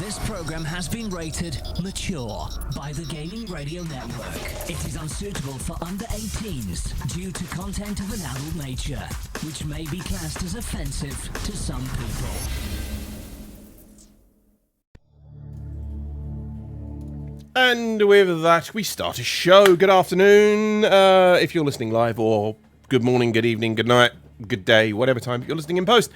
This program has been rated mature by the Gaming Radio Network. It is unsuitable for under 18s due to content of an adult nature, which may be classed as offensive to some people. And with that, we start a show. Good afternoon, if you're listening live, or good morning, good evening, good night, good day, whatever time you're listening in post.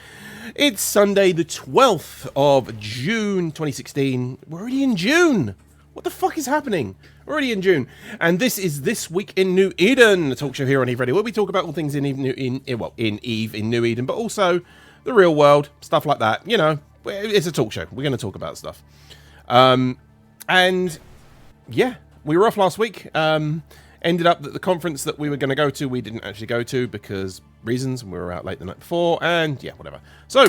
It's Sunday, the 12th of June, 2016. We're already in June. What the fuck is happening? We're already in June. And this is This Week in New Eden, a talk show here on Eve Radio, where we talk about all things in New Eden, but also the real world, stuff like that. You know, it's a talk show. We're going to talk about stuff. And yeah, we were off last week. Ended up that the conference that we were going to go to, we didn't actually go to because reasons. We were out late the night before, and yeah, whatever. So,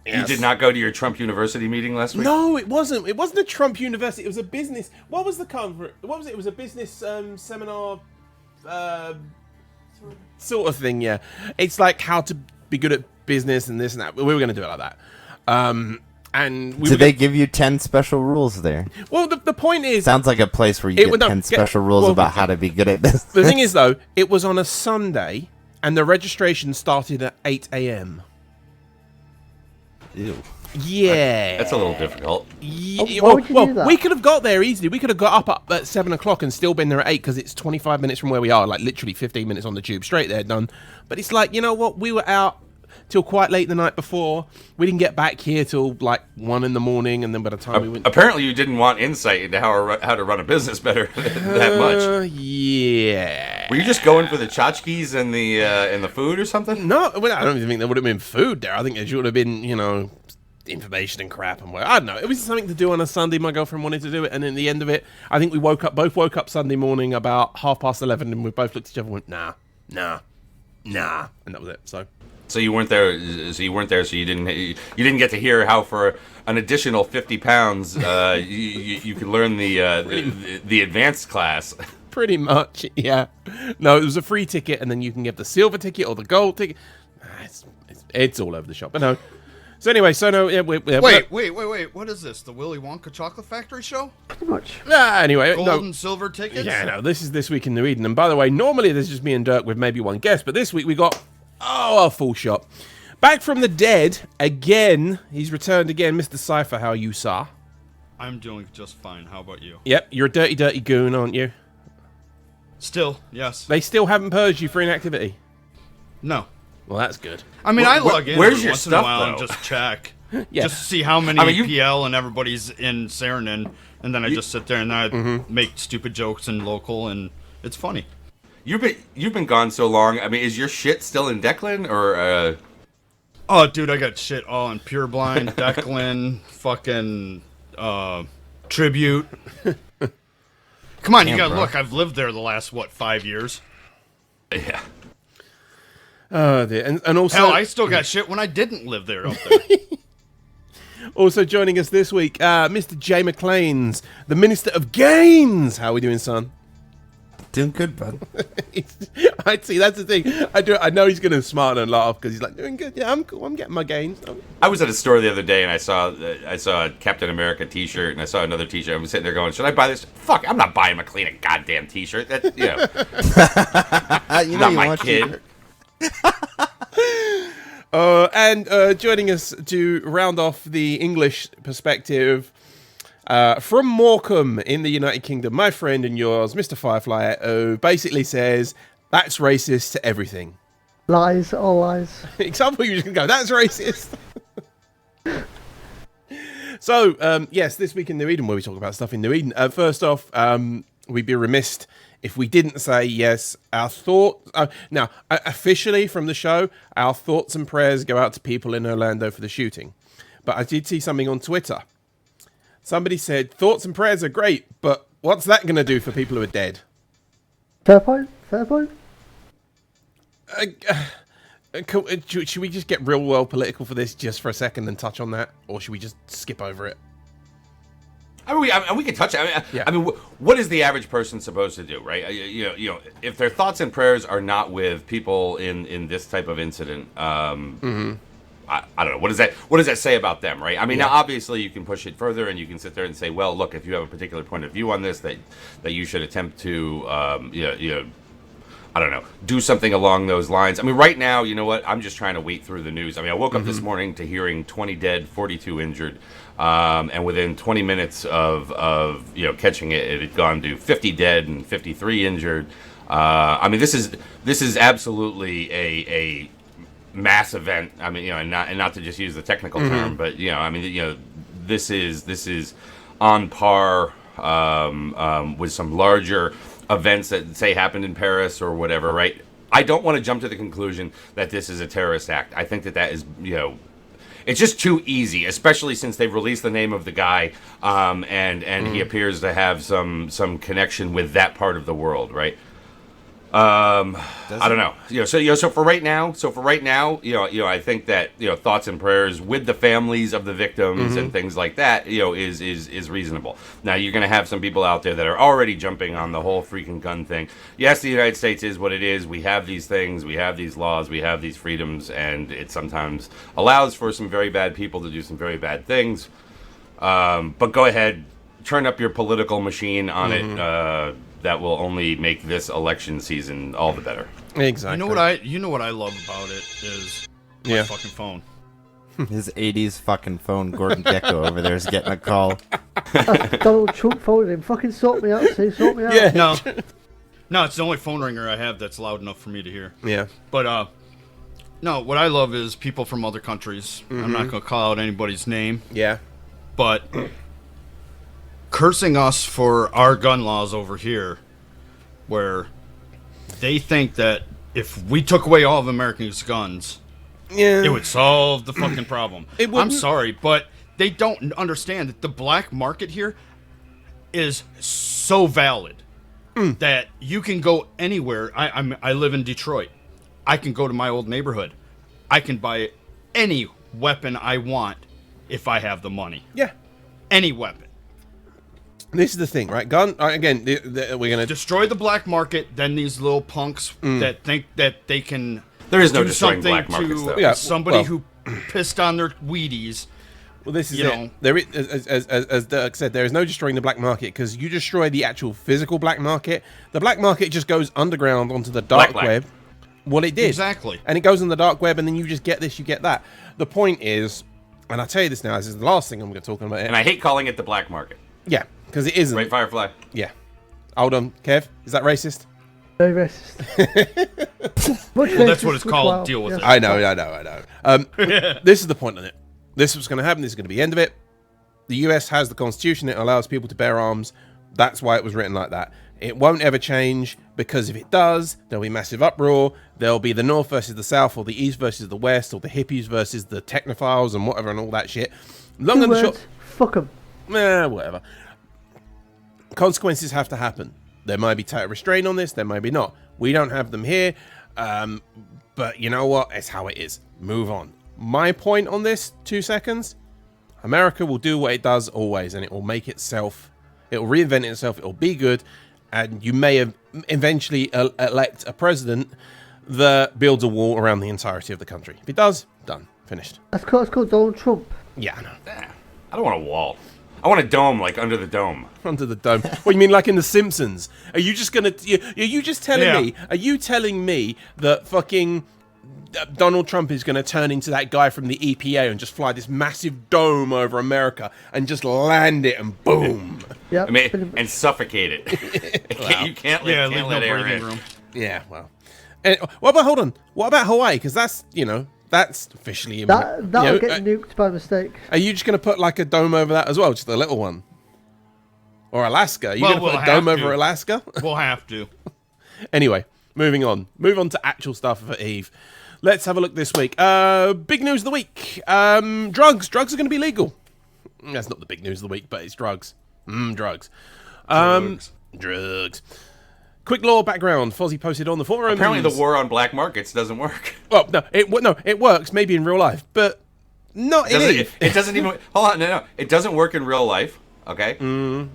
yes. You did not go to your Trump University meeting last week? No, it wasn't. It wasn't a Trump University. It was a business. What was the conference? What was it? It was a business seminar, sort of thing. Yeah, it's like how to be good at business and this and that. We were going to do it like that. And did they give you 10 special rules there? Well, the point is... Sounds like a place where you get 10 special rules about how to be good at business. The thing is, though, it was on a Sunday, and the registration started at 8 a.m. Ew. Yeah. That's a little difficult. Yeah, Why would you do that? We could have got there easily. We could have got up at 7 o'clock and still been there at 8 because it's 25 minutes from where we are, like literally 15 minutes on the tube, straight there, done. But it's like, you know what? We were out till quite late the night before. We didn't get back here till like 1 in the morning, and then by the time we went... Apparently you didn't want insight into how to run a business better that much. Yeah. Were you just going for the tchotchkes and the food or something? No, well, I don't even think there would have been food there. I think there should have been, you know, information and crap and what. I don't know. It was something to do on a Sunday. My girlfriend wanted to do it, and in the end of it, I think we both woke up Sunday morning about 11:30, and we both looked at each other and went, nah, and that was it. So you weren't there. So you didn't get to hear how for an additional 50 pounds you could learn the advanced class. Pretty much, yeah. No, it was a free ticket, and then you can get the silver ticket or the gold ticket. It's all over the shop. But no. So anyway, Wait. What is this? The Willy Wonka Chocolate Factory show? Pretty much. Anyway, Gold and silver tickets? Yeah, no, this is This Week in New Eden. And by the way, normally this is just me and Dirk with maybe one guest, but this week we got... a full shop. Back from the dead again. He's returned again. Mr. Cypher, how are you, sir? I'm doing just fine. How about you? Yep, you're a dirty goon, aren't you? Still, yes. They still haven't purged you for inactivity? No. Well, that's good. I mean, I log in where's every your once stuff, in a while though? and just check. Yeah. Just to see how many PL and everybody's in Saranin, and then I just sit there and I make stupid jokes in local, and it's funny. You've been gone so long. I mean, is your shit still in Declan or? Oh, dude, I got shit all in Pureblind, Declan, fucking Tribute. Come on, you gotta look. I've lived there the last 5 years. Yeah. Oh dear, and also Hell, I still got shit when I didn't live there up there. Also joining us this week, Mr. Jay McLeans, the Minister of Gains. How are we doing, son? Doing good, bud. I see. That's the thing. I know he's gonna smile and laugh because he's like doing good. Yeah, I'm cool. I'm getting my gains. I was at a store the other day and I saw a Captain America T-shirt and I saw another T-shirt. I was sitting there going, "Should I buy this?" Fuck! I'm not buying McLean a goddamn T-shirt. That You not my kid. And joining us to round off the English perspective. From Morecambe in the United Kingdom, my friend and yours, Mr. Firefly, who basically says, that's racist to everything. Lies, all lies. Example, you just can go, that's racist. So, yes, This Week in New Eden, where we talk about stuff in New Eden. First off, we'd be remiss if we didn't say, yes, our thoughts... now, officially from the show, our thoughts and prayers go out to people in Orlando for the shooting. But I did see something on Twitter. Somebody said, thoughts and prayers are great, but what's that going to do for people who are dead? Fair point. Should we just get real world political for this just for a second and touch on that? Or should we just skip over it? I mean, we can touch it. I mean, what is the average person supposed to do, right? You know, if their thoughts and prayers are not with people in this type of incident, I don't know. What does that say about them, right? I mean, now obviously you can push it further, and you can sit there and say, well, look, if you have a particular point of view on this, that you should attempt to, I don't know, do something along those lines. I mean, right now, you know what? I'm just trying to wait through the news. I mean, I woke up this morning to hearing 20 dead, 42 injured, and within 20 minutes of catching it, it had gone to 50 dead and 53 injured. I mean, this is absolutely a mass event. I mean, and not to just use the technical term, but I mean, this is on par with some larger events that say happened in Paris or whatever, right? I don't want to jump to the conclusion that this is a terrorist act. I think that is, it's just too easy, especially since they've released the name of the guy, and he appears to have some connection with that part of the world, right? I don't know. So for right now, I think that thoughts and prayers with the families of the victims and things like that, is reasonable. Now you're going to have some people out there that are already jumping on the whole freaking gun thing. Yes, the United States is what it is. We have these things, we have these laws, we have these freedoms, and it sometimes allows for some very bad people to do some very bad things. But go ahead, turn up your political machine on it. That will only make this election season all the better. Exactly. You know what I love about it is my fucking phone. His 80s fucking phone, Gordon Gecko over there is getting a call. Donald Trump phoned him. Fucking sort me out, see, sort me out. Yeah. No, it's the only phone ringer I have that's loud enough for me to hear. Yeah. But no, what I love is people from other countries. I'm not gonna call out anybody's name. Yeah. But cursing us for our gun laws over here, where they think that if we took away all of Americans' guns, it would solve the fucking problem. I'm sorry, but they don't understand that the black market here is so valid that you can go anywhere. I live in Detroit. I can go to my old neighborhood. I can buy any weapon I want if I have the money. Yeah. Any weapon. This is the thing, right? Again, we're going to destroy the black market, then these little punks that think that they can There is no do destroying something black markets, though. Yeah, somebody who pissed on their Wheaties. Well, this is it. There is, as Dirk said, there is no destroying the black market because you destroy the actual physical black market. The black market just goes underground onto the dark web. Well, it did. Exactly. And it goes on the dark web, and then you just get this, you get that. The point is, and I'll tell you this now, this is the last thing I'm going to talk about. And I hate calling it the black market. Yeah, because it isn't. Right, Firefly? Yeah. Hold on, Kev, is that racist? Very racist. Well, that's what it's called. Deal with it. I know. This is the point on it. This is what's going to happen. This is going to be the end of it. The US has the Constitution. It allows people to bear arms. That's why it was written like that. It won't ever change because if it does, there'll be massive uproar. There'll be the North versus the South, or the East versus the West, or the hippies versus the technophiles and whatever and all that shit. Long and short, fuck them. Whatever. Consequences have to happen. There might be tight restraint on this. There might be not. We don't have them here. But you know what? It's how it is. Move on. My point on this, 2 seconds. America will do what it does always, and it will make itself. It will reinvent itself. It will be good. And you may eventually elect a president that builds a wall around the entirety of the country. If it does, done. Finished. That's called Donald Trump. Yeah, I know. I don't want a wall. I want a dome, like under the dome. Under the dome. What, you mean like in The Simpsons? Are you just gonna? Are you just telling me? Are you telling me that fucking Donald Trump is gonna turn into that guy from the EPA and just fly this massive dome over America and just land it and boom? Yeah. I mean, and suffocate it. Wow. You can't leave let no air breathing in. room. Yeah. Well. What about? Hold on. What about Hawaii? Because that's that's officially that'll get nuked by mistake. Are you just gonna put like a dome over that as well, just a little one? Or Alaska? Are you gonna put a dome over Alaska? We'll have to. Anyway, moving on. Move on to actual stuff for Eve. Let's have a look this week. Big news of the week. Drugs. Drugs are going to be legal. That's not the big news of the week, but it's drugs. Drugs. Drugs. Quick law background. Fozzie posted on the forums. Apparently the war on black markets doesn't work. Well, no, it works maybe in real life, but not in Eve. It doesn't even... Hold on, no. It doesn't work in real life, okay?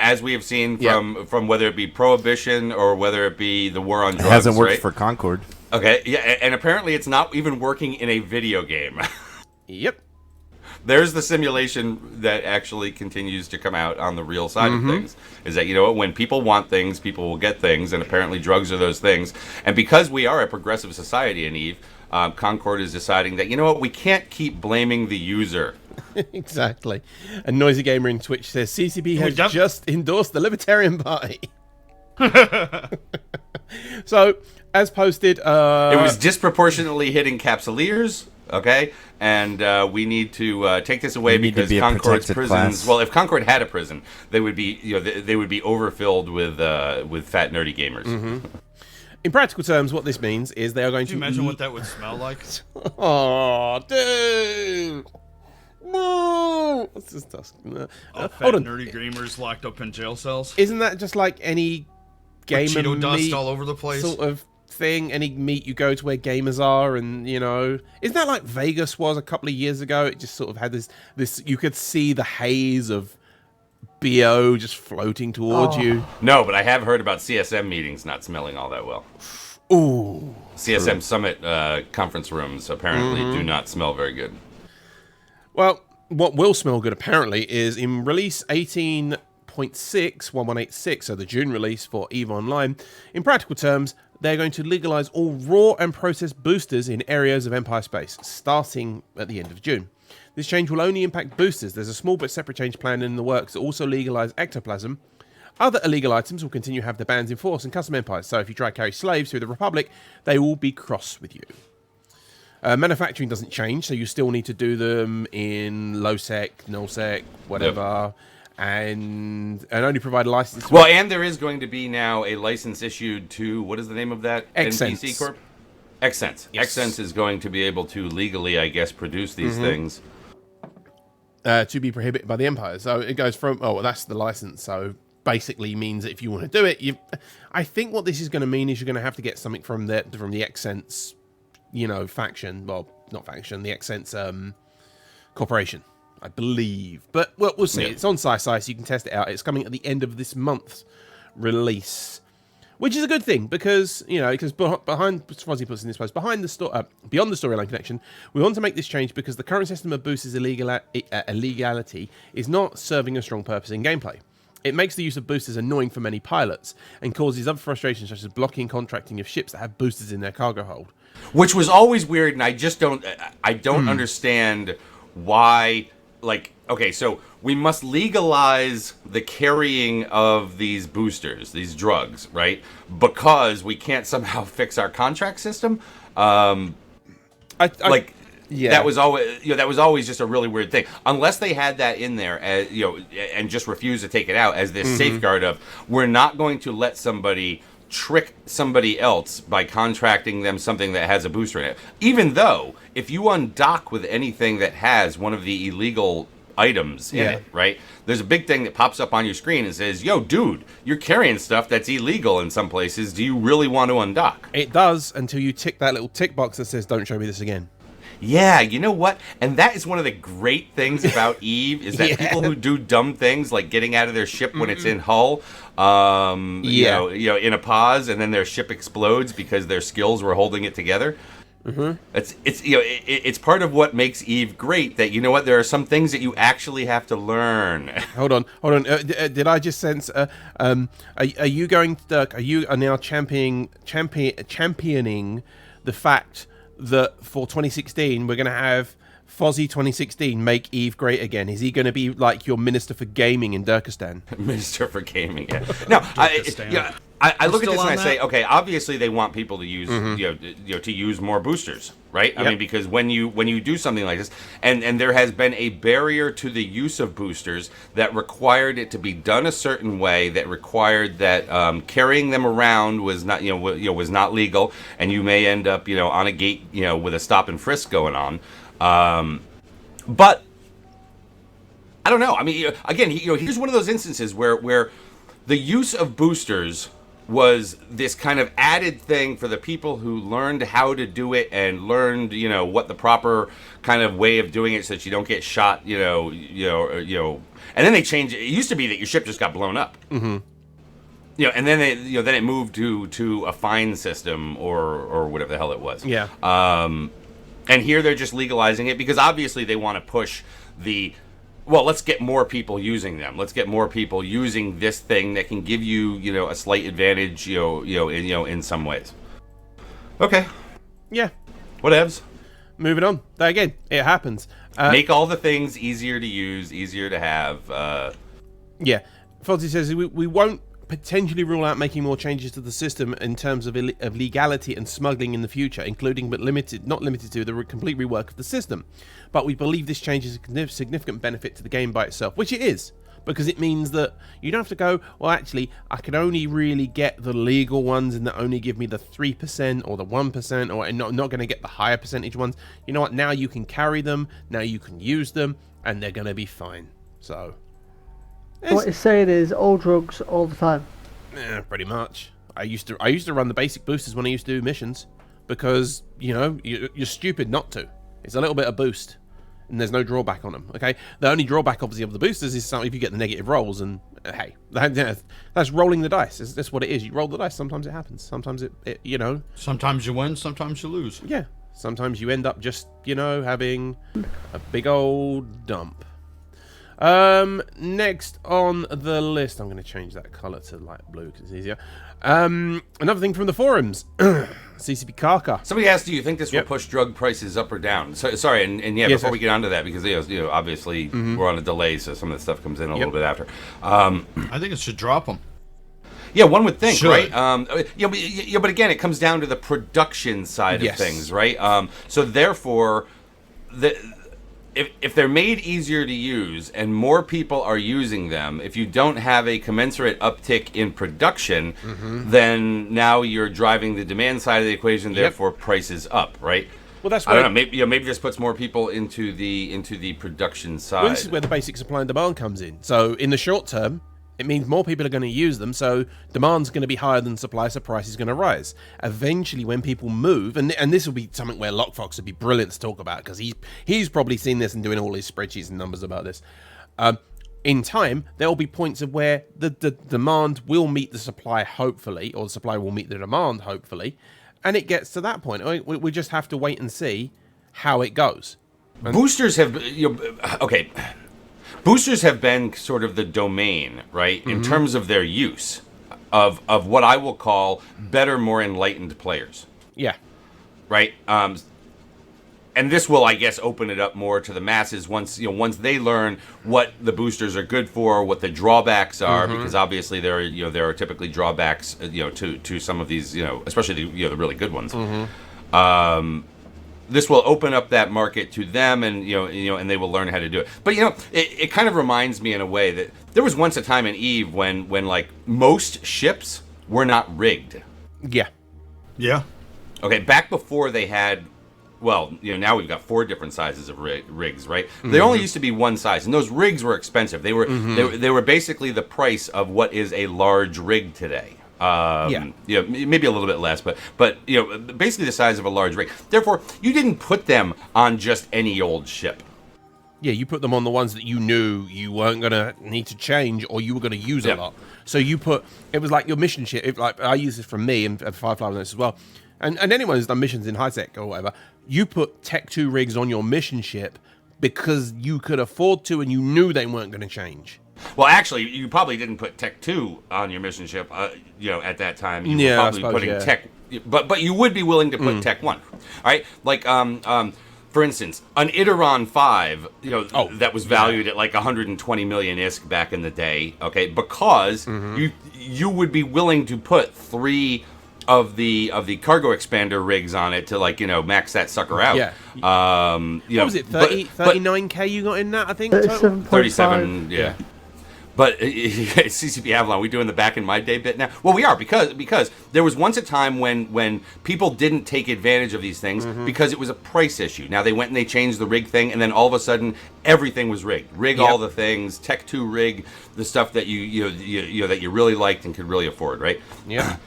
As we have seen from whether it be Prohibition or whether it be the war on drugs, It hasn't worked right? for Concord. Okay, yeah, and apparently it's not even working in a video game. Yep. There's the simulation that actually continues to come out on the real side of things. Is that, you know what, when people want things, people will get things, and apparently drugs are those things. And because we are a progressive society in Eve, Concord is deciding that, you know what, we can't keep blaming the user. Exactly. And Noisy Gamer in Twitch says CCP has def- just endorsed the Libertarian Party. So, as posted, It was disproportionately hitting Capsuleers, okay? And we need to take this away We need to because be a Concord's protected prisons. class. Well, if Concord had a prison, they would be, you know, they would be overfilled with fat nerdy gamers. in practical terms, what this means is they are going Can you to... imagine what that would smell like? Oh, dude! No! What's this dust? Fat Hold on. nerdy gamers locked up in jail cells. Isn't that just like any gamer Cheeto dust meat all over the place. sort of thing? Any meet you go to where gamers are, and you know, isn't that like Vegas was a couple of years ago? It just sort of had this. You could see the haze of BO just floating towards you. No, but I have heard about CSM meetings not smelling all that well. Ooh. CSM Summit conference rooms apparently do not smell very good. Well, what will smell good apparently is in release 18.6.1186, so the June release for EVE Online. In practical terms, they're going to legalize all raw and processed boosters in areas of Empire space, starting at the end of June. This change will only impact boosters. There's a small but separate change planned in the works to also legalize ectoplasm. Other illegal items will continue to have the bans in force in custom empires, so if you try to carry slaves through the Republic, they will be cross with you. Manufacturing doesn't change, so you still need to do them in low sec, null sec, whatever, and only provide a license. Well, and there is going to be now a license issued to, what is the name of that Xsense. NPC Corp? Xsense. Yes. Xsense is going to be able to legally, I guess, produce these things. To be prohibited by the Empire. So it goes from, oh, well, that's the license. So basically means that if you want to do it, I think what this is going to mean is you're going to have to get something from the Xsense, you know, faction. Well, not faction, the Xsense corporation, I believe. But well, we'll see. Yeah. It's on SciSci, so you can test it out. It's coming at the end of this month's release, which is a good thing because, you know, because behind, Fozzie puts in this post, beyond the storyline connection, we want to make this change because the current system of boosts' illegality is not serving a strong purpose in gameplay. It makes the use of boosters annoying for many pilots and causes other frustrations such as blocking contracting of ships that have boosters in their cargo hold. Which was always weird, and I just don't understand why, like, okay, so we must legalize the carrying of these boosters, these drugs, right? Because we can't somehow fix our contract system. That was always, that was always just a really weird thing. Unless they had that in there, as, and just refused to take it out as this safeguard of, we're not going to let somebody trick somebody else by contracting them something that has a booster in it. Even though, if you undock with anything that has one of the illegal items in it, right? There's a big thing that pops up on your screen and says, yo, dude, you're carrying stuff that's illegal in some places. Do you really want to undock? It does until you tick that little tick box that says, don't show me this again. Yeah, you know what? And that is one of the great things about Eve is that people who do dumb things like getting out of their ship when it's in hull, you know, in a pause, and then their ship explodes because their skills were holding it together. It's part of what makes Eve great. That, you know what, there are some things that you actually have to learn. Hold on. Did I just sense? Are you going? Are you now championing the fact that for 2016 we're going to have Fozzie 2016 make Eve great again? Is he going to be like your minister for gaming in Durkistan? Minister for gaming, yeah. No, I look at this and I say, okay, obviously they want people to use, to use more boosters, right? I mean, because when you do something like this, and there has been a barrier to the use of boosters that required it to be done a certain way, that required that carrying them around was not, was not legal, and you may end up, on a gate, with a stop and frisk going on. But I don't know. I mean, again, here's one of those instances where the use of boosters was this kind of added thing for the people who learned how to do it and learned, what the proper kind of way of doing it so that you don't get shot, and then they changed it. It used to be that your ship just got blown up. and then then it moved to a fine system or whatever the hell it was. Yeah. And here they're just legalizing it because obviously they want to push let's get more people using them. Let's get more people using this thing that can give you, a slight advantage, in some ways. Okay. Yeah. Whatevs. Moving on. Again, it happens. Make all the things easier to use, easier to have. Yeah. Fozzie says we won't potentially rule out making more changes to the system in terms of legality and smuggling in the future, including but not limited to the complete rework of the system. But we believe this change is a significant benefit to the game by itself, which it is, because it means that you don't have to go, well, actually, I can only really get the legal ones and that only give me the 3% or the 1%, or I'm not going to get the higher percentage ones. You know what? Now you can carry them, now you can use them, and they're going to be fine. So... What it's saying is all drugs all the time. Yeah, pretty much. I used to run the basic boosters when I used to do missions because you're stupid not to. It's a little bit of boost, and there's no drawback on them. Okay, the only drawback obviously of the boosters is if you get the negative rolls, and hey, that's rolling the dice. That's what it is. You roll the dice. Sometimes it happens. Sometimes it. Sometimes you win. Sometimes you lose. Yeah. Sometimes you end up just having a big old dump. Next on the list, I'm going to change that color to light blue because it's easier. Another thing from the forums, CCP Kaka. Somebody asked, do you think this will push drug prices up or down? So, sorry, and Yes, before sir. we get onto that, because obviously we're on a delay, so some of the stuff comes in a little bit after. I think it should drop them. Yeah, one would think, Should. right? But again, it comes down to the production side of things, right? So therefore, if they're made easier to use and more people are using them, if you don't have a commensurate uptick in production, then now you're driving the demand side of the equation, therefore prices up, right? Well, that's I where, don't know. Maybe this puts more people into the production side. well, this is where the basic supply and demand comes in. So in the short term, it means more people are going to use them, so demand's going to be higher than supply, so price is going to rise. Eventually, when people move, and this will be something where Lockfox would be brilliant to talk about, because he's probably seen this and doing all his spreadsheets and numbers about this. In time, there will be points of where the demand will meet the supply, hopefully, or the supply will meet the demand, hopefully, and it gets to that point. We just have to wait and see how it goes. Boosters have, okay. Boosters have been sort of the domain, right, in terms of their use of what I will call better, more enlightened players, Yeah. right? And this will, I guess, open it up more to the masses once they learn what the boosters are good for, what the drawbacks are, because obviously there are typically drawbacks, to some of these, especially the really good ones. This will open up that market to them, and and they will learn how to do it. But it kind of reminds me in a way that there was once a time in EVE when like most ships were not rigged. Yeah. Yeah. Okay, back before they had, now we've got 4 different sizes of rigs, right? There only used to be one size, and those rigs were expensive. They were basically the price of what is a large rig today. Maybe a little bit less, but basically the size of a large rig. Therefore, you didn't put them on just any old ship. Yeah, you put them on the ones that you knew you weren't going to need to change or you were going to use a lot. So it was like your mission ship. I use this from me and Firefly on this as well. And anyone who's done missions in high-tech or whatever, you put Tech 2 rigs on your mission ship because you could afford to and you knew they weren't going to change. Well, actually, you probably didn't put Tech 2 on your mission ship, at that time. You were probably putting Tech... But you would be willing to put Tech 1. All right? Like, for instance, an Iteron 5, that was valued at like 120 million ISK back in the day, okay? Because you would be willing to put 3 of the cargo expander rigs on it to max that sucker out. Yeah. What was it? 39k you got in that, I think? 37, yeah. But CCP Avalon, we doing the back in my day bit now? Well, we are, because there was once a time when people didn't take advantage of these things because it was a price issue. Now they went and they changed the rig thing, and then all of a sudden everything was rigged. All the things, Tech 2 rig, the stuff that that you really liked and could really afford, right? Yeah.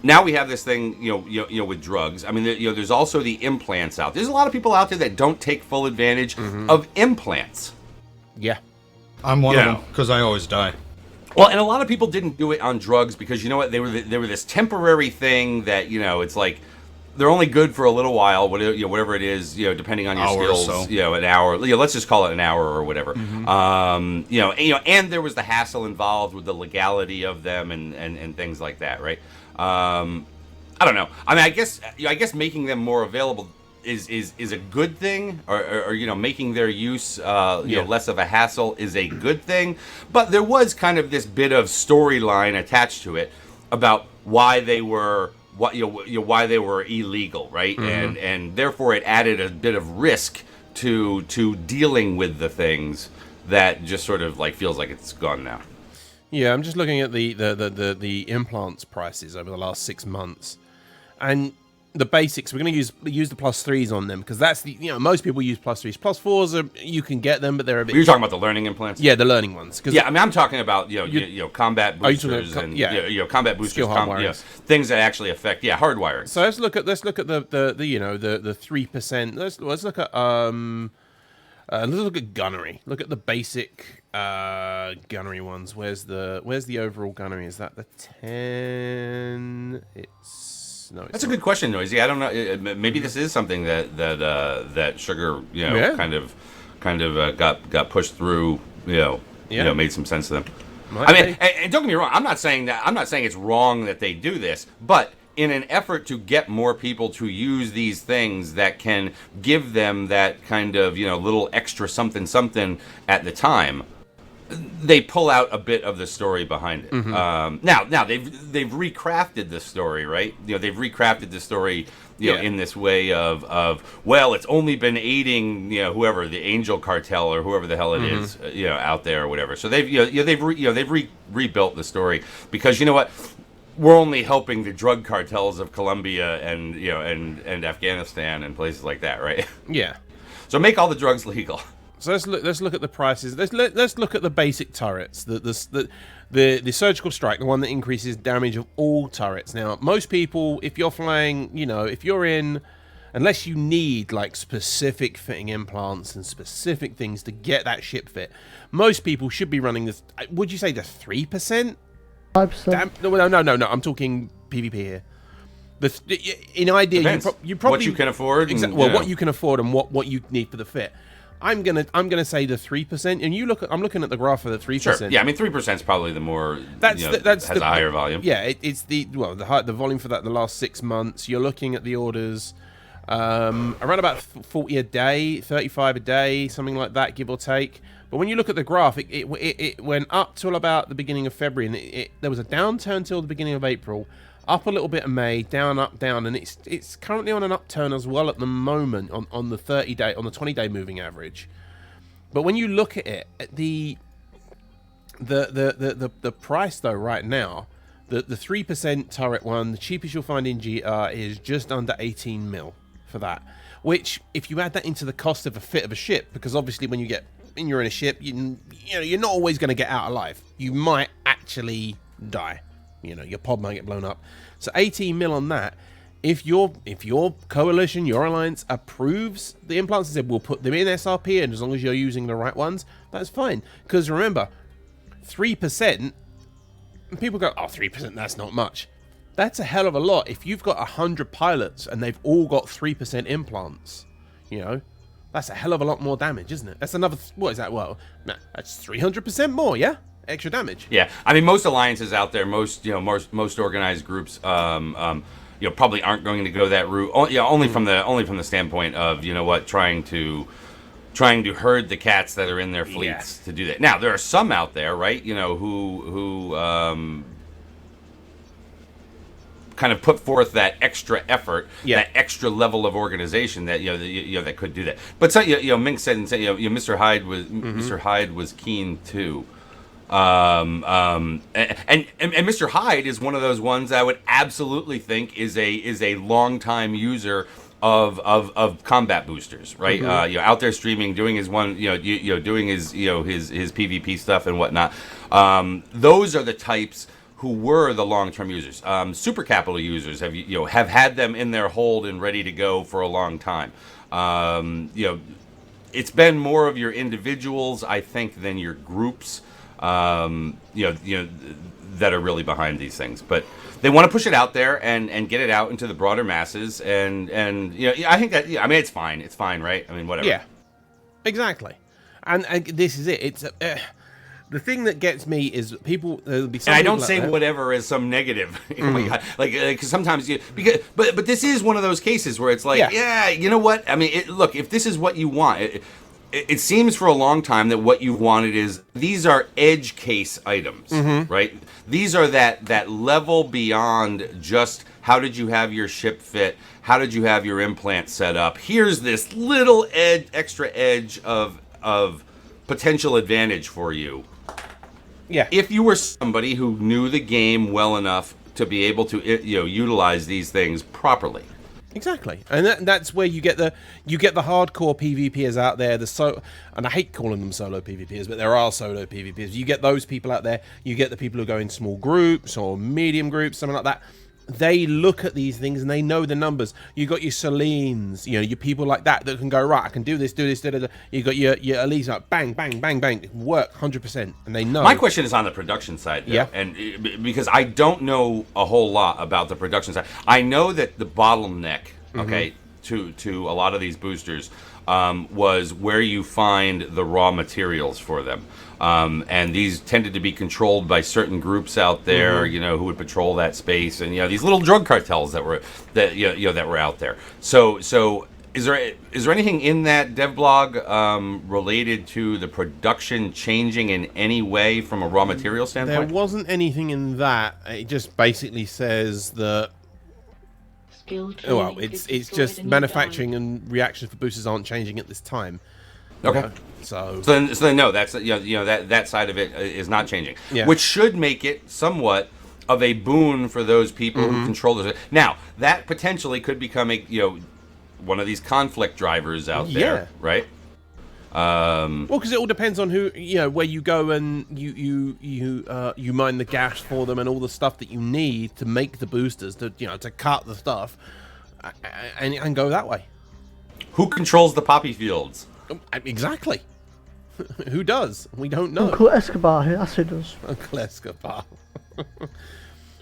Now we have this thing, with drugs. I mean, there's also the implants out. There's a lot of people out there that don't take full advantage of implants. Yeah. I'm one of them because I always die. Well, and a lot of people didn't do it on drugs because you know what? They were this temporary thing that it's like they're only good for a little while, whatever it is, depending on your Hour or skills, so. an hour. Let's just call it an hour or whatever. Mm-hmm. And there was the hassle involved with the legality of them and things like that, right? I don't know. I mean, I guess making them more available is a good thing, or making their use less of a hassle is a good thing. But there was kind of this bit of storyline attached to it about why they were why they were illegal, right? Mm-hmm. And therefore it added a bit of risk to dealing with the things that just sort of like feels like it's gone now. Yeah, I'm just looking at the implants prices over the last 6 months, and the basics. We're going to use the +3s on them because that's most people use +3s. +4s you can get them, but they're a bit. You're talking about the learning implants. Yeah, the learning ones. Yeah, I mean, I'm talking about combat Are you talking boosters about and combat boosters, skill hardwires. things that actually affect hardwiring. So let's look at the 3%. Let's look at let's look at gunnery. Look at the basic gunnery ones. Where's the overall gunnery? Is that the 10? That's a good question, Noisy. I don't know. Maybe this is something that Sugar, kind of got pushed through. Made some sense to them. Might I mean, be. and don't get me wrong. I'm not saying it's wrong that they do this, but in an effort to get more people to use these things that can give them that kind of little extra something at the time, they pull out a bit of the story behind it. Mm-hmm. Now they've recrafted the story, right? They've recrafted the story, in this way of well, it's only been aiding whoever, the Angel Cartel or whoever the hell it is, out there or whatever. So they've rebuilt the story because you know what. We're only helping the drug cartels of Colombia and and Afghanistan and places like that, right? Yeah. So make all the drugs legal. So let's look at the prices. Let's look at the basic turrets. The surgical strike, the one that increases damage of all turrets. Now, most people, if you're flying, if you're in, unless you need like specific fitting implants and specific things to get that ship fit, most people should be running this. Would you say the 3%? 5%. No. I'm talking PvP here. In idea, Depends. you probably what you can afford. What you can afford and what you need for the fit. I'm gonna say the 3%, and I'm looking at the graph for the 3%. Sure. Yeah, I mean 3% is probably the more that's has a higher volume. Yeah, it's the volume for that the last 6 months. You're looking at the orders around about 40 a day, 35 a day, something like that, give or take. But when you look at the graph, it went up till about the beginning of February, and there was a downturn till the beginning of April. Up a little bit in May, down, up, down, and it's currently on an upturn as well at the moment on the 30-day, on the 20-day moving average. But when you look at it, at the price though right now, the 3% turret one, the cheapest you'll find in GR is just under 18 mil for that. Which, if you add that into the cost of a fit of a ship, because obviously when you're in a ship, you're not always going to get out alive. You might actually die. Your pod might get blown up. So 18 mil on that. If your coalition, your alliance approves the implants and said we'll put them in SRP, and as long as you're using the right ones, that's fine. Because remember, 3%, people go, 3%, that's not much. That's a hell of a lot. If you've got 100 pilots and they've all got 3% implants, that's a hell of a lot more damage, isn't it? That's another, what is that? Well, that's 300% more, yeah? Extra damage. Yeah, I mean most alliances out there, most organized groups, probably aren't going to go that route. Only from the standpoint of trying to herd the cats that are in their fleets to do that. Now there are some out there, right? Who kind of put forth that extra effort, that extra level of organization that that could do that. But so Mink said, and Mr. Hyde was keen too. And Mr. Hyde is one of those ones that I would absolutely think is a longtime user of combat boosters, right? Out there streaming, doing his doing his PvP stuff and whatnot. Those are the types who were the long-term users. Super capital users have had them in their hold and ready to go for a long time. It's been more of your individuals, I think, than your groups. that are really behind these things. But they want to push it out there and get it out into the broader masses. And I think that, I mean, it's fine. It's fine, right? I mean, whatever. Yeah, exactly. And this is it. It's the thing that gets me is people. There'll be some and I don't people say out there- whatever as some negative. Because sometimes but this is one of those cases where it's like, yeah, you know what? I mean, look, if this is what you want, it seems for a long time that what you wanted is these are edge case items, right? These are that level beyond just how did you have your ship fit, how did you have your implant set up. Here's this little extra edge of potential advantage for you. Yeah. If you were somebody who knew the game well enough to be able to utilize these things properly. Exactly, and that's where you get the hardcore PvPers out there. And I hate calling them solo PvPers, but there are solo PvPers. You get those people out there. You get the people who go in small groups or medium groups, something like that. They look at these things and they know the numbers. You got your Selines, your people like that can go, right, I can do this. Da-da-da. You got your Elise, like bang, bang, bang, bang, work 100%, and they know. My question is on the production side, though, Yeah. and because I don't know a whole lot about the production side. I know that the bottleneck, okay, to a lot of these boosters was where you find the raw materials for them. And these tended to be controlled by certain groups out there, who would patrol that space, and these little drug cartels that were out there. So is there anything in that dev blog related to the production changing in any way from a raw material There standpoint? wasn't anything in that. It just basically says that. Well, it's just manufacturing and reactions for boosters aren't changing at this time. Okay. So then no, that's that side of it is not changing, Yeah. which should make it somewhat of a boon for those people who control those. Now that potentially could become one of these conflict drivers out there, right? well, because it all depends on who where you go and you mine the gas for them and all the stuff that you need to make the boosters to cut the stuff and go that way. Who controls the poppy fields? Exactly. Who does? We don't know. Uncle Escobar, that's who does. Uncle Escobar.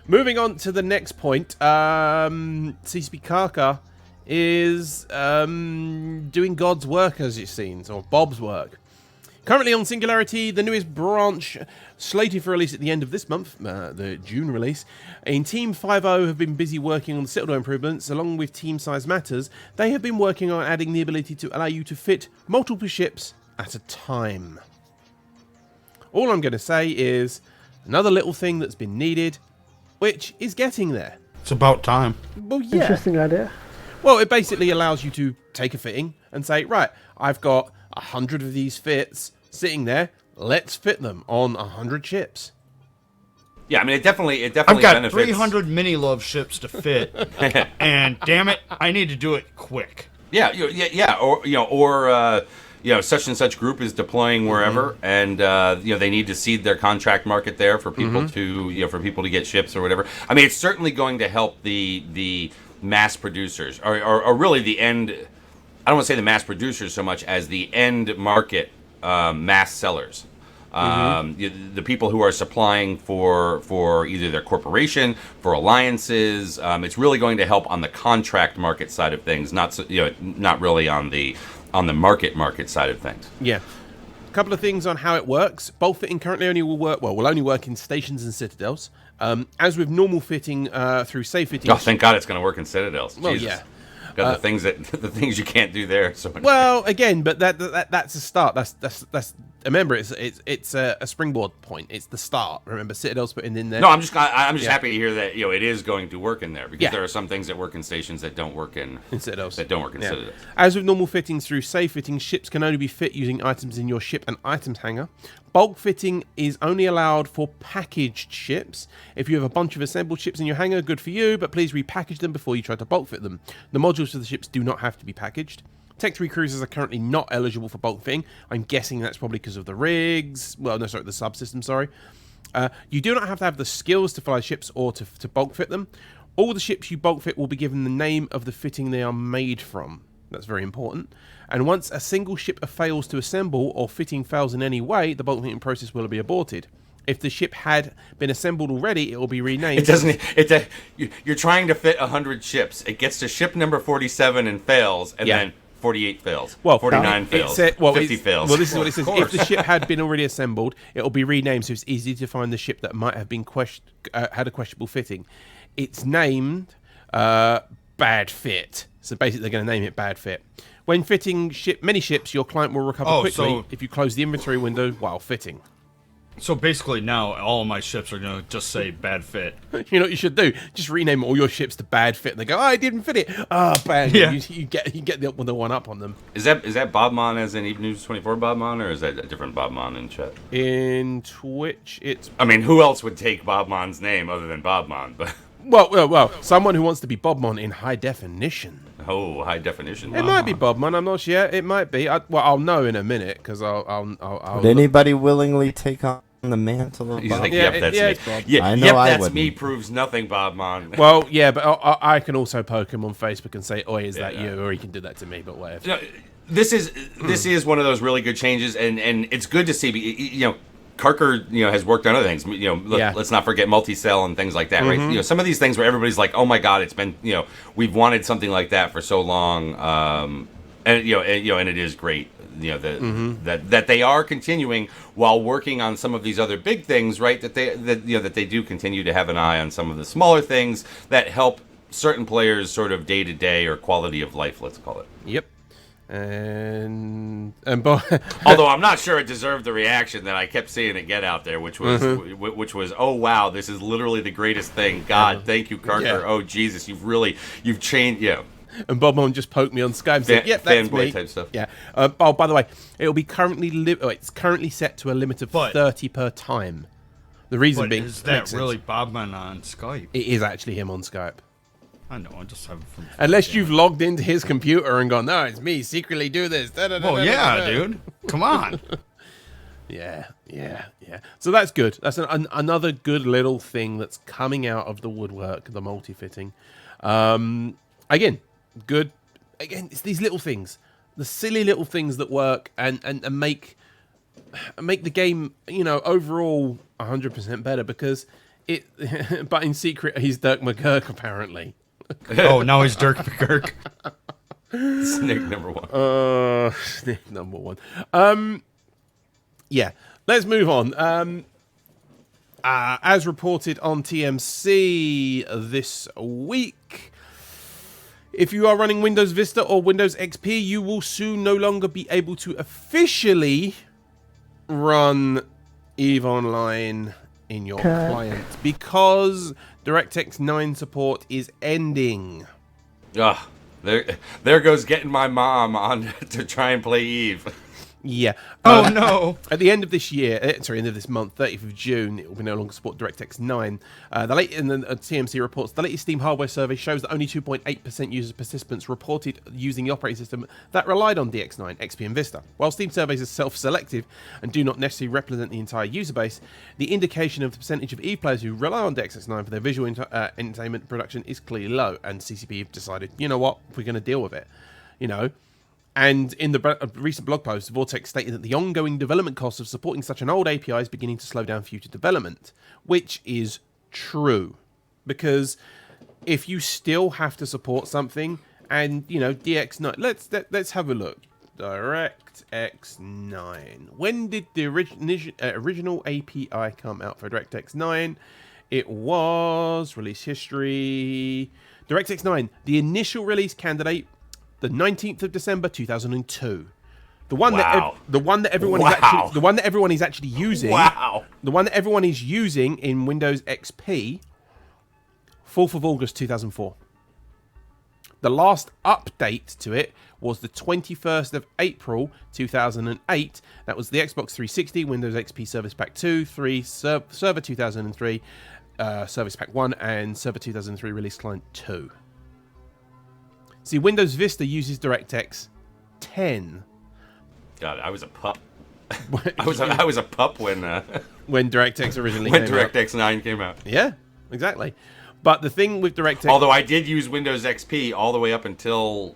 Moving on to the next point, CCP Karka is doing God's work, as it seems, or Bob's work. Currently on Singularity, the newest branch, slated for release at the end of this month, the June release. In Team 5.0 have been busy working on the Citadel improvements, along with Team Size Matters. They have been working on adding the ability to allow you to fit multiple ships at a time. All I'm going to say is another little thing that's been needed, which is getting there. It's about time. Well, yeah. Interesting idea. Well, it basically allows you to take a fitting and say, right, I've got 100 of these fits sitting there. Let's fit them on 100 ships. Yeah, I mean, it definitely I've got benefits. 300 mini love ships to fit, and damn it, I need to do it quick. Yeah, or such and such group is deploying wherever, and they need to seed their contract market there for people to get ships or whatever. I mean, it's certainly going to help the mass producers, or really the end. I don't want to say the mass producers so much as the end market mass sellers. The people who are supplying for either their corporation, for alliances. It's really going to help on the contract market side of things, not really on the market side of things. Yeah. A couple of things on how it works. Bulk fitting currently only will only work in stations and citadels. As with normal fitting through safe fitting. Oh, thank God it's going to work in citadels. Well, Jesus. yeah. Got the things you can't do there. So Well, again, but that's a start. That's remember it's a springboard point. It's the start. Remember, Citadel's putting in there. No, I'm just happy to hear that it is going to work in there, because Yeah. there are some things that work in stations that don't work in Citadels. That don't work in Yeah. Citadels. As with normal fittings through safe fitting, ships can only be fit using items in your ship and items hanger. Bulk fitting is only allowed for packaged ships. If you have a bunch of assembled ships in your hangar, good for you, but please repackage them before you try to bulk fit them. The modules for the ships do not have to be packaged. Tech 3 cruisers are currently not eligible for bulk fitting. I'm guessing that's probably because of the rigs. Well, no, sorry, the subsystem, sorry. You do not have to have the skills to fly ships or to bulk fit them. All the ships you bulk fit will be given the name of the fitting they are made from. That's very important. And once a single ship fails to assemble or fitting fails in any way, the bulk fitting process will be aborted. If the ship had been assembled already, it will be renamed. It doesn't. You're trying to fit 100 ships. It gets to ship number 47 and fails, and then 48 fails. Well, 49 fails. 50 fails. Well, this is what it says. If the ship had been already assembled, it will be renamed, so it's easy to find the ship that might have been had a questionable fitting. It's named Bad Fit. So basically, they're going to name it Bad Fit. When fitting many ships, your client will recover quickly if you close the inventory window while fitting. So basically now all of my ships are going to just say bad fit. You know what you should do? Just rename all your ships to Bad Fit. And they go, I didn't fit it. Bang. Yeah. You get the one up on them. Is that Bobmon as in Even News 24 Bobmon, or is that a different Bobmon in chat? In Twitch, it's... I mean, who else would take Bobmon's name other than Bobmon? But Well, someone who wants to be Bobmon in high definition. oh, high definition. It might be Bobmon. I'm not sure. It might be. I'll know in a minute because I'll Would anybody willingly take on the mantle of He's Bob? like, Yeah, yep, that's yeah, me. it's Bob. Yeah, I know yep, I that's wouldn't. me proves nothing, Bobmon. Well, yeah, but I can also poke him on Facebook and say, "Oi, is that Yeah. you?" Or he can do that to me, but whatever. You know, this is one of those really good changes, and it's good to see. You know, Karker, has worked on other things. Let's not forget multi-cell and things like that, right? You know, some of these things where everybody's like, "Oh my God, it's been we've wanted something like that for so long," and it is great. That they are continuing while working on some of these other big things, right? That they do continue to have an eye on some of the smaller things that help certain players sort of day to day or quality of life, let's call it. Yep. And Although I'm not sure it deserved the reaction that I kept seeing it get out there, which was oh wow, this is literally the greatest thing. God, thank you, Karker. Yeah. Oh Jesus, you've changed. Yeah. And Bobmon just poked me on Skype and said, "Yep, that's fanboy me." type stuff. Yeah. By the way, it'll be it's currently set to a limit of 30 per time. The reason But being, is that really Bobman on Skype? it is actually him on Skype. I know, I just have it from... Unless you've logged into his computer and gone, no, it's me, secretly do this. Oh, yeah, dude. Come on. Yeah. So that's good. That's another good little thing that's coming out of the woodwork, the multi-fitting. Again, good. Again, it's these little things, the silly little things that work and make the game, overall 100% better because it. But in secret, he's Dirk McGurk apparently. Oh, now he's Dirk McGurk. Snake number one. Snake number one. Yeah, let's move on. As reported on TMC this week, if you are running Windows Vista or Windows XP, you will soon no longer be able to officially run EVE Online in your client because DirectX 9 support is ending. Ugh, there goes getting my mom on to try and play EVE. Yeah. Oh, no. At the end of this year, end of this month, 30th of June, it will no longer support DirectX 9. TMC reports the latest Steam hardware survey shows that only 2.8% user participants reported using the operating system that relied on DX9, XP, and Vista. While Steam surveys are self-selective and do not necessarily represent the entire user base, the indication of the percentage of EVE players who rely on DirectX 9 for their visual entertainment production is clearly low, and CCP have decided, you know what, we're going to deal with it. And in the recent blog post, Vortex stated that the ongoing development costs of supporting such an old API is beginning to slow down future development, which is true. Because if you still have to support something, and, DX9... Let's have a look. DirectX 9. When did the original API come out for DirectX 9? It was... Release history... DirectX 9. The initial release candidate... The 19th of December 2002. The one Wow. that everyone is actually using. Wow. The one that everyone is using in Windows XP. 4th of August 2004. The last update to it was the 21st of April 2008. That was the Xbox 360, Windows XP Service Pack 2, 3, Server 2003, Service Pack 1, and Server 2003 Release Client 2. See, Windows Vista uses DirectX 10. God, I was a pup. I was a pup when DirectX originally when came DirectX 9 came out. Yeah, exactly. But the thing with DirectX... Although I did use Windows XP all the way up until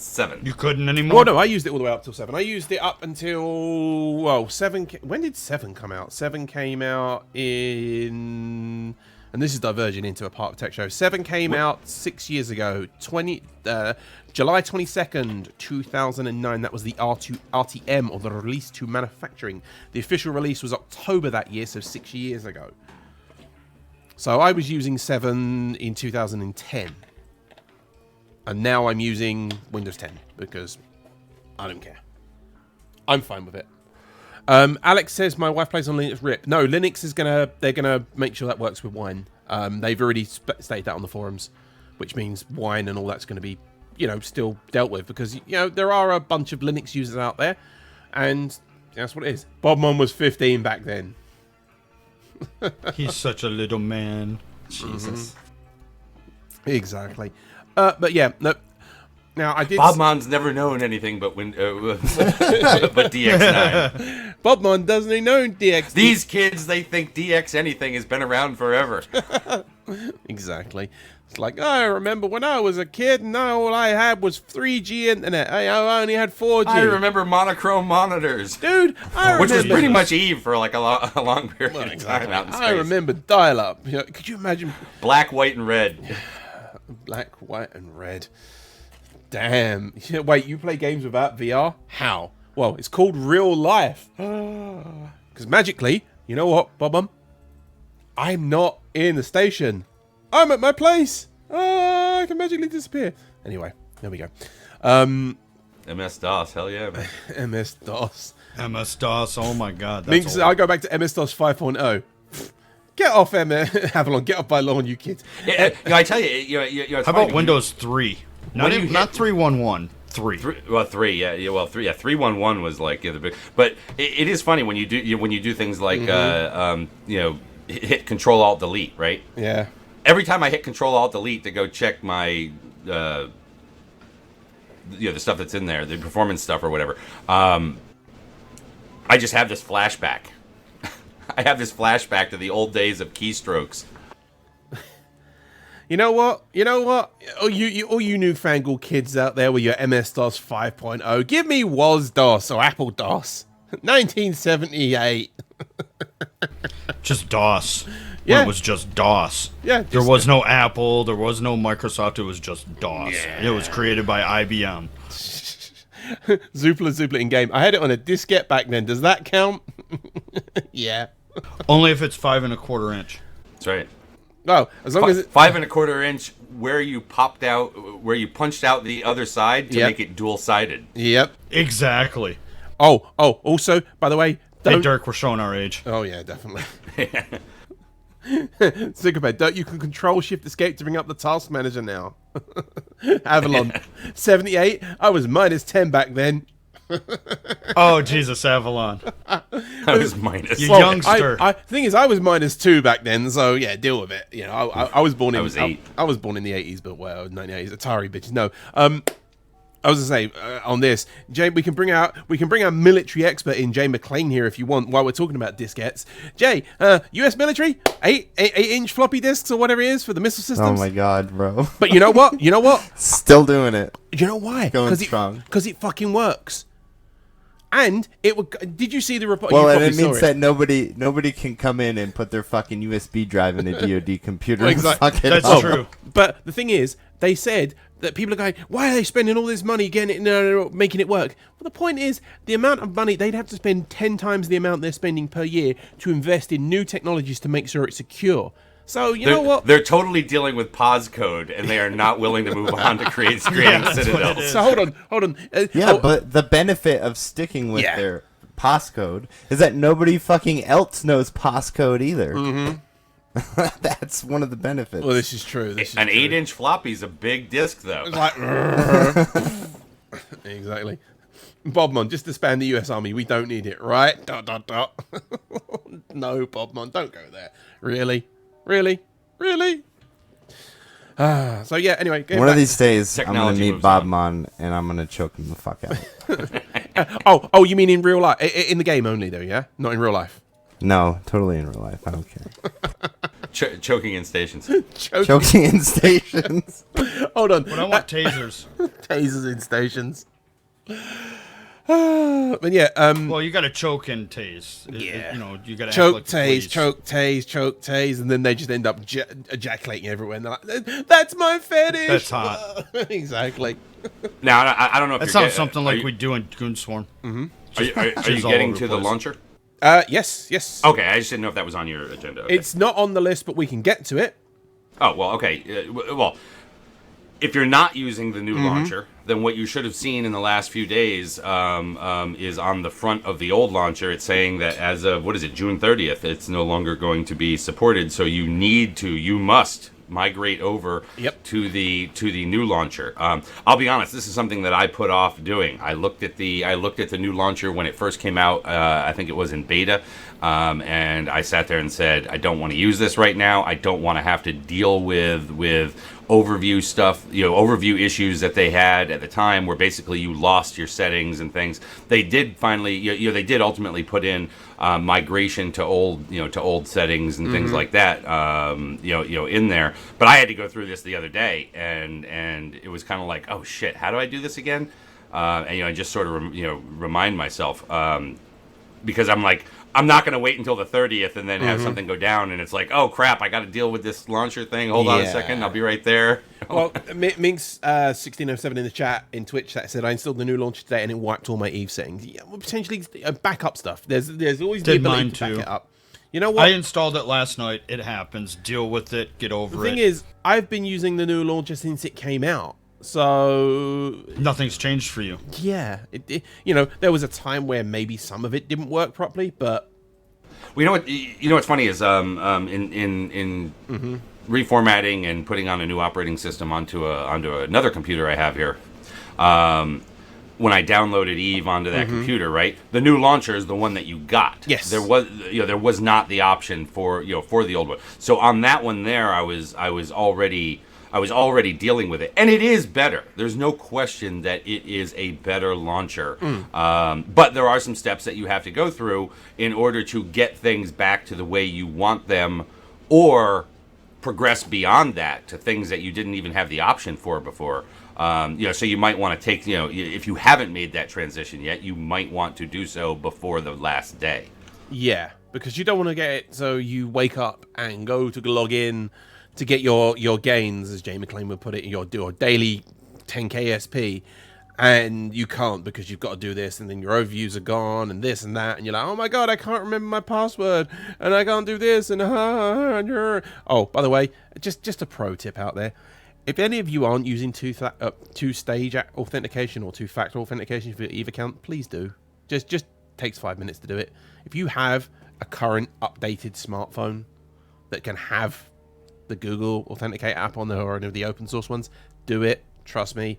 7. You couldn't anymore. Well, no, I used it all the way up till 7. I used it up until, well, 7. When did 7 come out? 7 came out in, and this is diverging into a part of Tech Show. 7 came out 6 years ago, July 22nd, 2009. That was the RTM, or the release to manufacturing. The official release was October that year, so 6 years ago. So I was using 7 in 2010. And now I'm using Windows 10 because I don't care. I'm fine with it. Alex says my wife plays on Linux. RIP. No, Linux is they're gonna make sure that works with Wine. They've already stated that on the forums, which means Wine and all that's going to be, still dealt with because there are a bunch of Linux users out there, and that's what it is. Bobmon was 15 back then. He's such a little man. Jesus. Exactly. But yeah, no. Now I did. Bobmon's never known anything but but DX9. Bobmon doesn't even know DX. These kids, they think DX anything has been around forever. Exactly. It's like, I remember when I was a kid and all I had was 3G internet. I only had 4G. I remember monochrome monitors. Dude, I remember. Which was pretty much Eve for like a long period of Exactly. time out in space. I remember dial-up. Could you imagine? Black, white, and red. Black, white, and red. Damn. Wait, you play games without VR? How? Well, it's called real life. Because magically, you know what, Bob? I'm not in the station. I'm at my place. I can magically disappear. Anyway, there we go. MS-DOS, hell yeah, man. MS-DOS. MS-DOS, oh my god. That's Minx, old. I go back to MS-DOS 5.0. Get off Avalon. Get off my lawn, you kids. I tell you, it's How funny, about Windows 3? Not 3.11. 3. 3.11 was like the big. But it is funny when you do things like hit Control Alt Delete, right? Yeah. Every time I hit Control Alt Delete to go check my the stuff that's in there, the performance stuff or whatever, I just have this flashback. I have this flashback to the old days of keystrokes. You know what? All you newfangled kids out there with your MS-DOS 5.0, give me WOS-DOS or Apple DOS. 1978. Just DOS. Yeah. It was just DOS. Yeah, There was no Apple. There was no Microsoft. It was just DOS. Yeah. It was created by IBM. Zoopla in game. I had it on a diskette back then. Does that count? Yeah. Only if it's 5 1/4 inch. That's right. Oh, as long as it... 5 1/4 inch, where you punched out the other side to Yep. make it dual-sided. Yep. Exactly. Oh, also, by the way, Hey, don't... Dirk, we're showing our age. Oh, yeah, definitely. Syncopate, you can control shift escape to bring up the task manager now. Avalon. 78. I was minus 10 back then. Oh, Jesus, Avalon. I was minus. You youngster. The thing is, I was minus 2 back then, so yeah, deal with it. I was born in... I was 8. I was born in the 80s, but well, 1980s. Atari bitches. No. I was going to say, on this, Jay, we can bring our military expert in, Jay McLean, here if you want, while we're talking about diskettes. Jay, US military, 8-inch floppy disks or whatever it is for the missile systems. Oh my god, bro. But you know what? Still doing it. You know why? Going strong. Because it fucking works. And it would. Did you see the report? Well, and it means that nobody can come in and put their fucking USB drive in a DoD computer. Well, and exactly. fuck it That's up. true. But the thing is, they said that people are going, why are they spending all this money getting it, making it work? Well, the point is, the amount of money, they'd have to spend 10 times the amount they're spending per year to invest in new technologies to make sure it's secure. So, you know what? They're totally dealing with pause code, and they are not willing to move on to creating Citadel. So hold on. Yeah, but the benefit of sticking with their passcode is that nobody fucking else knows passcode either. Mm-hmm. That's one of the benefits. Well, this is true. An 8-inch floppy is a big disc, though. It's like, exactly. Bobmon, just disband the US Army. We don't need it, right? ... No, Bobmon, don't go there. Really? So yeah. Anyway, one of these days, I'm gonna Technology meet moves Bob on. Mon, and I'm gonna choke him the fuck out. Oh, you mean in real life? In the game only, though, yeah? Not in real life. No, totally in real life. I don't care. Choking in stations. Choking in stations. Hold on. But I want tasers. Tasers in stations. But yeah, Well, you got to choke and tase. Yeah. You got to choke, act like tase, choke, tase, choke, tase, and then they just end up ejaculating everywhere. And they're like, "That's my fetish." That's hot. Exactly. Now, I don't know if That you're sounds something like we do in Goonswarm. Are you Jizz all getting over to the the place. launcher? Yes. Okay, I just didn't know if that was on your agenda. Okay. It's not on the list, but we can get to it. Oh, well, okay. Well, if you're not using the new launcher, then what you should have seen in the last few days is on the front of the old launcher, it's saying that as of, June 30th, it's no longer going to be supported. So you must migrate over to the new launcher. I'll be honest, this is something that I put off doing. I looked at the new launcher when it first came out. I think it was in beta, and I sat there and said, I don't want to use this right now. I don't want to have to deal with overview stuff, overview issues that they had at the time, where basically you lost your settings and things. They did finally, they did ultimately put in migration to old settings and things like that, in there. But I had to go through this the other day, and it was kind of like, oh shit, how do I do this again? And I just sort of remind myself, because I'm like, I'm not going to wait until the 30th and then have something go down, and it's like, oh crap, I got to deal with this launcher thing. Hold on a second, I'll be right there. Well, Minx 1607 in the chat in Twitch that said I installed the new launcher today and it wiped all my Eve settings. Yeah, well, potentially backup stuff. There's always the Did ability mine to back too. it up. You know what? I installed it last night. It happens. Deal with it. Get over The it. thing is, I've been using the new launcher since it came out. So Nothing's changed for you. yeah, there was a time where maybe some of it didn't work properly, but Well, what's funny is in reformatting and putting on a new operating system onto another computer I have here. When I downloaded Eve onto that computer, right, the new launcher is the one that you got. Yes. There was not the option for the old one. So on that one there, I was already dealing with it, and it is better. There's no question that it is a better launcher. But there are some steps that you have to go through in order to get things back to the way you want them, or progress beyond that to things that you didn't even have the option for before. So you might want to take, if you haven't made that transition yet, you might want to do so before the last day. yeah, because you don't want to get it so you wake up and go to log in to get your gains, as Jay McClain would put it, your daily 10k SP, and you can't because you've got to do this, and then your overviews are gone, and this and that, and you're like, oh my god, I can't remember my password, and I can't do this, and oh, by the way, just a pro tip out there. If any of you aren't using two-stage authentication or two-factor authentication for your Eve account, please do. Just takes 5 minutes to do it. If you have a current updated smartphone that can have the Google Authenticate app on there or any of the open source ones, do it. Trust me.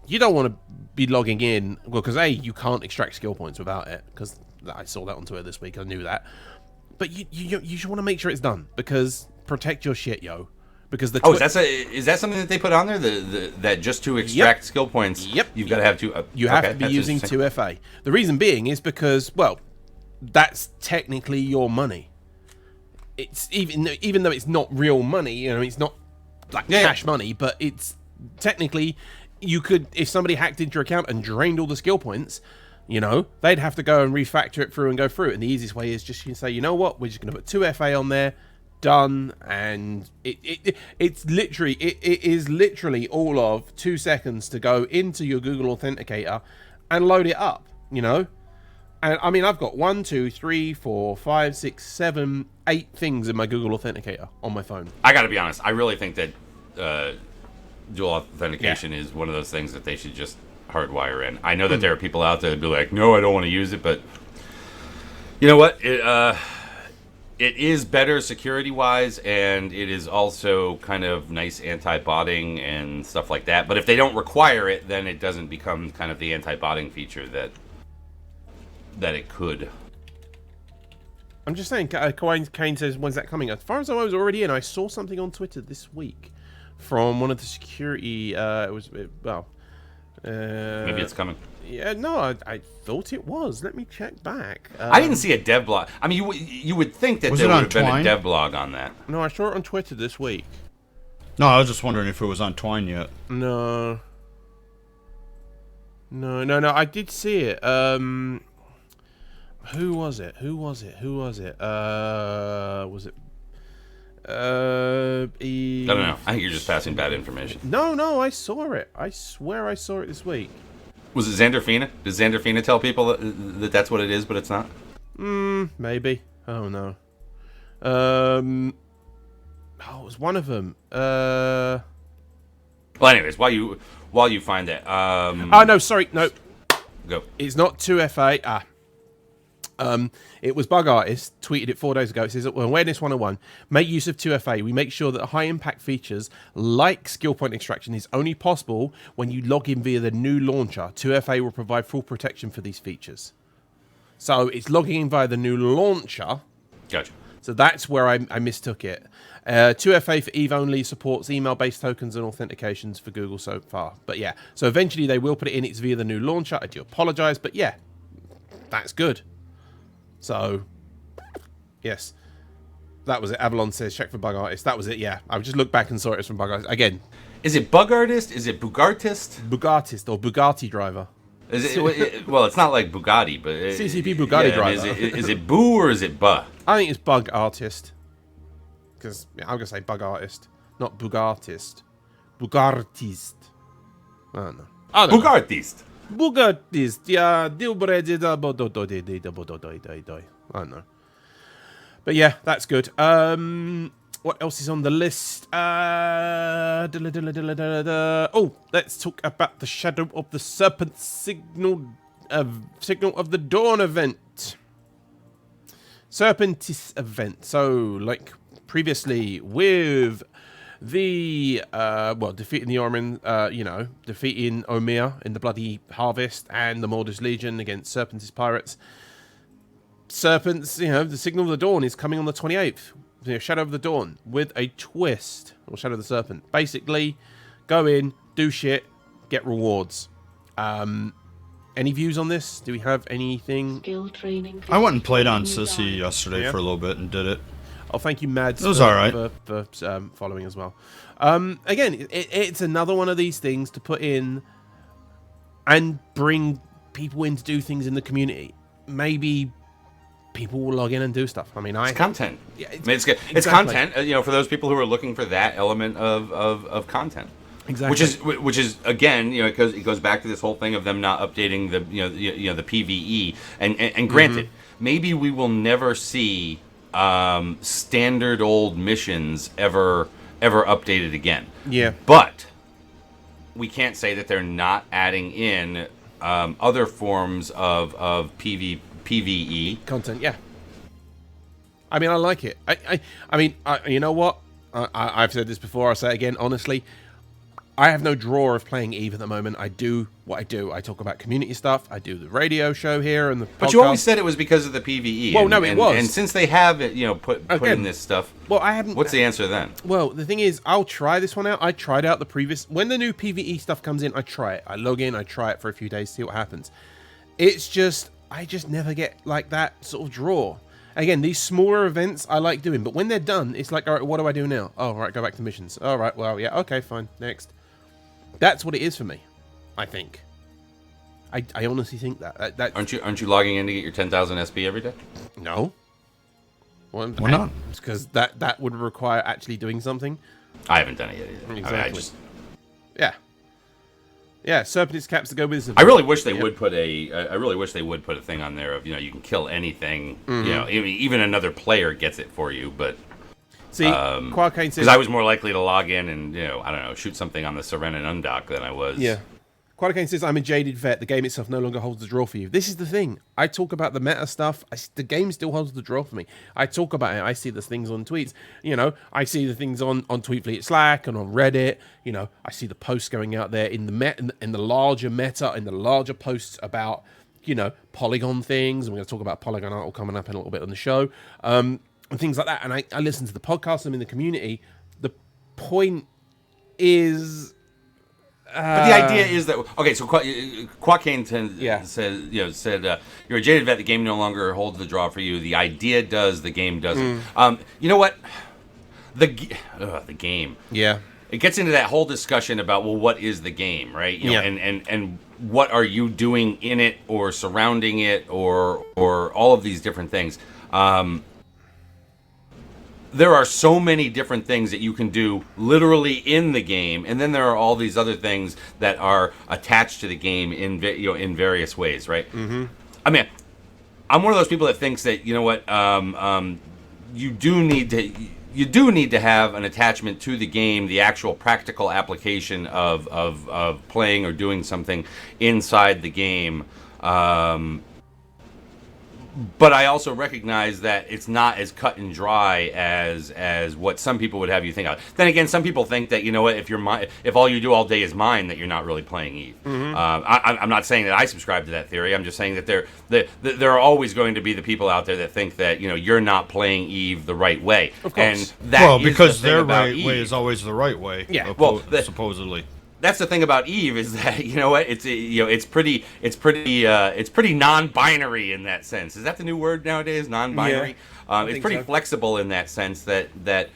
You don't want to be logging in, well, because you can't extract skill points without it, because I saw that on Twitter this week. I knew that. But you should want to make sure it's done, because protect your shit, yo. Because the is that something that they put on there? That just to extract skill points, you've got to have two. You have to be using 2FA. The reason being is because, well, that's technically your money. It's even though it's not real money, it's not like cash money, but it's technically, you could, if somebody hacked into your account and drained all the skill points, they'd have to go and refactor it through and go through it. And the easiest way is just you say, you know what, we're just going to put 2FA on there, done, and it is literally all of 2 seconds to go into your Google Authenticator and load it up, And I mean, I've got 1, 2, 3, 4, 5, 6, 7, 8 things in my Google Authenticator on my phone. I got to be honest. I really think that dual authentication is one of those things that they should just hardwire in. I know that there are people out there that be like, no, I don't want to use it, but you know what? It is better security-wise, and it is also kind of nice anti-botting and stuff like that. But if they don't require it, then it doesn't become kind of the anti-botting feature that it could. I'm just saying, Kane says, when's that coming? As far as I was already in, I saw something on Twitter this week from one of the security, Maybe it's coming. Yeah, no, I thought it was. Let me check back. I didn't see a dev blog. I mean, you would think that Was there it would on have been a Twine? dev blog on that. No, I saw it on Twitter this week. No, I was just wondering if it was on Twine yet. No. No, I did see it. Who was it? Was it? I don't know. I think you're just passing bad information. No, I saw it. I swear I saw it this week. Was it Xander Fina? Does Xander Fina tell people that that's what it is, but it's not? Maybe. Oh no. It was one of them. Well, anyways, while you find that, Oh no, sorry, no. go. It's not 2FA. It was Bug Artist, tweeted it 4 days ago. It says, Awareness 101, make use of 2FA. We make sure that high-impact features like skill point extraction is only possible when you log in via the new launcher. 2FA will provide full protection for these features. So it's logging in via the new launcher. Gotcha. So that's where I mistook it. 2FA for EVE only supports email-based tokens and authentications for Google so far. But yeah, so eventually they will put it in. It's via the new launcher. I do apologize, but yeah, that's good. So, yes, that was it. Avalon says, check for Bug Artist. That was it, yeah. I just looked back and saw it was from Bug Artist. Again, Is it Bug Artist? Is it Bugartist? Bugartist or Bugatti driver. Is it, well, it's not like Bugatti, but CCP Bugatti driver. Is it Boo or is it Buh? I think it's Bug Artist. Because I'm going to say Bug Artist, not Bugartist. Bugartist. I don't know. Bugartist. Bugartist, yeah. I don't know. But yeah, that's good. What else is on the list? Oh, let's talk about the Shadow of the Serpent Signal of the Dawn event. Serpentis event. So, like previously with the defeating the Orman, defeating Omir in the Bloody Harvest and the Mordor's Legion against Serpentis pirates. Serpents, the Signal of the Dawn is coming on the 28th. Shadow of the Dawn with a twist, or Shadow of the Serpent. Basically, go in, do shit, get rewards. Any views on this? Do we have anything? Skill training. I went and played on Sissy yesterday for a little bit and did it. Oh, thank you, Mads. It was all right. For following as well. Again, it's another one of these things to put in and bring people in to do things in the community. Maybe people will log in and do stuff. I mean, It's content. Yeah, It's exactly. content. For those people who are looking for that element of content. Exactly. Which is again, because it goes back to this whole thing of them not updating the the PVE. And granted, maybe we will never see standard old missions ever updated again. Yeah. But we can't say that they're not adding in other forms of PVE content. Yeah. I mean, I like it. I mean, you know what? I've said this before. I'll say it again. Honestly, I have no draw of playing EVE at the moment. I do what I do. I talk about community stuff. I do the radio show here and the podcast. But you always said it was because of the PVE. Well, no, it was. And since they have it, put in this stuff. Well, I haven't. What's the answer then? Well, the thing is, I'll try this one out. I tried out the previous. When the new PVE stuff comes in, I try it. I log in. I try it for a few days, see what happens. It's just, I just never get like that sort of draw. Again, these smaller events I like doing, but when they're done, it's like, all right, what do I do now? Oh, all right, go back to missions. All right, well, yeah, okay, fine, next. That's what it is for me, I think. I honestly think that. Aren't you logging in to get your 10,000 SP every day? No. Why not? Because that would require actually doing something. I haven't done it yet either. Exactly. Yeah, Serpentis caps to go with this. I really wish they would put I really wish they would put a thing on there of you can kill anything. Even another player gets it for you. But see, Quarkane says because I was more likely to log in and I don't know, shoot something on the Serenin Undock than I was. Yeah. Quarkane says, I'm a jaded vet. The game itself no longer holds the draw for you. This is the thing. I talk about the meta stuff. The game still holds the draw for me. I talk about it. I see the things on tweets. I see the things on Tweetfleet Slack and on Reddit. I see the posts going out there in the larger meta, in the larger posts about, Polygon things. And we're going to talk about Polygon art coming up in a little bit on the show. And things like that. And I listen to the podcast. I'm in the community. The point is... But the idea is that okay. So Quackane said you're a jaded vet. The game no longer holds the draw for you. The idea does. The game doesn't. You know what? The game. Yeah. It gets into that whole discussion about, well, what is the game, right? You know, and what are you doing in it or surrounding it or all of these different things. There are so many different things that you can do literally in the game, and then there are all these other things that are attached to the game in various ways, right? Mm-hmm. I mean, I'm one of those people that thinks that, you know what, you do need to have an attachment to the game, the actual practical application of playing or doing something inside the game. But I also recognize that it's not as cut and dry as what some people would have you think of. Then again, some people think that, you know what, if all you do all day is mine, that you're not really playing Eve. Mm-hmm. I'm not saying that I subscribe to that theory. I'm just saying that there are always going to be the people out there that think that, you know, you're not playing Eve the right way. Of course. And because their right way is always the right way. Yeah. Supposedly. That's the thing about Eve is that, you know what, it's pretty non-binary in that sense. Is that the new word nowadays? Non-binary. Yeah, it's pretty flexible in that sense that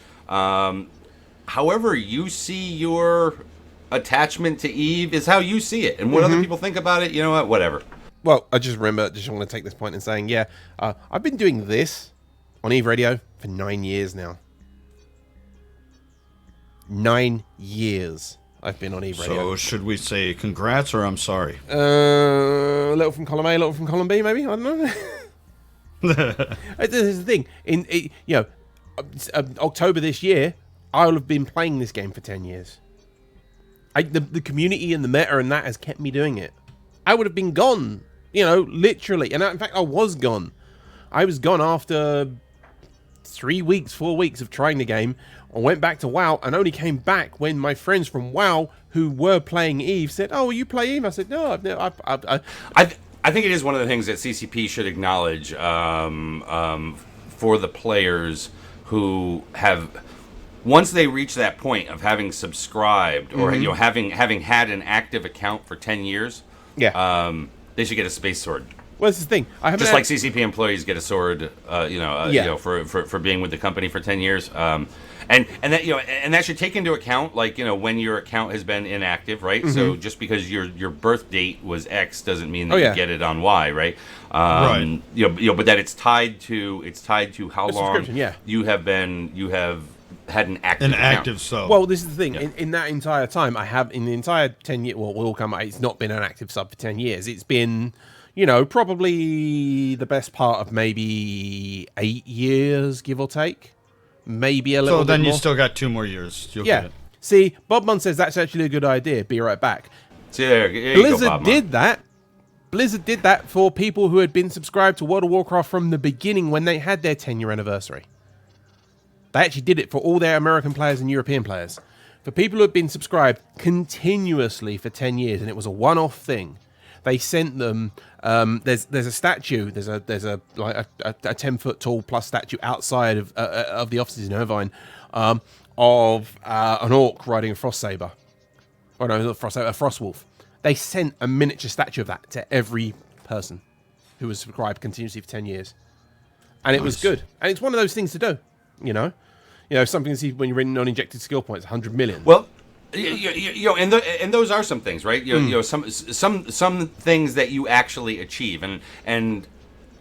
however you see your attachment to Eve is how you see it, and what other people think about it, you know what, whatever. Well, I just want to take this point in saying, I've been doing this on Eve Radio for 9 years now. 9 years. I've been on Eve Radio. So should we say congrats or I'm sorry? A little from column A, a little from column B, maybe. I don't know. This is the thing. October this year, I'll have been playing this game for 10 years. The community and the meta and that has kept me doing it. I would have been gone, literally. And in fact, I was gone. I was gone after 4 weeks of trying the game. I went back to WoW and only came back when my friends from WoW who were playing Eve said, "Oh, will you play Eve?" I said, "No, I've never." I think it is one of the things that CCP should acknowledge for the players who have, once they reach that point of having subscribed or having had an active account for 10 years, they should get a space sword. Well, this is the thing. Like CCP employees get a sword, for being with the company for 10 years. And that should take into account, when your account has been inactive, right? Mm-hmm. So just because your birth date was X doesn't mean that you get it on Y, right? Right. But that it's tied to how long you have had an active sub. Well, this is the thing. In that entire time, in the entire 10 years, it's not been an active sub for 10 years. It's been, probably the best part of maybe 8 years, give or take. Maybe a little bit more. So then you still got 2 more years. You'll get it. See, Bobman says that's actually a good idea. Be right back. So there Blizzard did that. Blizzard did that for people who had been subscribed to World of Warcraft from the beginning when they had their 10-year anniversary. They actually did it for all their American players and European players. For people who had been subscribed continuously for 10 years, and it was a one-off thing, they sent them. There's a statue. There's a 10-foot tall plus statue outside of the offices in Irvine of an orc riding a frost saber. Oh no, not a frost saber, a frost wolf. They sent a miniature statue of that to every person who was subscribed continuously for 10 years, and it was good. And it's one of those things to do. Something to see when you're in non-injected skill points. 100 million. Well. And those are some things, right? Some things that you actually achieve, and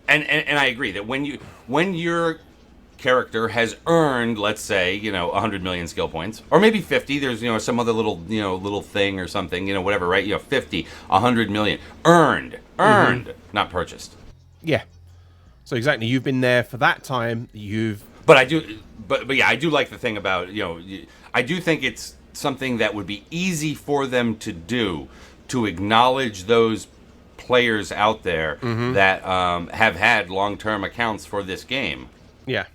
I agree that when your character has earned, let's say, 100 million skill points, or maybe 50. There's some other little thing or something, whatever, right? 50, 100 million earned, not purchased. Yeah. So exactly, you've been there for that time. But I do like the thing about I do think it's something that would be easy for them to do, to acknowledge those players out there that have had long-term accounts for this game. Yeah.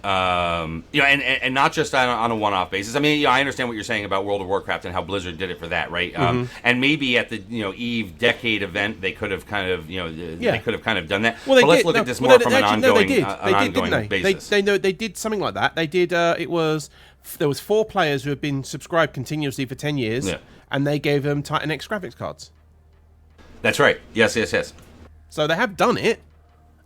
And not just on a one-off basis. I mean, I understand what you're saying about World of Warcraft and how Blizzard did it for that, right? And maybe at the Eve Decade event, they could have kind of done that. Well, let's look at this more from an ongoing basis. They did something like that. They did. There was 4 players who have been subscribed continuously for 10 years, and they gave them Titan X graphics cards. That's right. Yes. So they have done it.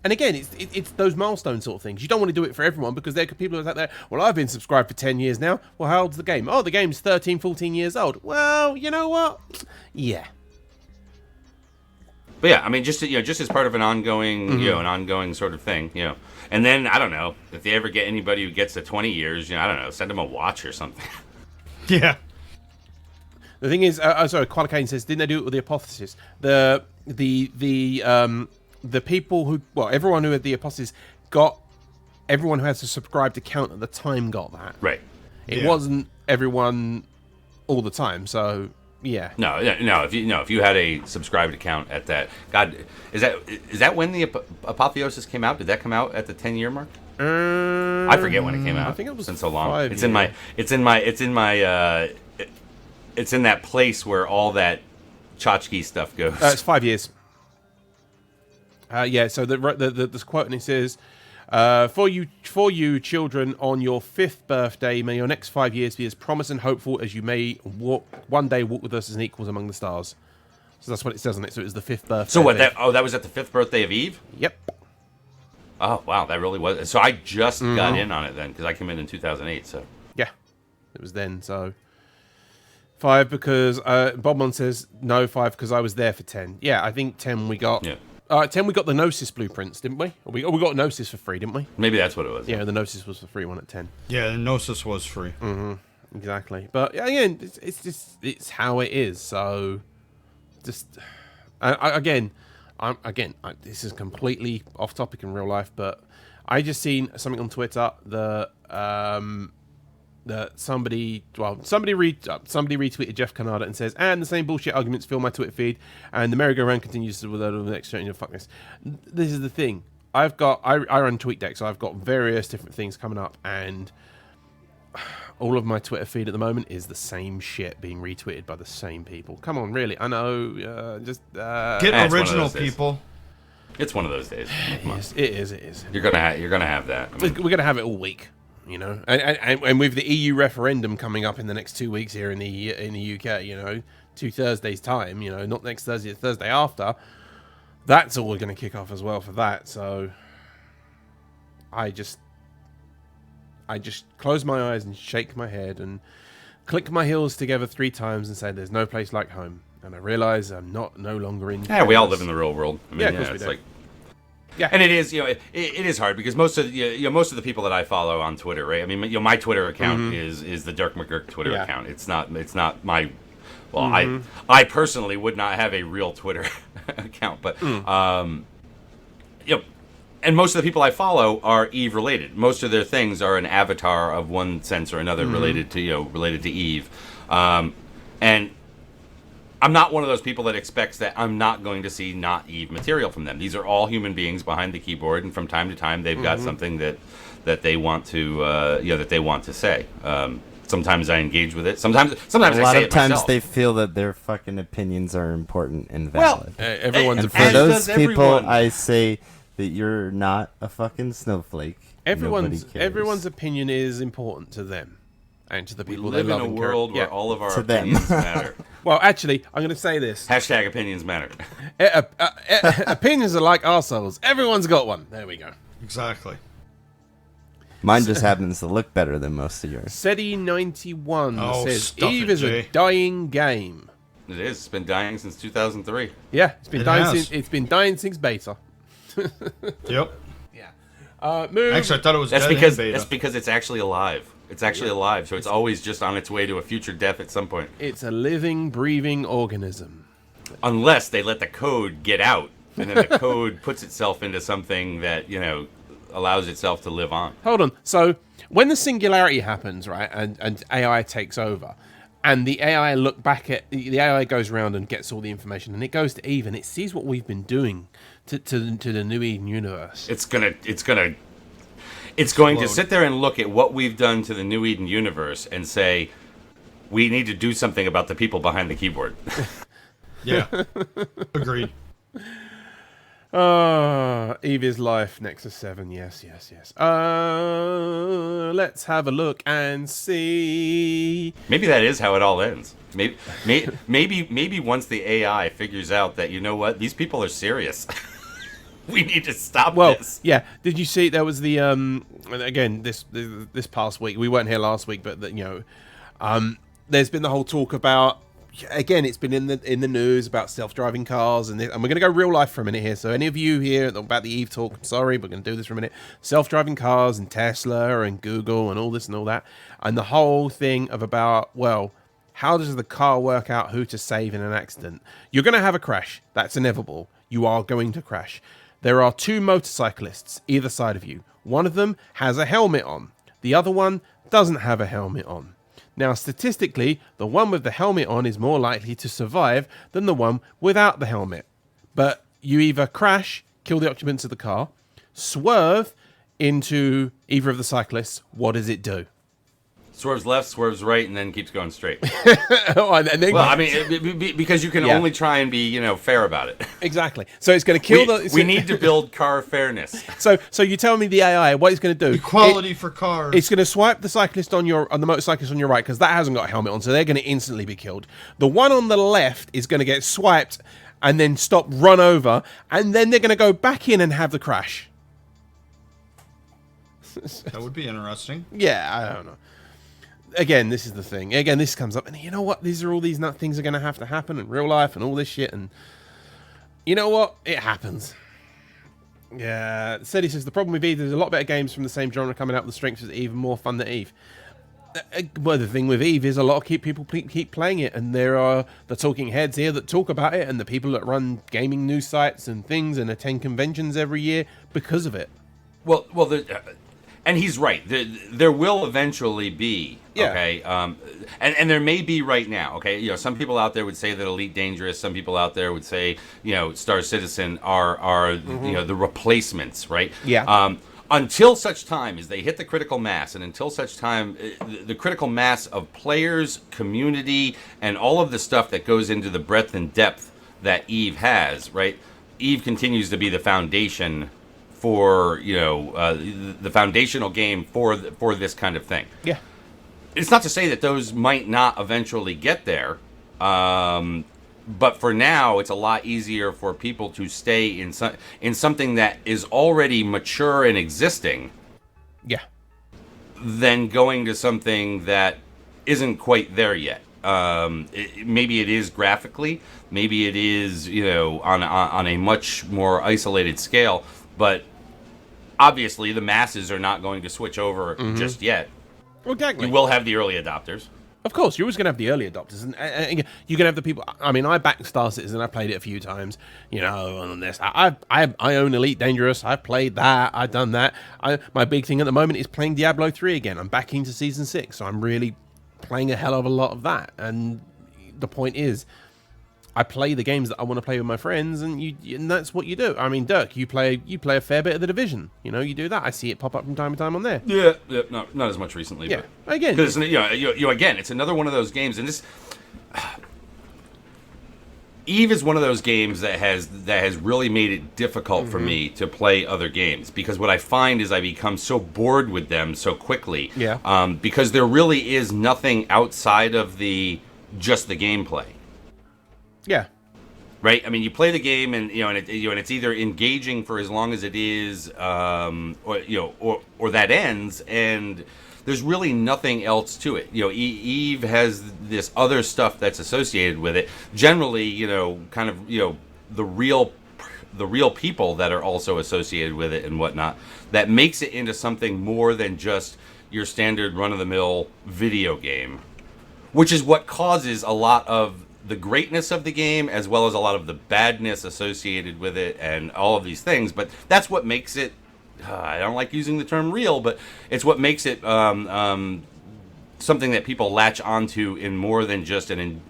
And again, it's those milestone sort of things. You don't want to do it for everyone because there could people who are out there, well, I've been subscribed for 10 years now. Well, how old's the game? Oh, the game's 13, 14 years old. Well, you know what? Yeah. But yeah, I mean, just as part of an ongoing, an ongoing sort of thing, And then I don't know if they ever get anybody who gets to 20 years, I don't know, send them a watch or something. Yeah. The thing is, sorry, Qualicane says, didn't they do it with the Apotheosis? The people who, well, everyone who had the Apotheosis got, everyone who has a subscribed account at the time got that. Right. It wasn't everyone all the time, so yeah. No. If you had a subscribed account at that, God, is that when the Apotheosis came out? Did that come out at the 10-year mark? I forget when it came out. I think it was been so long. 5 It's in that place where all that tchotchke stuff goes. It's 5 years. Yeah. So this quote, and it says, "For you children, on your 5th birthday, may your next 5 years be as promised and hopeful as you may one day walk with us as equals among the stars." So that's what it says on it. So it was the 5th birthday. So what? That was at the 5th birthday of Eve. Yep. Oh wow, that really was. So I just got in on it then because I came in 2008. So yeah, it was then. So 5 because Bobmon says no, 5 because I was there for 10. Yeah, I think 10 we got. Yeah. 10 we got the Gnosis blueprints, didn't we? We got Gnosis for free, didn't we? maybe that's what it was. Yeah, the Gnosis was the free one at 10. Yeah, the Gnosis was free. Exactly. But again, it's how it is. So just this is completely off topic in real life, but I just seen something on Twitter that somebody retweeted Jeff Canada and says, and the same bullshit arguments fill my Twitter feed, and the merry-go-round continues to the next generation. Fuck this. This is the thing. I run TweetDeck, so I've got various different things coming up, and all of my Twitter feed at the moment is the same shit being retweeted by the same people. Come on, really? I know. Get original people. It's one of those days. It is. You're gonna have that. I mean, we're gonna have it all week. And with the EU referendum coming up in the next 2 weeks here in the UK, 2 Thursdays time, not next Thursday, the Thursday after, that's all going to kick off as well for that. So I just close my eyes and shake my head and click my heels together 3 times and say, "There's no place like home." And I realize I'm no longer in. Yeah, we all live in the real world. I mean, yeah, of course we it's do. like. Yeah, and it is, it is hard because most of the people that I follow on Twitter, right? I mean, my Twitter account is the Dirk McGurk Twitter account. It's not my. Well, I personally would not have a real Twitter account, but and most of the people I follow are Eve related. Most of their things are an avatar of one sense or another related to Eve, and. I'm not one of those people that expects that I'm not going to see not Eve material from them. These are all human beings behind the keyboard, and from time to time they've got something that they want to that they want to say. Sometimes I engage with it. Sometimes I say it myself. A lot of times they feel that their fucking opinions are important and valid. Everyone's and for those people, I say that you're not a fucking snowflake. Everyone's opinion is important to them. And to the people they love in a and world care. where all of our opinions matter. Well, actually, I'm going to say this. Hashtag opinions matter. Opinions are like arseholes. Everyone's got one. There we go. Exactly. Mine just happens to look better than most of yours. SETI91 says, Eve is a dying game. It is. It's been dying since 2003. Yeah, it's been dying since beta. Yep. Yeah. Move. Actually, I thought it was that's dead because in beta. that's because it's actually alive. It's actually alive, so it's always just on its way to a future death at some point. It's a living, breathing organism. Unless they let the code get out, and then the code puts itself into something that, allows itself to live on. Hold on. So when the singularity happens, right, and AI takes over, and the AI the AI goes around and gets all the information, and it goes to Eve, and it sees what we've been doing to the New Eden universe. It's going to sit there and look at what we've done to the New Eden universe and say, we need to do something about the people behind the keyboard. Yeah. Agreed. Eve is life. Nexus 7. Yes. Let's have a look and see. Maybe that is how it all ends. Maybe once the AI figures out that, you know what, these people are serious. We need to stop this. Yeah. Did you see there was the again this past week? We weren't here last week, but there's been the whole talk about. Again, it's been in the news about self-driving cars, and we're going to go real life for a minute here. So any of you here about the Eve talk, sorry, we're going to do this for a minute. Self-driving cars and Tesla and Google and all this and all that, and the whole thing of about, well, how does the car work out who to save in an accident? You're going to have a crash. That's inevitable. You are going to crash. There are two motorcyclists either side of you. One of them has a helmet on. The other one doesn't have a helmet on. Now, statistically, the one with the helmet on is more likely to survive than the one without the helmet. But you either crash, kill the occupants of the car, swerve into either of the cyclists. What does it do? Swerves left, swerves right, and then keeps going straight. And then, well, I mean, because you can only try and be, fair about it. Exactly. So it's going to kill we need to build car fairness. So you tell me the AI, what it's going to do? Equality for cars. It's going to swipe the cyclist on the motorcyclist on your right, because that hasn't got a helmet on, so they're going to instantly be killed. The one on the left is going to get swiped and then run over, and then they're going to go back in and have the crash. That would be interesting. Yeah, I don't know. Again, this is the thing. Again, this comes up, and you know what? These things are going to have to happen in real life and all this shit, and you know what? It happens. Yeah, Sedi says, the problem with Eve, there's a lot better games from the same genre coming out with the strengths is even more fun than Eve. Well, the thing with Eve is a lot of people keep playing it, and there are the talking heads here that talk about it, and the people that run gaming news sites and things and attend conventions every year because of it. Well, and he's right. There will eventually be, okay? And there may be right now, okay? Some people out there would say that Elite Dangerous. Some people out there would say, Star Citizen are the replacements, right? Yeah. Until such time as they hit the critical mass, and until such time, the critical mass of players, community, and all of the stuff that goes into the breadth and depth that Eve has, right? Eve continues to be the foundation for the foundational game for this kind of thing. Yeah, it's not to say that those might not eventually get there, but for now, it's a lot easier for people to stay in something that is already mature and existing. Yeah, than going to something that isn't quite there yet. Maybe it is graphically, maybe it is on a much more isolated scale. But obviously, the masses are not going to switch over just yet. Well, exactly. You will have the early adopters. Of course, you're always going to have the early adopters, and you're going to have the people. I mean, I backed Star Citizen. I played it a few times, on this. I own Elite Dangerous. I've played that. I've done that. My big thing at the moment is playing Diablo 3 again. I'm back into Season 6, so I'm really playing a hell of a lot of that. And the point is, I play the games that I want to play with my friends, and that's what you do. I mean, Dirk, you play a fair bit of The Division. You do that. I see it pop up from time to time on there. Yeah, not as much recently. Yeah, but again, because again, it's another one of those games, and this Eve is one of those games that has really made it difficult for me to play other games, because what I find is I become so bored with them so quickly. Yeah. Because there really is nothing outside of just the gameplay. Yeah. Right. I mean, you play the game, and and it's either engaging for as long as it is, or that ends, and there's really nothing else to it. Eve has this other stuff that's associated with it. Generally, kind of the real people that are also associated with it and whatnot. That makes it into something more than just your standard run-of-the-mill video game, which is what causes a lot of the greatness of the game, as well as a lot of the badness associated with it and all of these things. But that's what makes it, I don't like using the term real, but it's what makes it something that people latch onto in more than just an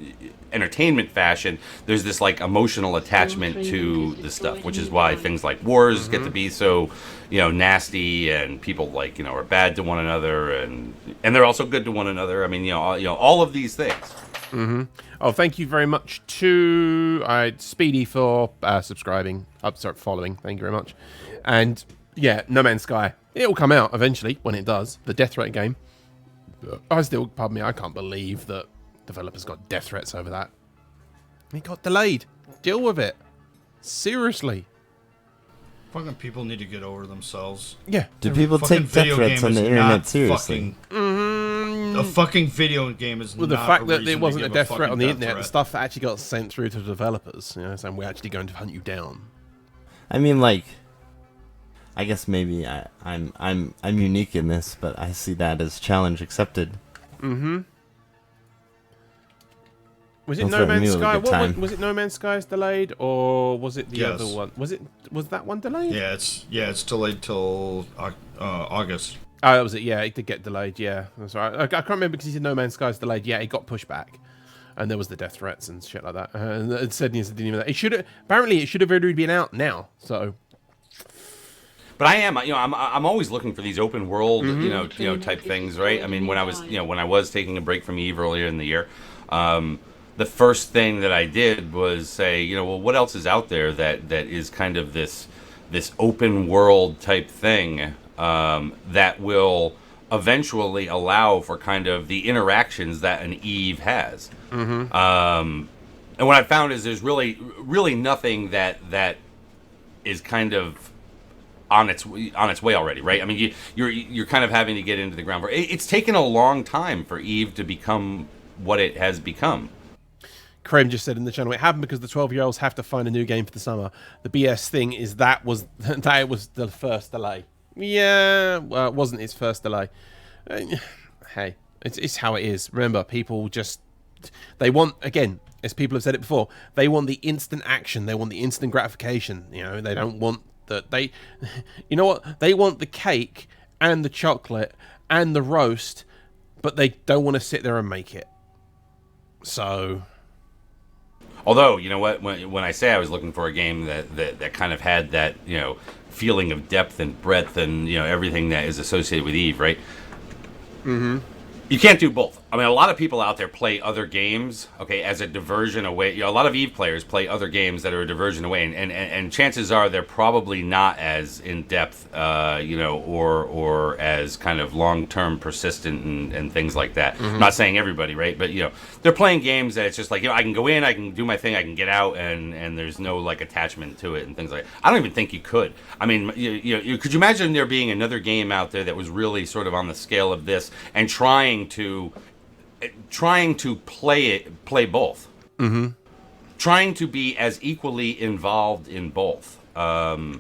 entertainment fashion. There's this emotional attachment to the stuff, which is why things like wars get to be so nasty, and people are bad to one another, and they're also good to one another. I mean, all of these things. Oh, thank you very much to Speedy for subscribing. Sorry, following. Thank you very much. And yeah, No Man's Sky. It will come out eventually when it does. The death threat game. Pardon me, I can't believe that developers got death threats over that. It got delayed. Deal with it. Seriously. Fucking people need to get over themselves. Yeah. Do people take death threats on the internet seriously? A fucking video game is Well, not the fact a that reason it to wasn't a give death threat on the fucking internet, the threat. stuff that actually got sent through to the developers, saying we're actually going to hunt you down. I mean, like, I guess maybe I'm unique in this, but I see that as challenge accepted. Was it Don't No threaten me Man's with a Sky? good time. Was it No Man's Sky's delayed, or was it the Yes. other one? Was that one delayed? Yeah, it's delayed till August. Oh, that was it. Yeah, it did get delayed. Yeah, that's right. I can't remember because he said No Man's Sky's delayed. Yeah, it got pushed back, and there was the death threats and shit like that. And it said it didn't even. It should apparently it should have already been out now. So But I am, I'm always looking for these open world, type things, right? I mean, when I was taking a break from Eve earlier in the year, the first thing that I did was say, well, what else is out there that is kind of this open world type thing that will eventually allow for kind of the interactions that an Eve has. And what I found is there's really nothing that is kind of on its way already, right? I mean, you're kind of having to get into the ground. It's taken a long time for Eve to become what it has become. Krem just said in the channel, it happened because the 12-year-olds have to find a new game for the summer. The BS thing is that was the first delay. Yeah, well, it wasn't its first delay. Hey, it's how it is. Remember, people they want, again, as people have said it before, they want the instant action. They want the instant gratification. They don't want you know what? They want the cake and the chocolate and the roast, but they don't want to sit there and make it. So... Although, you know what, when I say I was looking for a game that kind of had that, feeling of depth and breadth and, everything that is associated with Eve, right? Mm-hmm. You can't do both. I mean, a lot of people out there play other games, okay, as a diversion away. A lot of Eve players play other games that are a diversion away, and chances are they're probably not as in depth, or as kind of long term persistent and things like that. I'm not saying everybody, right? But they're playing games that it's just like I can go in, I can do my thing, I can get out, and there's no like attachment to it and things like that. I don't even think you could. I mean, could you imagine there being another game out there that was really sort of on the scale of this and trying to play both, trying to be as equally involved in both. I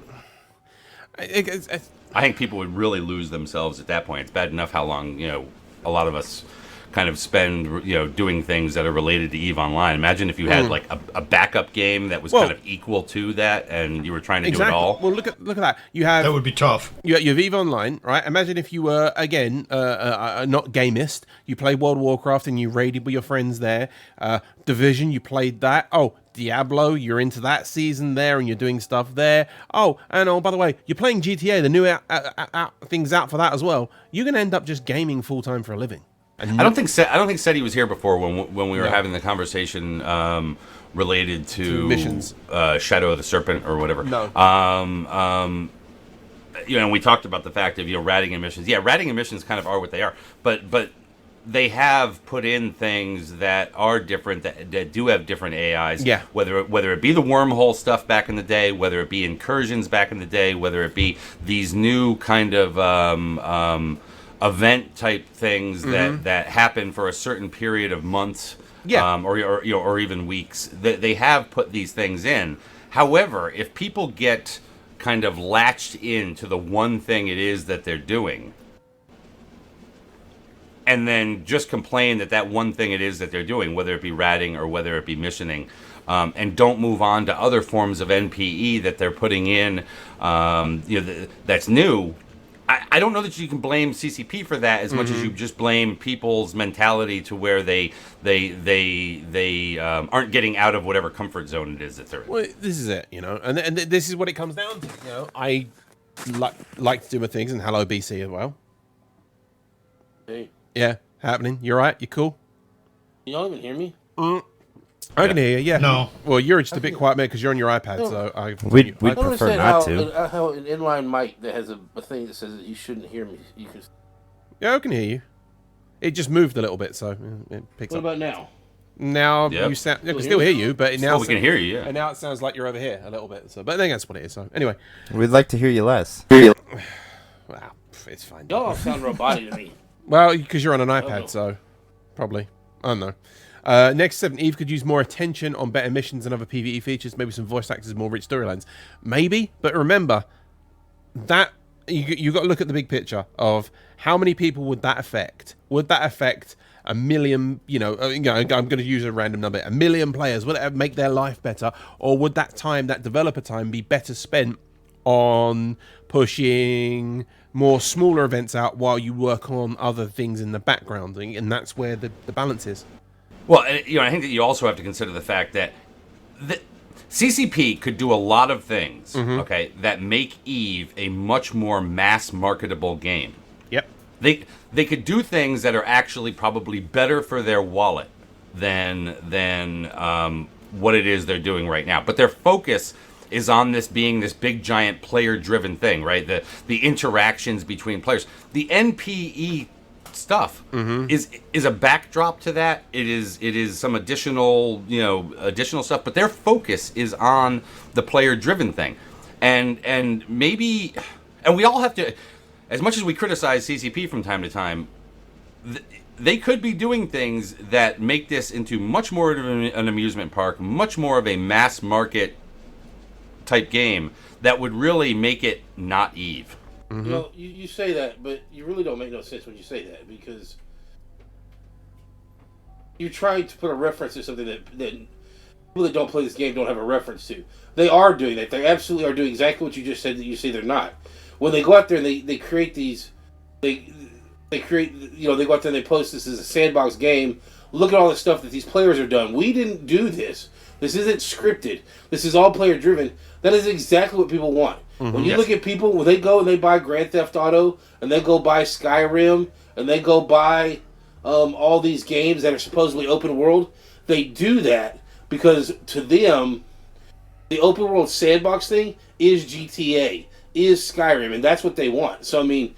think people would really lose themselves at that point. It's bad enough how long a lot of us kind of spend doing things that are related to Eve Online. Imagine if you had like a backup game that was kind of equal to that, and you were trying to do it all. Well, look at that. That would be tough. You have Eve Online, right? Imagine if you were again not gamist. You play World of Warcraft and you raided with your friends there. Division, you played that. Oh, Diablo, you're into that season there and you're doing stuff there. Oh, and by the way, you're playing GTA. The new things out for that as well. You're gonna end up just gaming full time for a living. I don't think Seti was here before when we were having the conversation related to missions, Shadow of the Serpent or whatever. No. And we talked about the fact of ratting emissions. Yeah, ratting emissions kind of are what they are, but they have put in things that are different, that do have different AIs. Yeah. Whether it be the wormhole stuff back in the day, whether it be incursions back in the day, whether it be these new kind of event type things that happen for a certain period of months, or even weeks. They have put these things in. However, if people get kind of latched into the one thing it is that they're doing, and then just complain that one thing it is that they're doing, whether it be ratting or whether it be missioning, and don't move on to other forms of NPE that they're putting in, that's new. I don't know that you can blame CCP for that as much as you just blame people's mentality to where they aren't getting out of whatever comfort zone it is that they're in. Well, this is it, and this is what it comes down to. I like to do my things, and hello BC as well. Hey, Yeah, happening. You all right? You cool? y'all even hear me? I can hear you, yeah. No. Well, you're just a bit quiet, man, because you're on your iPad, so We'd I don't prefer understand not to. how an inline mic that has a thing that says that you shouldn't hear me. You can. Yeah, I can hear you. It just moved a little bit, so it picks What up. about now? Now Yep. you sound. I can still hear you, but it now we can hear you, yeah. And now it sounds like you're over here a little bit. So, but I think that's what it is. So, anyway, We'd like to hear you less. wow, it's fine. Y'all all sound robotic to me. Well, because you're on an iPad, no. so probably. I don't know. Next 7, Eve could use more attention on better missions and other PvE features, maybe some voice actors, more rich storylines. Maybe, but remember, that you got to look at the big picture of how many people would that affect? Would that affect a million, I'm going to use a random number, 1 million players? Would it make their life better? Or would that time, that developer time, be better spent on pushing more smaller events out while you work on other things in the background? And that's where the balance is. Well, I think that you also have to consider the fact that the CCP could do a lot of things, okay, that make EVE a much more mass marketable game. Yep. They could do things that are actually probably better for their wallet than what it is they're doing right now. But their focus is on this being this big giant player driven thing, right? The interactions between players. The NPE stuff is a backdrop to that. It is some additional stuff, but their focus is on the player driven thing. And maybe we all have to, as much as we criticize CCP from time to time, they could be doing things that make this into much more of an amusement park, much more of a mass market type game that would really make it not EVE. You know, you say that, but you really don't make no sense when you say that, because you're trying to put a reference to something that people that don't play this game don't have a reference to. They are doing that. They absolutely are doing exactly what you just said that you say they're not. When they go out there and they create these, they create, they go out there and they post this as a sandbox game. Look at all the stuff that these players are done. We didn't do this. This isn't scripted. This is all player driven. That is exactly what people want. When you look at people, when they go and they buy Grand Theft Auto, and they go buy Skyrim, and they go buy all these games that are supposedly open world, they do that because to them, the open world sandbox thing is GTA, is Skyrim, and that's what they want. So, I mean,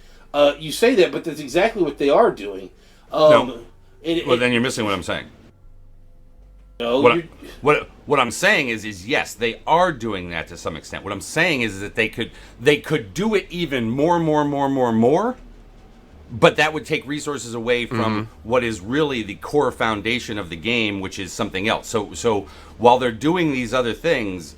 you say that, but that's exactly what they are doing. No. Then you're missing what I'm saying. No, What I'm saying is yes, they are doing that to some extent. What I'm saying is that they could do it even more, but that would take resources away from what is really the core foundation of the game, which is something else. So while they're doing these other things,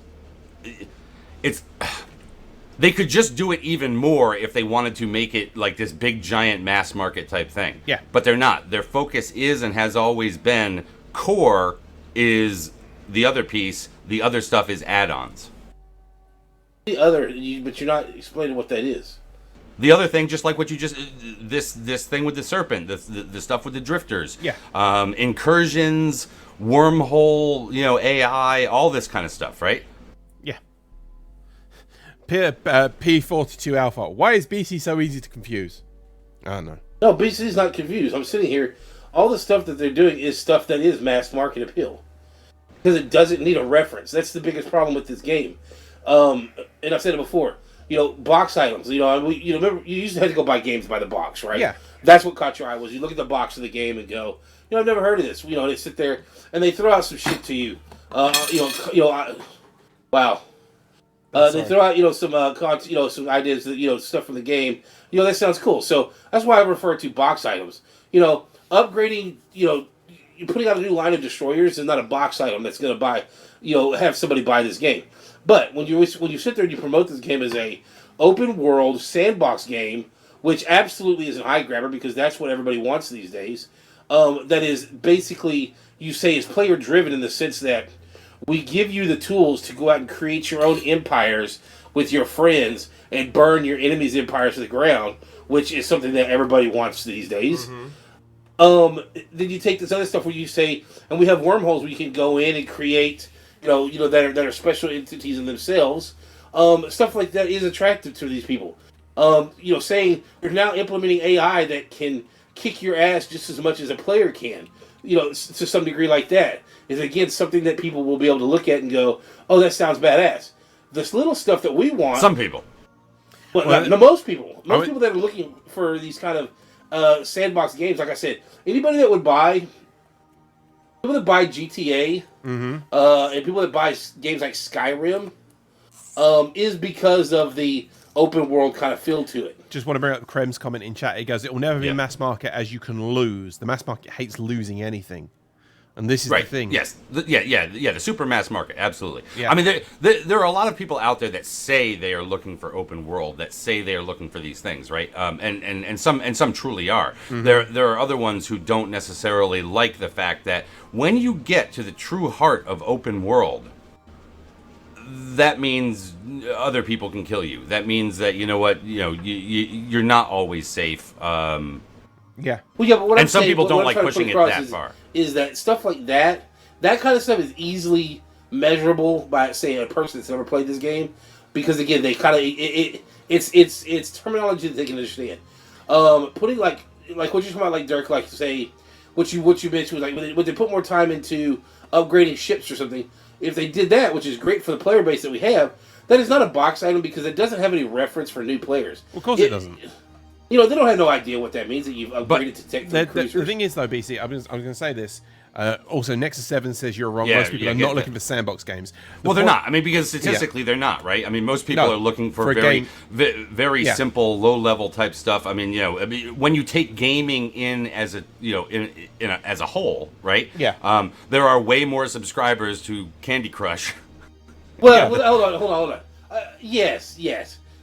they could just do it even more if they wanted to make it like this big giant mass market type thing. Yeah. But they're not. Their focus is and has always been core is the other piece. The other stuff is add-ons. but you're not explaining what that is. The other thing, just like what you just this thing with the serpent, the stuff with the drifters, incursions, wormhole, AI, all this kind of stuff, right? Yeah. P42 Alpha. Why is BC so easy to confuse? I don't know. No, BC's not confused. I'm sitting here. All the stuff that they're doing is stuff that is mass market appeal. Because it doesn't need a reference. That's the biggest problem with this game. And I've said it before. Box items. Remember, you used to have to go buy games by the box, right? Yeah. That's what caught your eye was you look at the box of the game and go, I've never heard of this. They sit there and they throw out some shit to you. Wow. They throw out, some ideas that, stuff from the game. That sounds cool. So that's why I refer to box items. Upgrading, you're putting out a new line of destroyers is not a box item that's going to buy, have somebody buy this game. But when you sit there and you promote this game as a open world sandbox game, which absolutely is an eye grabber because that's what everybody wants these days, that is basically, you say, is player driven in the sense that we give you the tools to go out and create your own empires with your friends and burn your enemies' empires to the ground, which is something that everybody wants these days. Then you take this other stuff where you say, and we have wormholes where you can go in and create, that are special entities in themselves. Stuff like that is attractive to these people. Saying you're now implementing AI that can kick your ass just as much as a player can. to some degree like that. Is again something that people will be able to look at and go, "Oh, that sounds badass." This little stuff that we want. Some people. Well, no, most people people that are looking for these kind of sandbox games, like I said, anybody that would buy, people that buy GTA, and people that buy games like Skyrim, is because of the open world kind of feel to it. Just want to bring up Krem's comment in chat. He goes, "It will never be mass market as you can lose. The mass market hates losing anything." And this is the thing. Yes. The super mass market. Absolutely. Yeah. I mean, there are a lot of people out there that say they are looking for open world, that say they are looking for these things, right? And some truly are. There are other ones who don't necessarily like the fact that when you get to the true heart of open world, that means other people can kill you. That means that you're not always safe. Yeah. Well, yeah, but what And I'm some saying, people what don't I'm like trying to pushing put it across that is, far. Is that stuff like that kind of stuff is easily measurable by, say, a person that's never played this game, because again, they kind of it's terminology that they can understand. Putting like what you're talking about, like Dirk, like say what you mentioned, like when they put more time into upgrading ships or something. If they did that, which is great for the player base that we have, that is not a box item because it doesn't have any reference for new players. Of course it doesn't. They don't have no idea what that means, that you've upgraded to Tech 3 cruisers. The thing is, though, BC, I was going to say this. Also, Nexus 7 says you're wrong. Yeah, Most people are not looking for sandbox games. Well, they're not. I mean, because statistically, they're not, right? I mean, most people are looking for a very, game. very simple, low-level type stuff. I mean, when you take gaming in as a, as a whole, right? Yeah. There are way more subscribers to Candy Crush. Well, hold on. Yes.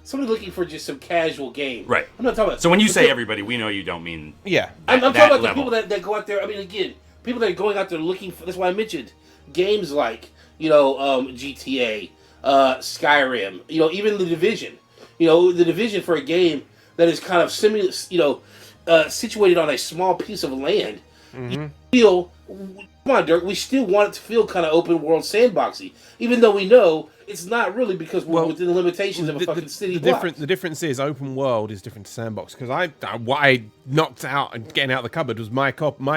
Somebody looking for just some casual game. Right. I'm not talking about. So when you say everybody, we know you don't mean. Yeah. I'm talking that about the level. people that go out there. I mean, again, people that are going out there looking for. That's why I mentioned games like GTA, Skyrim. Even the Division. The Division for a game that is kind of situated on a small piece of land. You feel. Come on, Dirk. We still want it to feel kind of open world sandboxy, even though we know it's not really because we're within the limitations of a fucking city block. The difference is open world is different to sandbox, because what I knocked out and getting out of the cupboard was my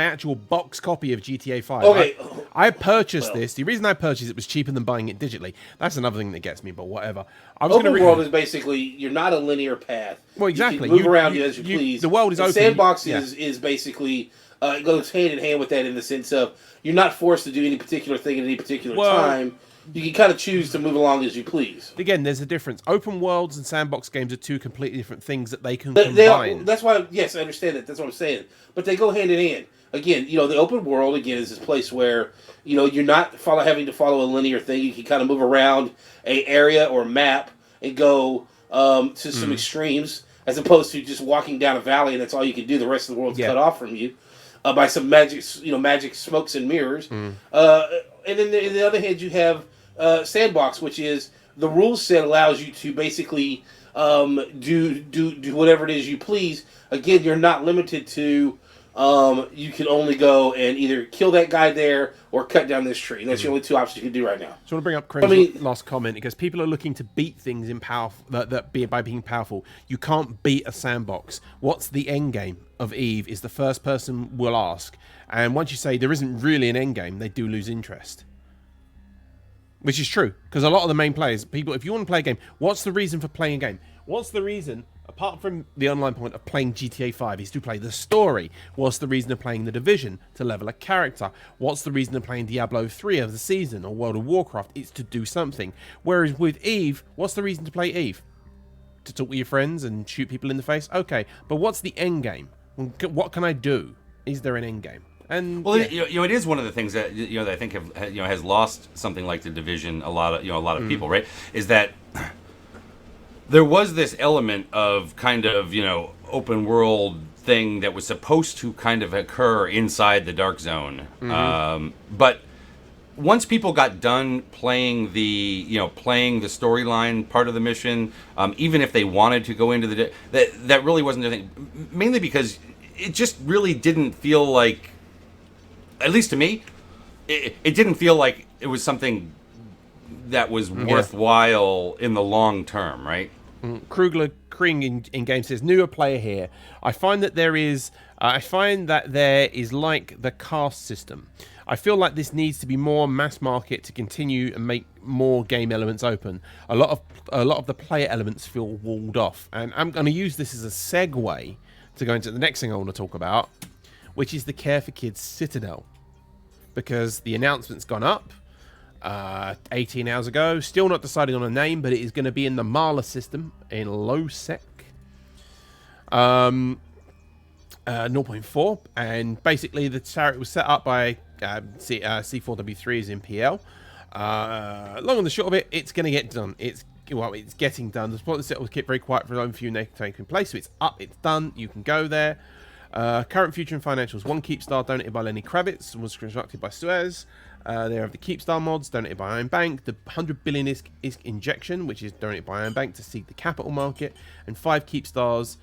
actual box copy of GTA 5. Okay. I purchased this. The reason I purchased it was cheaper than buying it digitally. That's another thing that gets me, but whatever. Open world is basically, you're not a linear path. Well, exactly. You can move around as you please. The world is open. Sandbox is basically, it goes hand in hand with that in the sense of you're not forced to do any particular thing at any particular time. You can kind of choose to move along as you please. Again, there's a difference. Open worlds and sandbox games are two completely different things that they can combine. That's why, yes, I understand that. That's what I'm saying. But they go hand in hand. Again, the open world, again, is this place where, you're not having to follow a linear thing. You can kind of move around a area or map and go to some extremes, as opposed to just walking down a valley and that's all you can do. The rest of the world's cut off from you by some magic smokes and mirrors. And then on the other hand, you have Sandbox, which is the rule set allows you to basically do whatever it is you please. Again, you're not limited to you can only go and either kill that guy there or cut down this tree. And that's the only two options you can do right now. So I want to bring up Craig's last comment, because people are looking to beat things in by being powerful. You can't beat a sandbox. What's the end game of EVE is the first person will ask. And once you say there isn't really an end game, they do lose interest. Which is true, because a lot of the main players, people, if you want to play a game, what's the reason for playing a game? What's the reason, apart from the online point of playing GTA 5, is to play the story? What's the reason of playing The Division? To level a character. What's the reason of playing Diablo 3 of the season or World of Warcraft? It's to do something. Whereas with EVE, what's the reason to play EVE? To talk with your friends and shoot people in the face? Okay, but what's the end game? What can I do? Is there an end game? And it is one of the things that that I think has lost something like The Division. A lot of people, right? Is that there was this element of kind of open world thing that was supposed to kind of occur inside the Dark Zone, but once people got done playing the storyline part of the mission, even if they wanted to go into that really wasn't their thing. Mainly because it just really didn't feel like, at least to me, it didn't feel like it was something that was worthwhile in the long term, right? Krugler Kring in game says, newer player here. I find that there is like the cast system. I feel like this needs to be more mass market to continue and make more game elements open. A lot of the player elements feel walled off, and I'm going to use this as a segue to go into the next thing I want to talk about, which is the Care for Kids Citadel, because the announcement's gone up 18 hours ago. Still not decided on a name, but it is going to be in the Mala system in low sec 0.4, and basically the turret was set up by C4W3s in PL. Long and the short of it, it's going to get done. It's getting done. The spot set was kept very quiet for a few taking place, so it's up, it's done. You can go there. Current, future, and financials. One Keepstar donated by Lenny Kravitz was constructed by Suez. They have the Keepstar mods donated by Iron Bank. The 100 billion ISK injection, which is donated by Iron Bank to seed the capital market, and 5 Keepstars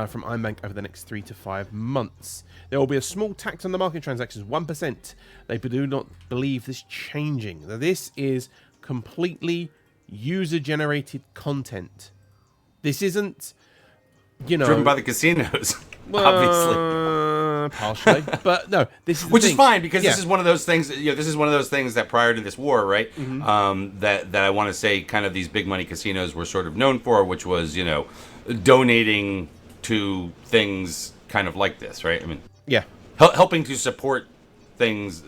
from Iron Bank over the next 3 to 5 months. There will be a small tax on the market transactions, 1%. They do not believe this changing. Now, this is completely user-generated content. This isn't, driven by the casinos, obviously. Partially, but no, this is which is fine, because this is one of those things. This is one of those things that prior to this war, right? That I want to say, kind of these big money casinos were sort of known for, which was donating to things kind of like this, right? I mean, helping to support things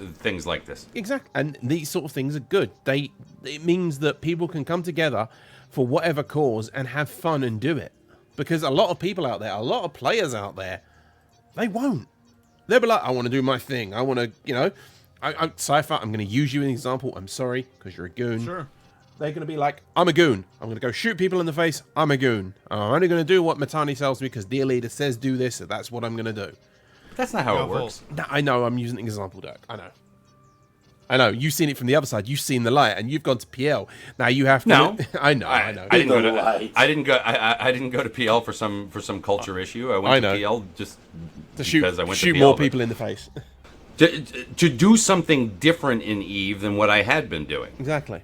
like this. Exactly, and these sort of things are good. It means that people can come together for whatever cause and have fun and do it. Because a lot of people out there, a lot of players out there, they won't. They'll be like, I want to do my thing. I want to, Cypher, I'm going to use you as an example. I'm sorry, because you're a goon. Sure. They're going to be like, I'm a goon. I'm going to go shoot people in the face. I'm a goon. I'm only going to do what Matani tells me because Dear Leader says do this, so that's what I'm going to do. That's not how it works. No, I know, I'm using an example, Dirk. I know. You've seen it from the other side. You've seen the light, and you've gone to PL. Now you have to. No, I know. I didn't go to PL for some culture issue. I went to PL just to shoot PL, more people in the face. To do something different in EVE than what I had been doing. Exactly.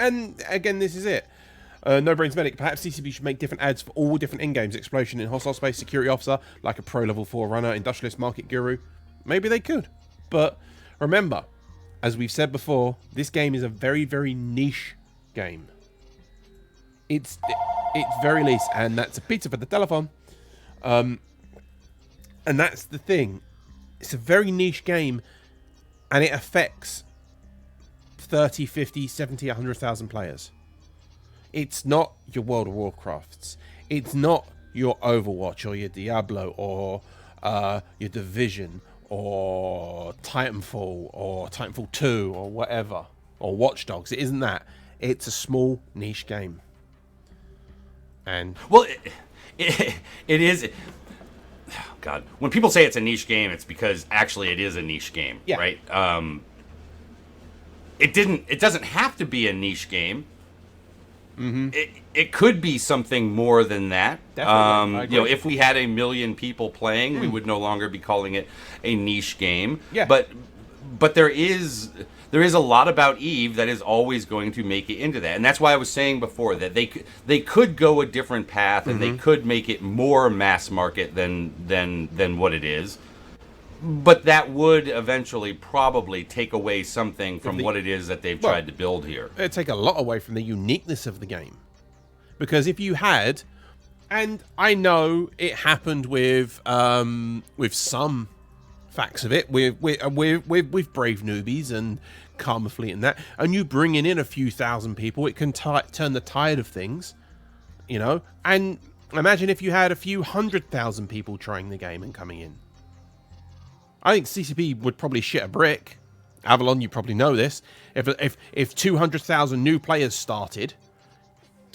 And again, this is it. No Brains Medic. Perhaps CCP should make different ads for all different in-games. Explosion in hostile space, security officer, like a pro level 4 runner, industrialist, market guru. Maybe they could. But remember, as we've said before, this game is a very, very niche game. It's very least, and that's a pizza for the telephone. And that's the thing. It's a very niche game, and it affects 30, 50, 70, 100,000 players. It's not your World of Warcrafts. It's not your Overwatch or your Diablo or your Division or Titanfall or Titanfall 2 or whatever, or Watch Dogs. It isn't that. It's a small niche game. And well, it is. Oh God, when people say it's a niche game, it's because actually it is a niche game, right? It doesn't have to be a niche game. Mm-hmm. It could be something more than that. Definitely. If we had 1 million people playing, we would no longer be calling it a niche game. Yeah. But there is a lot about EVE that is always going to make it into that, and that's why I was saying before that they could go a different path, and they could make it more mass market than what it is. But that would eventually probably take away something from what it is that they've tried to build here. It'd take a lot away from the uniqueness of the game. Because if you had, and I know it happened with some facts of it, with Brave Newbies and Karma Fleet and that, and you bringing in a few thousand people, it can turn the tide of things, And imagine if you had a few 100,000 people trying the game and coming in. I think CCP would probably shit a brick. Avalon, you probably know this. If 200,000 new players started,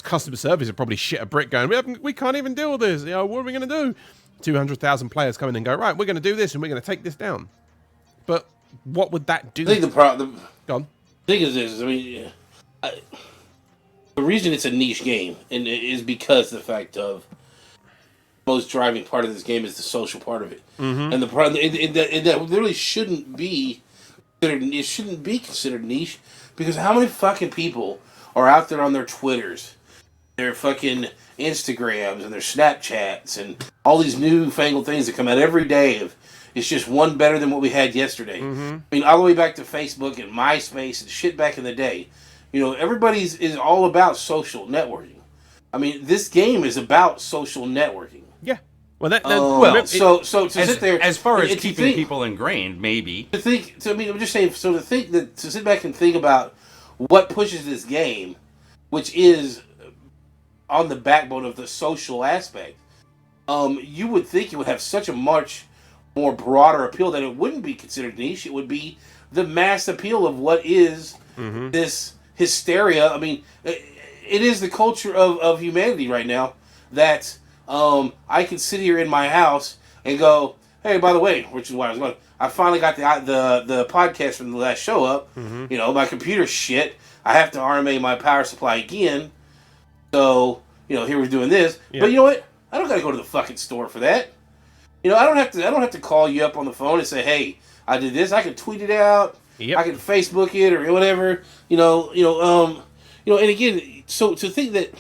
customer service would probably shit a brick going, we can't even deal with this. What are we going to do? 200,000 players come in and go, right, we're going to do this and we're going to take this down. But what would that do? I think the thing is this. I mean, the reason it's a niche game is because the fact of most driving part of this game is the social part of it, and the problem that literally shouldn't be considered niche, because how many fucking people are out there on their Twitters their fucking Instagrams and their Snapchats and all these newfangled things that come out every day of it's just one better than what we had yesterday. I mean, all the way back to Facebook and MySpace and shit back in the day. You know, everybody's is all about social networking. I mean, this game is about social networking. Yeah. Well, so to sit there as far as to keeping think, people ingrained, maybe to think. So I mean, I'm just saying. So to sit back and think about what pushes this game, which is on the backbone of the social aspect. You would think it would have such a much more broader appeal that it wouldn't be considered niche. It would be the mass appeal of what is this hysteria. I mean, it is the culture of humanity right now that I can sit here in my house and go, hey, by the way, which is why I was going, I finally got the podcast from the last show up. You know, my computer's shit. I have to RMA my power supply again. So, you know, here we're doing this. Yeah. But you know what? I don't got to go to the fucking store for that. You know, I don't have to call you up on the phone and say, "Hey, I did this." I can tweet it out. Yep. I can Facebook it or whatever. And again, so to think that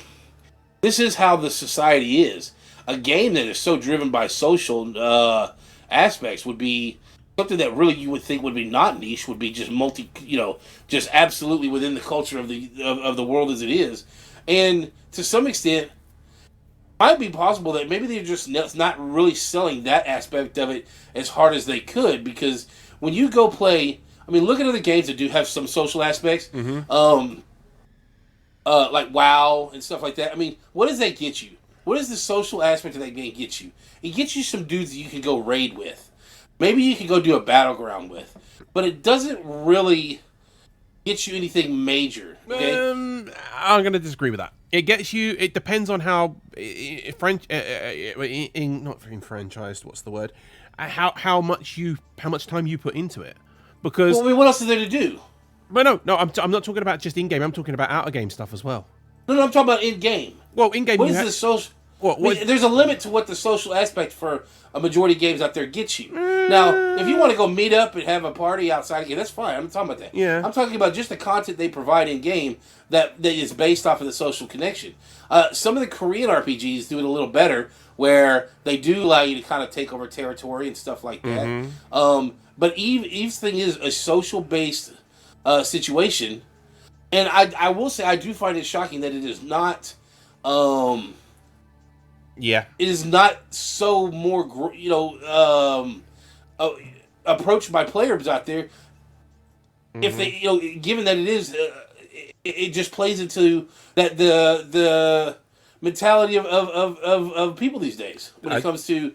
this is how the society is, a game that is so driven by social aspects would be something that really you would think would be not niche, would be just just absolutely within the culture of the world as it is, and to some extent. Might be possible that maybe they're just not really selling that aspect of it as hard as they could, because when you go play, I mean, look at other games that do have some social aspects, like WoW and stuff like that. I mean, what does that get you? What does the social aspect of that game get you? It gets you some dudes that you can go raid with. Maybe you can go do a battleground with, but it doesn't really get you anything major. Okay? I'm going to disagree with that. It gets you. It depends on how not enfranchised. What's the word? How much time you put into it? Because well, I mean, what else is there to do? But no. I'm not talking about just in game. I'm talking about out of game stuff as well. No, I'm talking about in game. Well, in game. What is the social? I mean, there's a limit to what the social aspect for a majority of games out there gets you. Now, if you want to go meet up and have a party outside again, that's fine. I'm not talking about that. Yeah. I'm talking about just the content they provide in game that is based off of the social connection. Some of the Korean RPGs do it a little better, where they do allow you to kind of take over territory and stuff like that. But Eve's thing is a social based situation, and I will say I do find it shocking that it is not. Yeah, it is not so more, approached by players out there. If they, given that it is, it just plays into that the mentality of people these days when it comes to,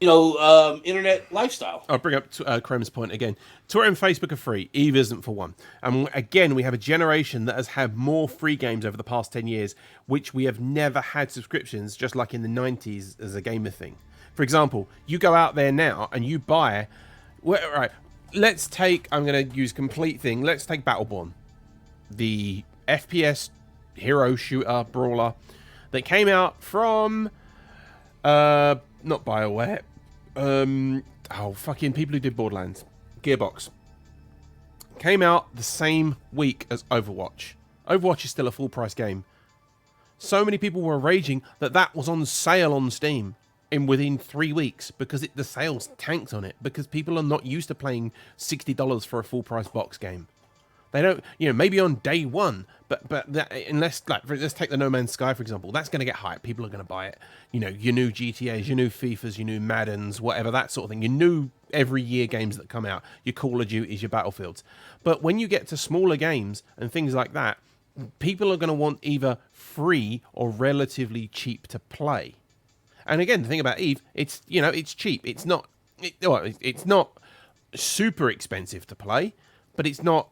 internet lifestyle. I'll bring up Krem's point again. Twitter and Facebook are free. Eve isn't for one. And again, we have a generation that has had more free games over the past 10 years, which we have never had subscriptions, just like in the 90s as a gamer thing. For example, you go out there now and you buy... Right, let's take... I'm going to use complete thing. Let's take Battleborn. The FPS hero shooter brawler that came out from... not BioWare. Fucking people who did Borderlands. Gearbox. Came out the same week as Overwatch. Overwatch is still a full price game. So many people were raging that was on sale on Steam within 3 weeks because the sales tanked on it, because people are not used to paying $60 for a full price box game. They don't, maybe on day one, but that, unless, let's take the No Man's Sky, for example, that's going to get hyped. People are going to buy it. Your new GTAs, your new FIFAs, your new Maddens, whatever, that sort of thing. Your new every year games that come out, your Call of Duties, your Battlefields. But when you get to smaller games and things like that, people are going to want either free or relatively cheap to play. And again, the thing about Eve, it's cheap. It's not super expensive to play, but it's not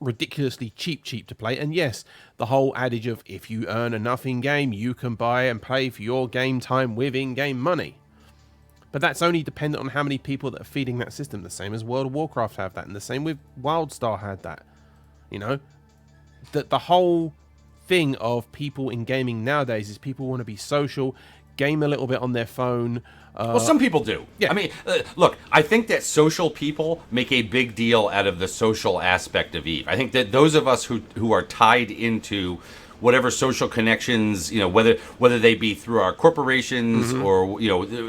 ridiculously cheap to play. And yes, the whole adage of if you earn enough in game, you can buy and play for your game time with in-game money. But that's only dependent on how many people that are feeding that system. The same as World of Warcraft have that, and the same with WildStar had that. That the whole thing of people in gaming nowadays is people want to be social, game a little bit on their phone. Well, some people do. Yeah. I mean, look, I think that social people make a big deal out of the social aspect of Eve. I think that those of us who are tied into whatever social connections, whether they be through our corporations or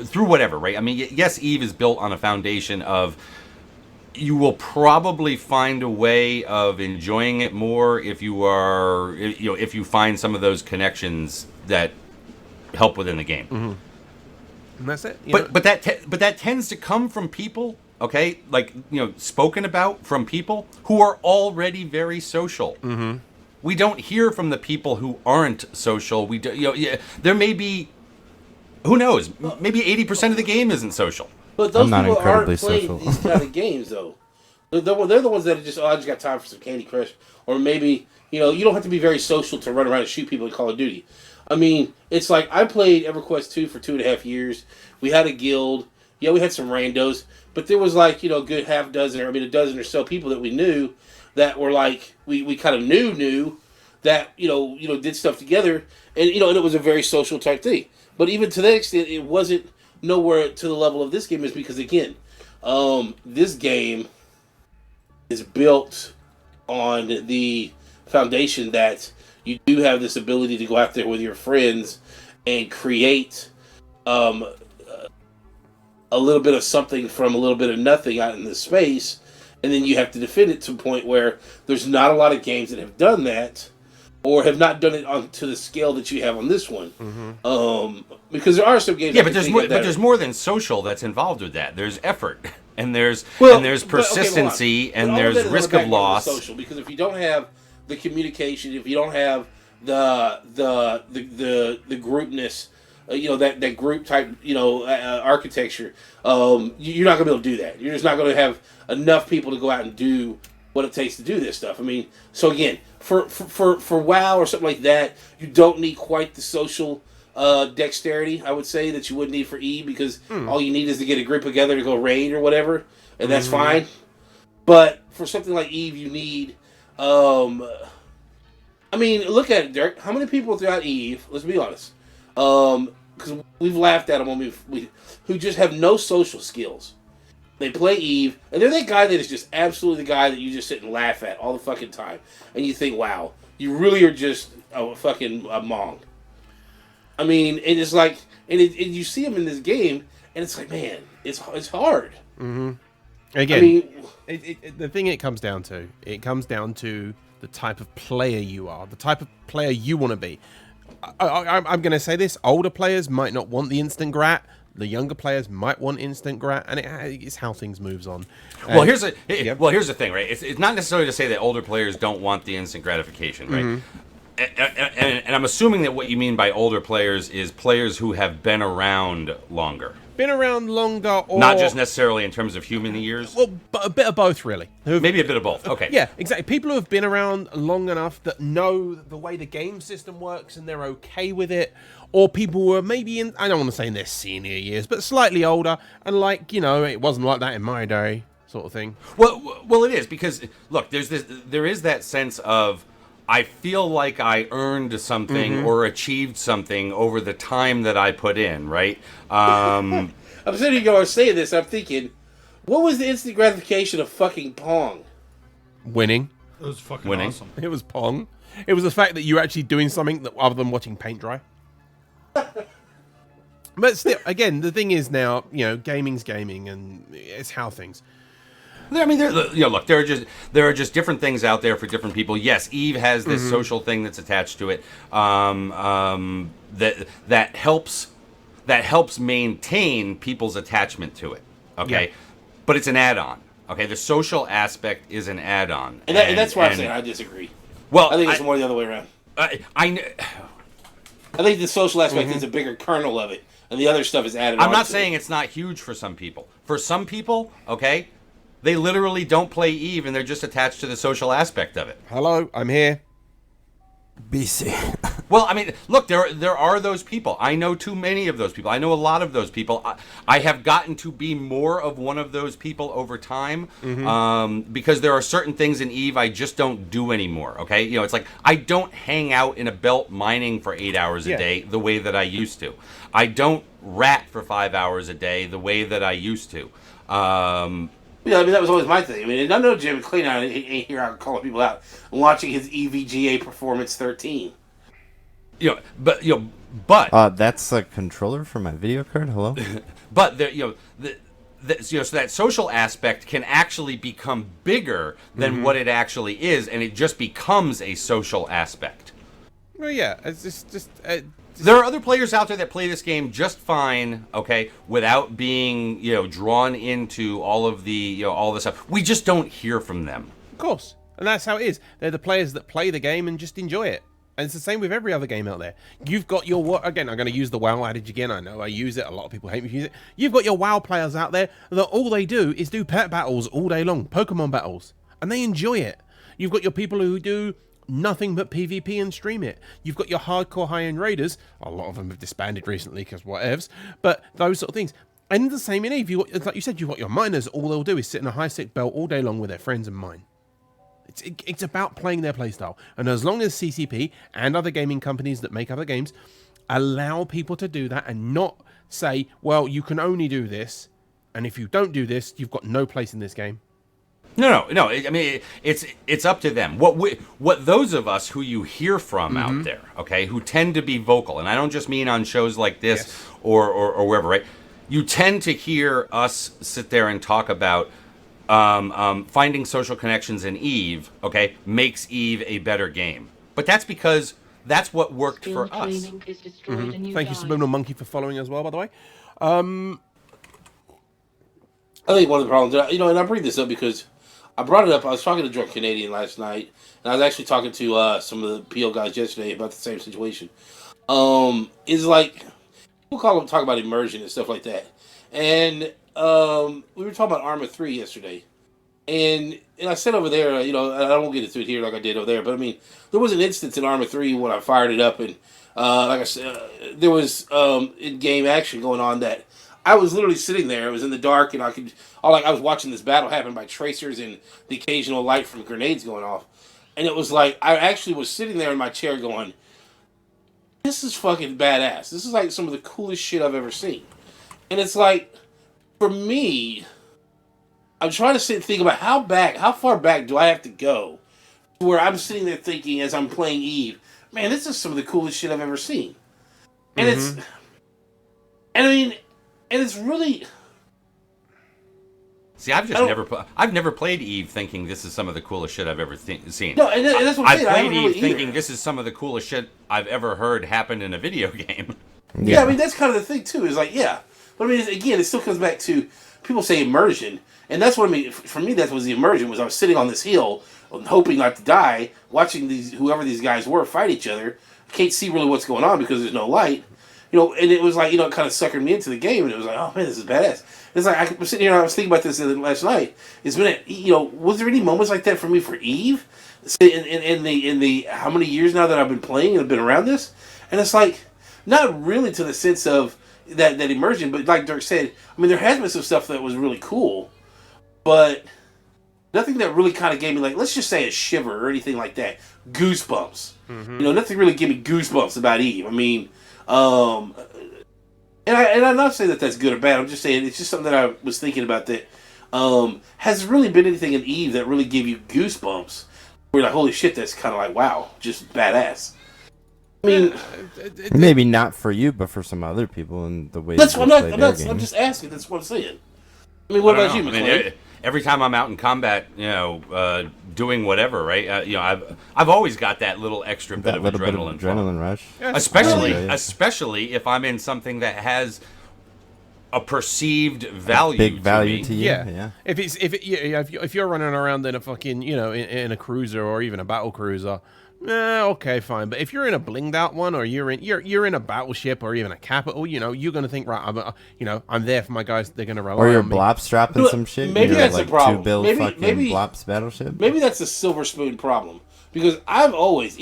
through whatever, right? I mean, yes, Eve is built on a foundation of. You will probably find a way of enjoying it more if you find some of those connections that help within the game. And that's it. But that tends to come from people, okay, like spoken about from people who are already very social. We don't hear from the people who aren't social. We do, there may be, who knows, maybe 80% of the game isn't social. But those I'm not people aren't incredibly playing social. these kind of games, though. They're the ones that are just, I just got time for some Candy Crush. Or maybe, you don't have to be very social to run around and shoot people in Call of Duty. I mean, it's like, I played EverQuest 2 for 2.5 years. We had a guild. Yeah, we had some randos. But there was like, a good half dozen, a dozen or so people that we knew that were like, we kind of knew that, did stuff together. And, and it was a very social type thing. But even to that extent, it wasn't nowhere to the level of this game is because, again, this game is built on the foundation that you do have this ability to go out there with your friends and create a little bit of something from a little bit of nothing out in the space, and then you have to defend it to a point where there's not a lot of games that have done that or have not done it on to the scale that you have on this one. Because there are some games. Yeah, but there's more than social that's involved with that. There's effort, and there's persistency, and there's risk of loss. Social, because if you don't have the communication, if you don't have the groupness, that group type, architecture, you're not gonna be able to do that. You're just not gonna have enough people to go out and do what it takes to do this stuff. I mean, so again, for WoW or something like that, you don't need quite the social dexterity, I would say, that you would need for E, because all you need is to get a group together to go raid or whatever, and that's fine. But for something like Eve, you need, I mean, look at it, Dirk. How many people throughout Eve, let's be honest, because we've laughed at them when who just have no social skills. They play Eve, and they're that guy that is just absolutely the guy that you just sit and laugh at all the fucking time. And you think, wow, you really are just a fucking Mong. I mean, and it's like, and you see him in this game, and it's like, man, it's hard. Again, I mean, the thing it comes down to the type of player you are, the type of player you want to be. I'm going to say this: older players might not want the instant grat. The younger players might want instant grat, and it's how things moves on. Well, here's the thing, right? It's not necessarily to say that older players don't want the instant gratification, right? And I'm assuming that what you mean by older players is players who have been around longer. Been around longer, or not just necessarily in terms of human years. Well, a bit of both, really. Maybe a bit of both. Okay. Yeah, exactly. People who have been around long enough that know the way the game system works and they're okay with it, or people who are maybe in, I don't want to say in their senior years, but slightly older, and like, it wasn't like that in my day, sort of thing. Well, it is, because look, there is that sense of, I feel like I earned something or achieved something over the time that I put in, right? I'm sitting here saying this, I'm thinking, what was the instant gratification of fucking Pong? Winning. It was fucking Winning. awesome. It was Pong. It was the fact that you're actually doing something that, other than watching paint dry. But still, again, the thing is now, gaming's gaming, and it's how things. I mean, look, there are just different things out there for different people. Yes, Eve has this social thing that's attached to it, that helps maintain people's attachment to it. Okay, Yeah. But it's an add-on. Okay, the social aspect is an add-on, And that's why I'm saying I disagree. Well, I think it's more the other way around. I think the social aspect is a bigger kernel of it, and the other stuff is added. I'm not saying it's not huge for some people. For some people, okay, they literally don't play Eve, and they're just attached to the social aspect of it. Hello, I'm here. BC. Well, I mean, look, there are those people. I know too many of those people. I know a lot of those people. I have gotten to be more of one of those people over time, because there are certain things in Eve I just don't do anymore, okay? It's like I don't hang out in a belt mining for 8 hours a day the way that I used to. I don't rat for 5 hours a day the way that I used to. Yeah, I mean, that was always my thing. I mean, I know Jim McClean ain't here out calling people out and watching his EVGA Performance 13. but That's a controller for my video card. Hello. but so that social aspect can actually become bigger than what it actually is, and it just becomes a social aspect. Well, yeah, it's just There are other players out there that play this game just fine, okay, without being, drawn into all of the, all this stuff. We just don't hear from them. of course, and that's how it is. They're the players that play the game and just enjoy it. And it's the same with every other game out there. You've got your... Again, I'm going to use the WoW adage again. I know I use it. A lot of people hate me for using it. You've got your WoW players out there that all they do is do pet battles all day long. Pokemon battles. And they enjoy it. You've got your people who do nothing but PvP and stream it. You've got your hardcore high-end raiders. A lot of them have disbanded recently because whatevs. But those sort of things. And the same in Eve. Like you said, you've got your miners. All they'll do is sit in a high-sec belt all day long with their friends and mine. It's about playing their playstyle. And as long as CCP and other gaming companies that make other games allow people to do that and not say, well, you can only do this, and if you don't do this, you've got no place in this game. No. I mean, it's up to them. What those of us who you hear from out there, okay, who tend to be vocal, and I don't just mean on shows like this or wherever, right? You tend to hear us sit there and talk about finding social connections in Eve, okay, makes Eve a better game. But that's because that's what worked for us. Thank you, Subliminal Monkey, for following as well, by the way. I think one of the problems, and I bring this up because I brought it up. I was talking to Drunk Canadian last night, and I was actually talking to some of the PO guys yesterday about the same situation. Is like people talk about immersion and stuff like that, and we were talking about Arma 3 yesterday, and I said over there, I won't get into it here like I did over there, but I mean, there was an instance in Arma 3 when I fired it up, and like I said, there was in-game action going on that I was literally sitting there. It was in the dark, and I was watching this battle happen by tracers and the occasional light from grenades going off, and it was like I actually was sitting there in my chair going, "This is fucking badass. This is like some of the coolest shit I've ever seen," and it's like. For me, I'm trying to sit and think about how far back do I have to go where I'm sitting there thinking as I'm playing Eve, man, this is some of the coolest shit I've ever seen. And it's really... See, I've never played Eve thinking this is some of the coolest shit I've ever seen. No, and that's what I'm saying. I played Eve thinking this is some of the coolest shit I've ever heard happen in a video game. Yeah, I mean, that's kind of the thing, too, is like, yeah. But I mean, again, it still comes back to people say immersion, and that's what I mean. For me, that was the immersion. Was I was sitting on this hill, hoping not to die, watching whoever these guys were fight each other. Can't see really what's going on because there's no light, and it was like it kind of suckered me into the game, and it was like, oh man, this is badass. It's like I was sitting here and I was thinking about this last night. It's been, was there any moments like that for me for Eve, in the how many years now that I've been playing and have been around this, and it's like not really to the sense of. That immersion, but like Dirk said, I mean, there has been some stuff that was really cool, but nothing that really kind of gave me, like, let's just say a shiver or anything like that. Goosebumps. Nothing really gave me goosebumps about Eve. I mean, and I'm not saying that that's good or bad. I'm just saying it's just something that I was thinking about that has really been anything in Eve that really gave you goosebumps. Where like, holy shit, that's kind of like, wow, just badass. I mean, maybe not for you, but for some other people in the way. That's what I'm just asking. That's what I'm saying. I mean, what about you, McClain? Every time I'm out in combat, doing whatever, right? I've always got that little extra bit of adrenaline rush. Yeah, especially if I'm in something that has a perceived value, big value to you. Yeah. If you're running around in a fucking in a cruiser or even a battle cruiser. Okay, fine. But if you're in a blinged out one, or you're in a battleship, or even a capital, you're gonna think, right, I'm there for my guys. They're gonna rely on me. Or you're blop strapping some shit. Maybe that's like a problem. 2 build fucking blops battleship. Maybe that's a Silver Spoon problem because I've always,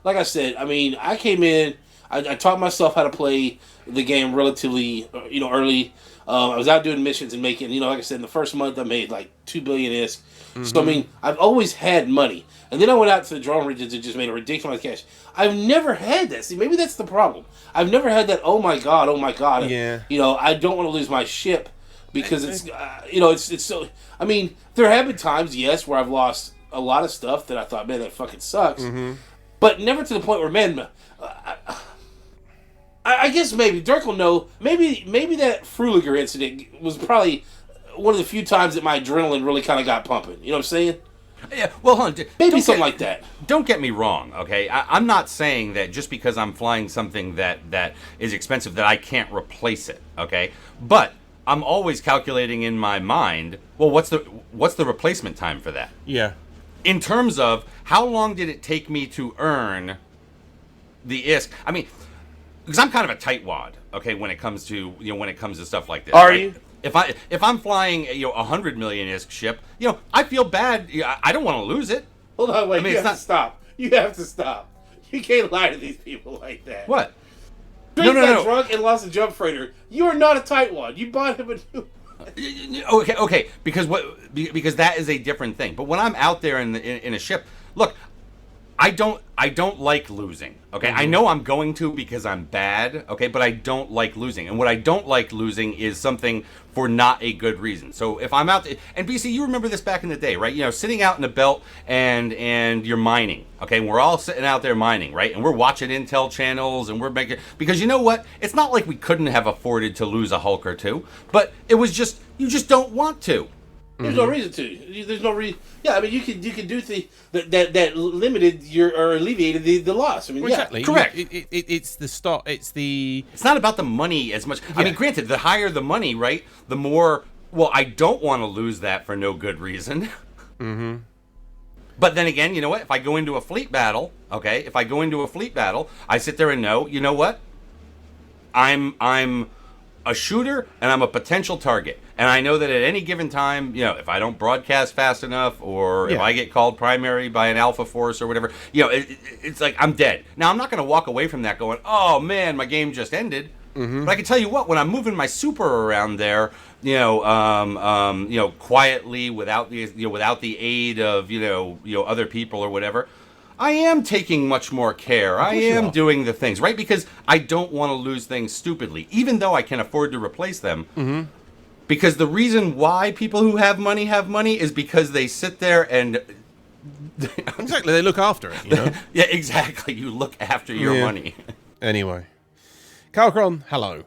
like I said, I came in, I taught myself how to play the game relatively, early. I was out doing missions and making, like I said, in the first month I made like 2 billion ISK. So I've always had money. And then I went out to the drone regions and just made a ridiculous amount of cash. I've never had that. See, maybe that's the problem. I've never had that, oh my God. Yeah. I don't want to lose my ship because it's, it's so... I mean, there have been times, yes, where I've lost a lot of stuff that I thought, man, that fucking sucks. but never to the point where, man. I guess maybe Dirk will know. Maybe that Fruliger incident was probably one of the few times that my adrenaline really kind of got pumping. You know what I'm saying? Yeah, well, hold on. Maybe something like that. Don't get me wrong, okay? I'm not saying that just because I'm flying something that is expensive that I can't replace it, okay? But I'm always calculating in my mind, well, what's the replacement time for that? Yeah. In terms of how long did it take me to earn the ISK? I mean, because I'm kind of a tightwad, okay, when it comes to stuff like this. Are right? you? If I'm flying a 100 million ISK ship, I feel bad. I don't want to lose it. Hold on, wait. I mean, You it's have to stop. You have to stop. You can't lie to these people like that. What? Drake No. got drunk and lost a jump freighter. You are not a tightwad. You bought him a new. Okay. Because that is a different thing. But when I'm out there in a ship, look, I don't like losing. Okay, I know I'm going to because I'm bad. Okay, but I don't like losing, and what I don't like losing is something for not a good reason. So if I'm out, and BC, you remember this back in the day, right? Sitting out in the belt and you're mining. Okay, and we're all sitting out there mining, right? And we're watching Intel channels, and we're making, because you know what? It's not like we couldn't have afforded to lose a Hulk or two, but it was just you just don't want to. There's no reason to. There's no reason. Yeah, I mean, you can do things that limited or alleviated the loss. I mean, Well, exactly. correct. It's the start. It's not about the money as much. I mean, granted, the higher the money, right, the more. Well, I don't want to lose that for no good reason. Mm-hmm. But then again, you know what? If I go into a fleet battle, okay, I sit there and know, you know what? I'm a shooter and I'm a potential target. And I know that at any given time, if I don't broadcast fast enough or if I get called primary by an Alpha Force or whatever, it's like I'm dead. Now, I'm not going to walk away from that going, oh, man, my game just ended. Mm-hmm. But I can tell you what, when I'm moving my super around there, quietly without the aid of, other people or whatever, I am taking much more care. I am doing the things, right? Because I don't want to lose things stupidly, even though I can afford to replace them. Mm-hmm. Because the reason why people who have money is because they sit there and... Exactly, they look after it, Yeah, exactly. You look after your money. Anyway. Calcron, hello.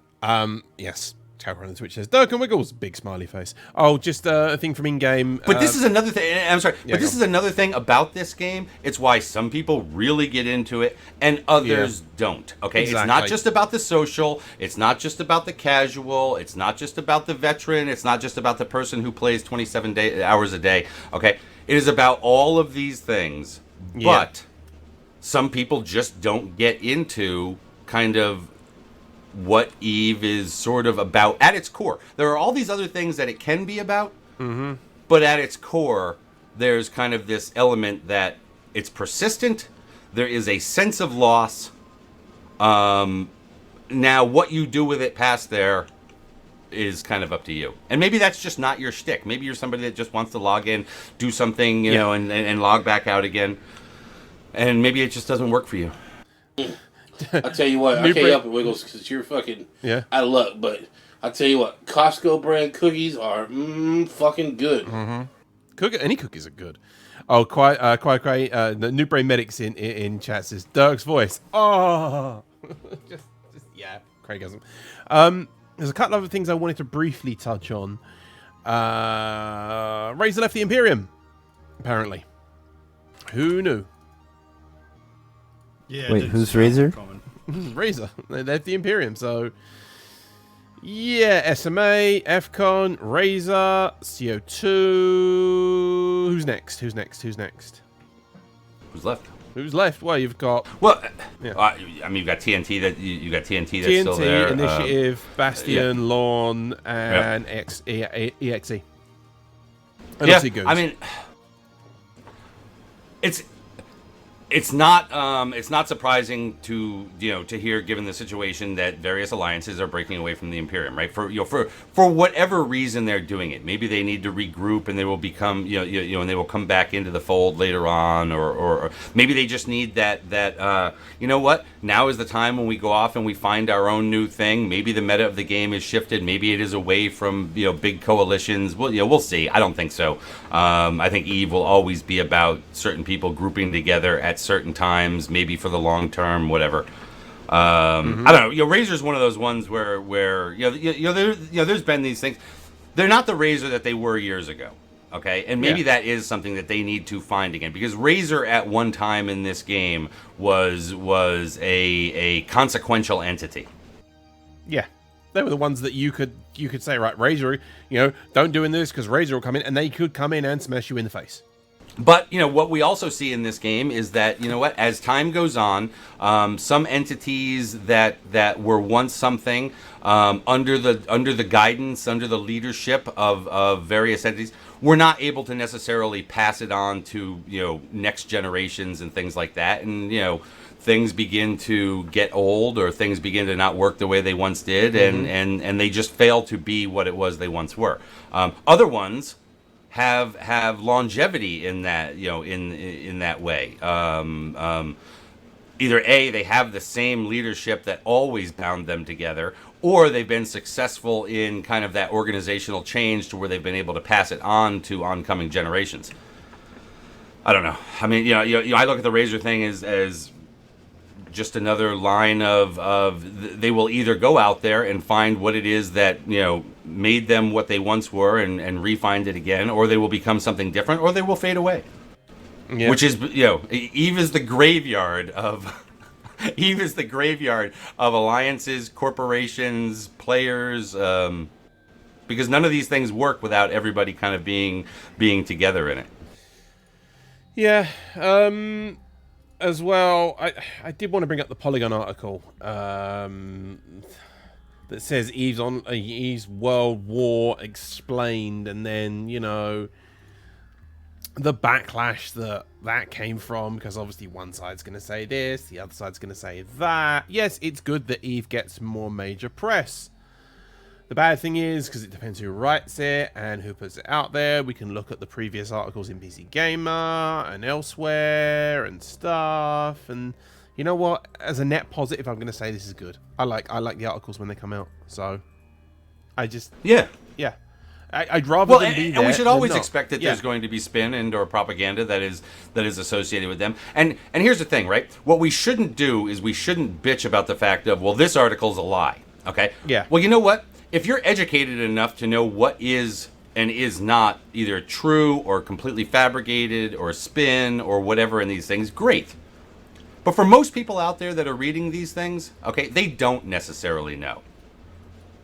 Yes. Calcron on Twitch says, Dirk and Wiggles, big smiley face. Oh, just a thing from in-game. But this is another thing. I'm sorry. But this is another thing about this game. It's why some people really get into it and others don't. Okay? Exactly. It's not just about the social. It's not just about the casual. It's not just about the veteran. It's not just about the person who plays 27 hours a day. Okay? It is about all of these things. Yeah. But some people just don't get into kind of what EVE is sort of about at its core. There are all these other things that it can be about, but at its core, there's kind of this element that it's persistent. There is a sense of loss. Now, what you do with it past there is kind of up to you. And maybe that's just not your shtick. Maybe you're somebody that just wants to log in, do something, and log back out again. And maybe it just doesn't work for you. I tell you what, I can't help it, Wiggles, because you're fucking out of luck. But I tell you what, Costco brand cookies are fucking good. Mm-hmm. Any cookies are good. Oh, quite the New Brain Medics in chat says Dirk's voice. Oh, just Craig hasn't. There's a couple of other things I wanted to briefly touch on. Razor left the Imperium, apparently. Who knew? Yeah. Wait, who's Razor? Razor. They left the Imperium, so... Yeah, SMA, FCON, Razor, CO2... Who's next? Who's left? Well, you've got... Well, you've got TNT you got TNT that's still there. Initiative, Bastion, Lawn, and EXE. And obviously Goose. I mean... It's not surprising to hear, given the situation, that various alliances are breaking away from the Imperium, right? For whatever reason they're doing it. Maybe they need to regroup and they will become and they will come back into the fold later on, or maybe they just need that you know what? Now is the time when we go off and we find our own new thing. Maybe the meta of the game is shifted. Maybe it is away from big coalitions. Well, we'll see. I don't think so. I think EVE will always be about certain people grouping together at certain times, maybe for the long term, whatever. I don't know. Razer's one of those ones where there's been these things. They're not the Razer that they were years ago. Okay, and maybe that is something that they need to find again, because Razer at one time in this game was a consequential entity. Yeah, they were the ones that you could say, right, Razer, don't doing this because Razer will come in, and they could come in and smash you in the face. But what we also see in this game is that as time goes on, some entities that were once something under the guidance, under the leadership of various entities, we're not able to necessarily pass it on to next generations and things like that, and things begin to get old, or things begin to not work the way they once did, and they just fail to be what it was they once were. Other ones have longevity in that in that way. Either A, they have the same leadership that always bound them together, or they've been successful in kind of that organizational change to where they've been able to pass it on to oncoming generations. I don't know. I mean, I look at the Razer thing as just another line of they will either go out there and find what it is that made them what they once were and refine it again, or they will become something different, or they will fade away. Yeah. Which is Eve is the graveyard of alliances, corporations, players, because none of these things work without everybody kind of being together in it. Yeah. As well, I did want to bring up the Polygon article that says Eve's World War explained, and then the backlash that came from, because obviously one side's going to say this, the other side's going to say that. Yes, it's good that Eve gets more major press. The bad thing is, because it depends who writes it and who puts it out there, we can look at the previous articles in PC Gamer and elsewhere and stuff. And you know what? As a net positive, I'm going to say this is good. I like the articles when they come out. So I just yeah. I'd rather them be there. And we should always expect that there's going to be spin and or propaganda that is associated with them. And here's the thing, right? What we shouldn't do is we shouldn't bitch about the fact of, well, this article's a lie. Okay? Yeah. Well, you know what? If you're educated enough to know what is and is not either true or completely fabricated or spin or whatever in these things, great. But for most people out there that are reading these things, okay, they don't necessarily know.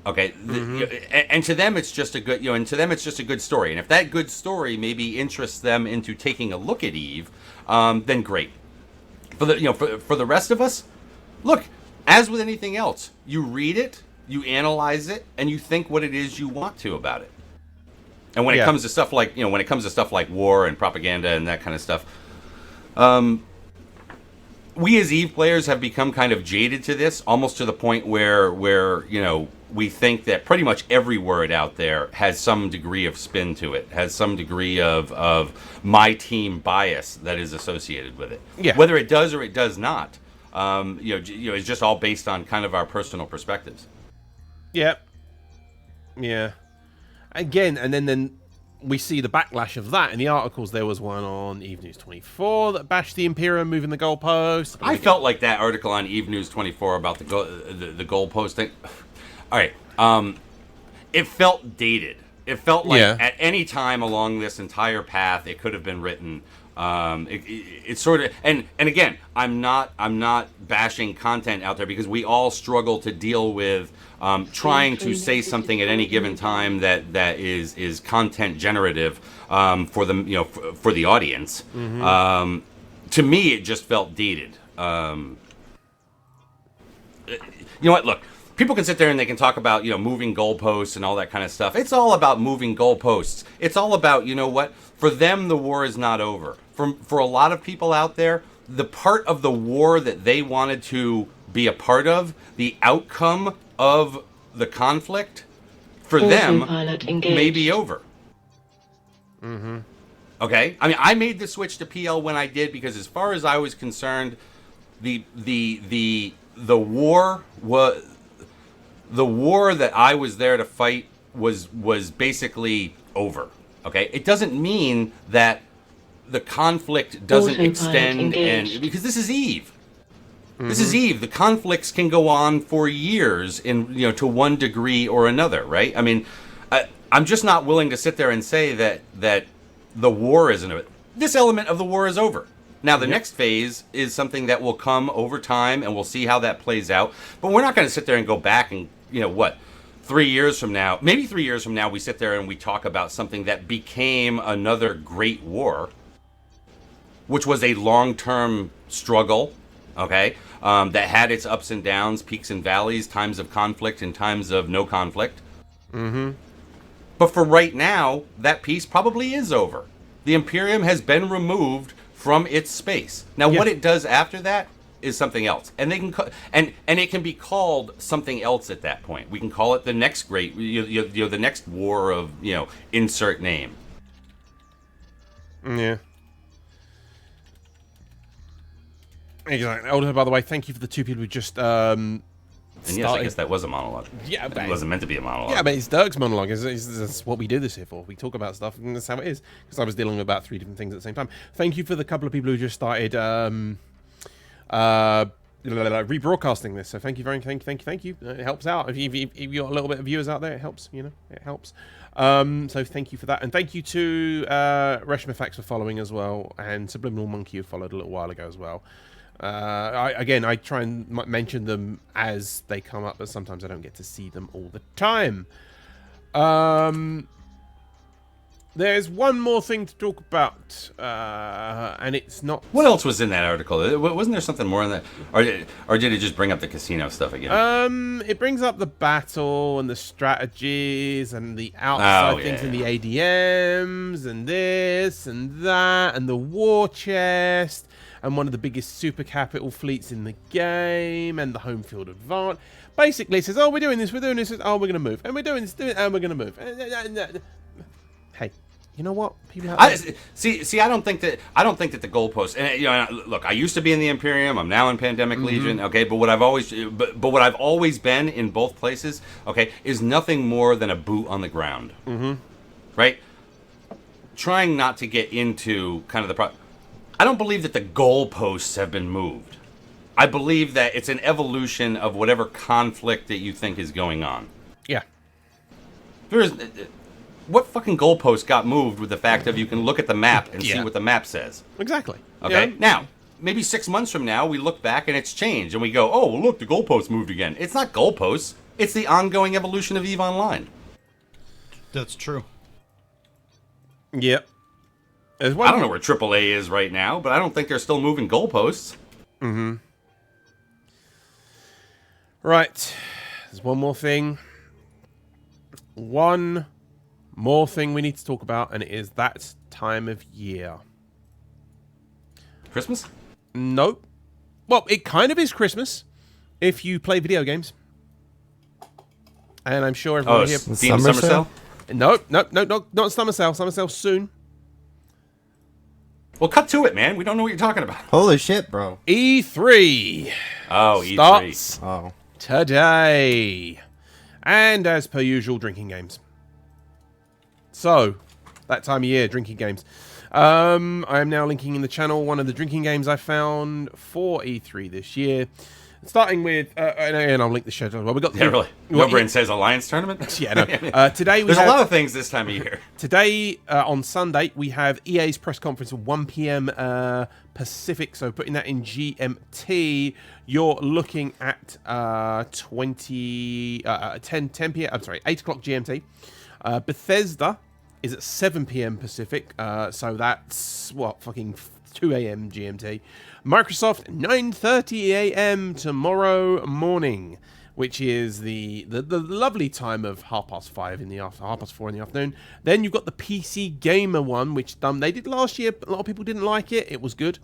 Okay, and to them it's just a good, and to them it's just a good story. And if that good story maybe interests them into taking a look at Eve, then great. For the for the rest of us, look, as with anything else, you read it, you analyze it, and you think what it is you want to about it. And when it comes to stuff like war and propaganda and that kind of stuff, we as Eve players have become kind of jaded to this, almost to the point where we think that pretty much every word out there has some degree of spin to it, has some degree of my team bias that is associated with it. Yeah. Whether it does or it does not, it's just all based on kind of our personal perspectives. Yep. Yeah. Again, and then we see the backlash of that in the articles. There was one on Eve News 24 that bashed the Imperium moving the goalpost. I felt like that article on Eve News 24 about the goalpost thing. All right. It felt dated. It felt like at any time along this entire path, it could have been written. It's sort of, and again, I'm not bashing content out there, because we all struggle to deal with trying to say something at any given time that is content generative for them, for the audience. To me, it just felt dated. You know what? Look. People can sit there and they can talk about, moving goalposts and all that kind of stuff. It's all about moving goalposts. It's all about, for them, the war is not over. For a lot of people out there, the part of the war that they wanted to be a part of, the outcome of the conflict, for them, may be over. Okay? I mean, I made the switch to PL when I did, because as far as I was concerned, the war was... The war that I was there to fight was basically over. Okay, it doesn't mean that the conflict doesn't Auto-pilot extend, and engaged. because this is Eve. This is Eve. The conflicts can go on for years, to one degree or another, right? I mean, I'm just not willing to sit there and say that the war isn't. This element of the war is over. Now, the next phase is something that will come over time, and we'll see how that plays out. But we're not going to sit there and go back and, 3 years from now, maybe 3 years from now, we sit there and we talk about something that became another great war, which was a long-term struggle, okay, that had its ups and downs, peaks and valleys, times of conflict and times of no conflict. Mm-hmm. But for right now, that piece probably is over. The Imperium has been removed from its space. Now, what it does after that is something else, and they can and it can be called something else at that point. We can call it the next great, the next war of insert name. Yeah. Exactly. Also, by the way, thank you for the 2 people who just And yes, I guess that was a monologue. Yeah, but it wasn't meant to be a monologue. Yeah, but it's Dirk's monologue. That's what we do this here for. We talk about stuff, and that's how it is. Because I was dealing with about 3 different things at the same time. Thank you for the couple of people who just started rebroadcasting this. So thank you thank you. It helps out. If you've got a little bit of viewers out there, it helps. It helps. So thank you for that, and thank you to Reshmafax for following as well, and Subliminal Monkey who followed a little while ago as well. I try and mention them as they come up, but sometimes I don't get to see them all the time. There's one more thing to talk about, and it's not... What else was in that article? Wasn't there something more in that? Or did it just bring up the casino stuff again? It brings up the battle and the strategies and the outside things and the ADMs and this and that and the war chest and one of the biggest super capital fleets in the game and the home field advance. Basically, it says, oh, we're doing this, we're going to move. And we're doing this, and we're going to move. Hey, you know what? People have I don't think that the goalposts. And look, I used to be in the Imperium. I'm now in Pandemic Legion. Okay, but what I've always been in both places, okay, is nothing more than a boot on the ground. Mm-hmm. Right. Trying not to get into kind of the. I don't believe that the goalposts have been moved. I believe that it's an evolution of whatever conflict that you think is going on. Yeah. What fucking goalpost got moved with the fact of you can look at the map and see what the map says? Exactly. Okay. Yeah. Now, maybe 6 months from now, we look back and it's changed, and we go, "Oh, well, look, the goalpost moved again." It's not goalposts. It's the ongoing evolution of EVE Online. That's true. Yep. I don't know where AAA is right now, but I don't think they're still moving goalposts. Mm-hmm. Right. There's one more thing. One more thing we need to talk about, and it is that time of year. Christmas? Nope. Well, it kind of is Christmas if you play video games. And I'm sure everyone here... Summer Sale? Nope, not Summer Sale. Summer Sale soon. Well, cut to it, man. We don't know what you're talking about. Holy shit, bro. E3. Oh, starts E3. Today. And as per usual, drinking games. So, that time of year, drinking games. I am now linking in the channel one of the drinking games I found for E3 this year. Starting with, and I'll link the schedule as well. We got really. No brain says Alliance tournament. Yeah, no. Today there's a lot of things this time of year. Today on Sunday we have EA's press conference at 1 p.m. Pacific. So putting that in GMT, you're looking at 10 p.m. I'm sorry, 8 o'clock GMT. Bethesda is at 7 p.m. Pacific. So that's fucking 2 a.m. GMT. Microsoft 9:30 a.m. tomorrow morning, which is the lovely time of 5:30 in the afternoon, 4:30 in the afternoon. Then you've got the PC Gamer one, which they did last year. But a lot of people didn't like it. It was good.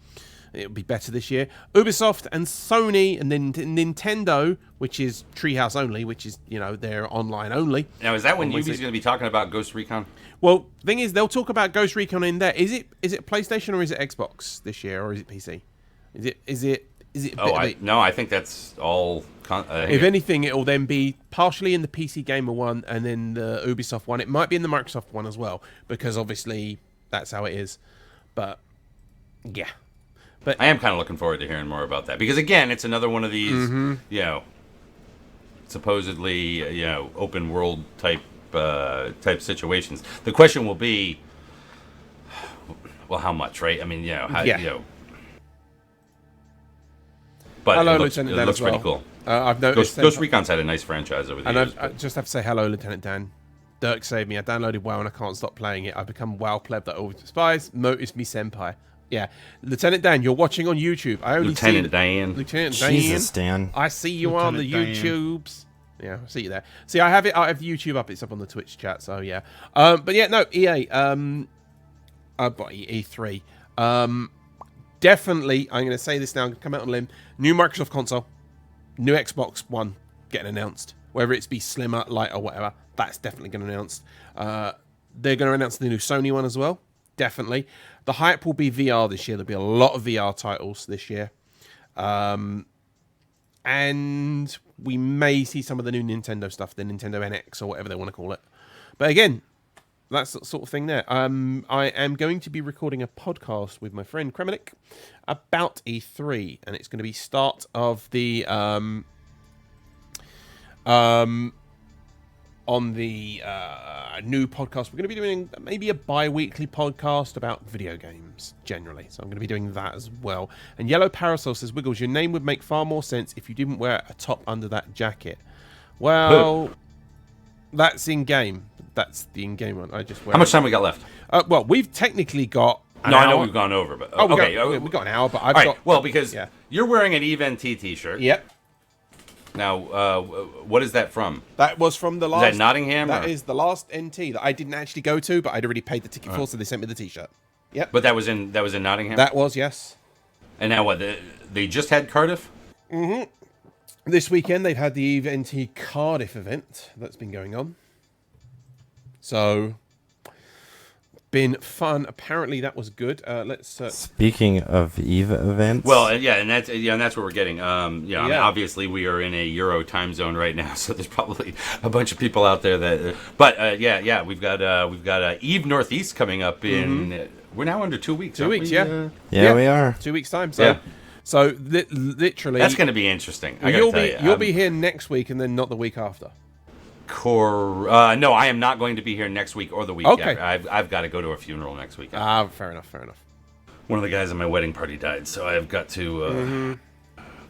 It'll be better this year. Ubisoft and Sony, and then Nintendo, which is Treehouse only, which is they're online only. Now, is that when Ubi's going to be talking about Ghost Recon? Well, the thing is, they'll talk about Ghost Recon in there. Is it PlayStation or is it Xbox this year, or is it PC? Is it? No, I think that's all. If anything, it will then be partially in the PC Gamer one, and then the Ubisoft one. It might be in the Microsoft one as well, because obviously that's how it is. But Yeah. I am kind of looking forward to hearing more about that because again, it's another one of these, you know, supposedly open world type situations. The question will be, well, how much, right? I mean, but hello, it looks, Lieutenant it Dan looks as well. pretty cool. I've noticed. Ghost Recon's had a nice franchise over the and years. I just have to say hello, Lieutenant Dan. Dirk saved me. I downloaded WoW and I can't stop playing it. I've become WoW pleb that always despises. Notice me, senpai. Yeah, Lieutenant Dan, you're watching on YouTube. I only Lieutenant Dan. Lieutenant Dan. Jesus, Dan. I see you on the Lieutenant Dan. YouTubes. Yeah, I see you there. See, I have YouTube up. It's up on the Twitch chat. So yeah. But yeah, no, EA. E3. Definitely, I'm going to say this now. I'm going to come out on a limb. New Microsoft console, new Xbox One getting announced. Whether it's be slimmer, lighter, whatever, that's definitely going to be announced. They're going to announce the new Sony one as well. Definitely. The hype will be VR this year. There'll be a lot of VR titles this year. And we may see some of the new Nintendo stuff, the Nintendo NX or whatever they want to call it. But again, that's the sort of thing there. I am going to be recording a podcast with my friend Kremelik about E3, and it's going to be start of the on the new podcast. We're going to be doing maybe a bi-weekly podcast about video games generally, so I'm going to be doing that as well. And Yellow Parasol says, Wiggles, your name would make far more sense if you didn't wear a top under that jacket. Well, that's in-game. That's the in-game one. I just wear How much time we got left? Well, we've technically got an No, hour. I know we've gone over, but Oh, okay. we've got an hour, but I've all right. got... Well, because yeah. you're wearing an Eve NT t-shirt. Yep. Now, what is that from? That was from the last... Is that Nottingham? That or? is the last NT that I didn't actually go to, but I'd already paid the ticket for, so they sent me the t-shirt. Yep. But that was in Nottingham. That was, yes. And now what? They just had Cardiff. This weekend, they've had the Eve NT Cardiff event that's been going on. So, been fun. Apparently, that was good. Let's... Speaking of EVE events, Well, yeah, and that's what we're getting. I mean, Yeah. obviously we are in a Euro time zone right now, so there's probably a bunch of people out there that. But yeah, we've got Eve Northeast coming up in. We're now under 2 weeks. 2 aren't weeks, we? yeah. yeah, we are. 2 weeks' time. So, Yeah. so literally... That's going to be interesting. I gotta tell you, You'll be here next week and then not the week after. No, I am not going to be here next week or the week Okay. after. I've got to go to a funeral next weekend. Fair enough, fair enough. One of the guys at my wedding party died, so I've got to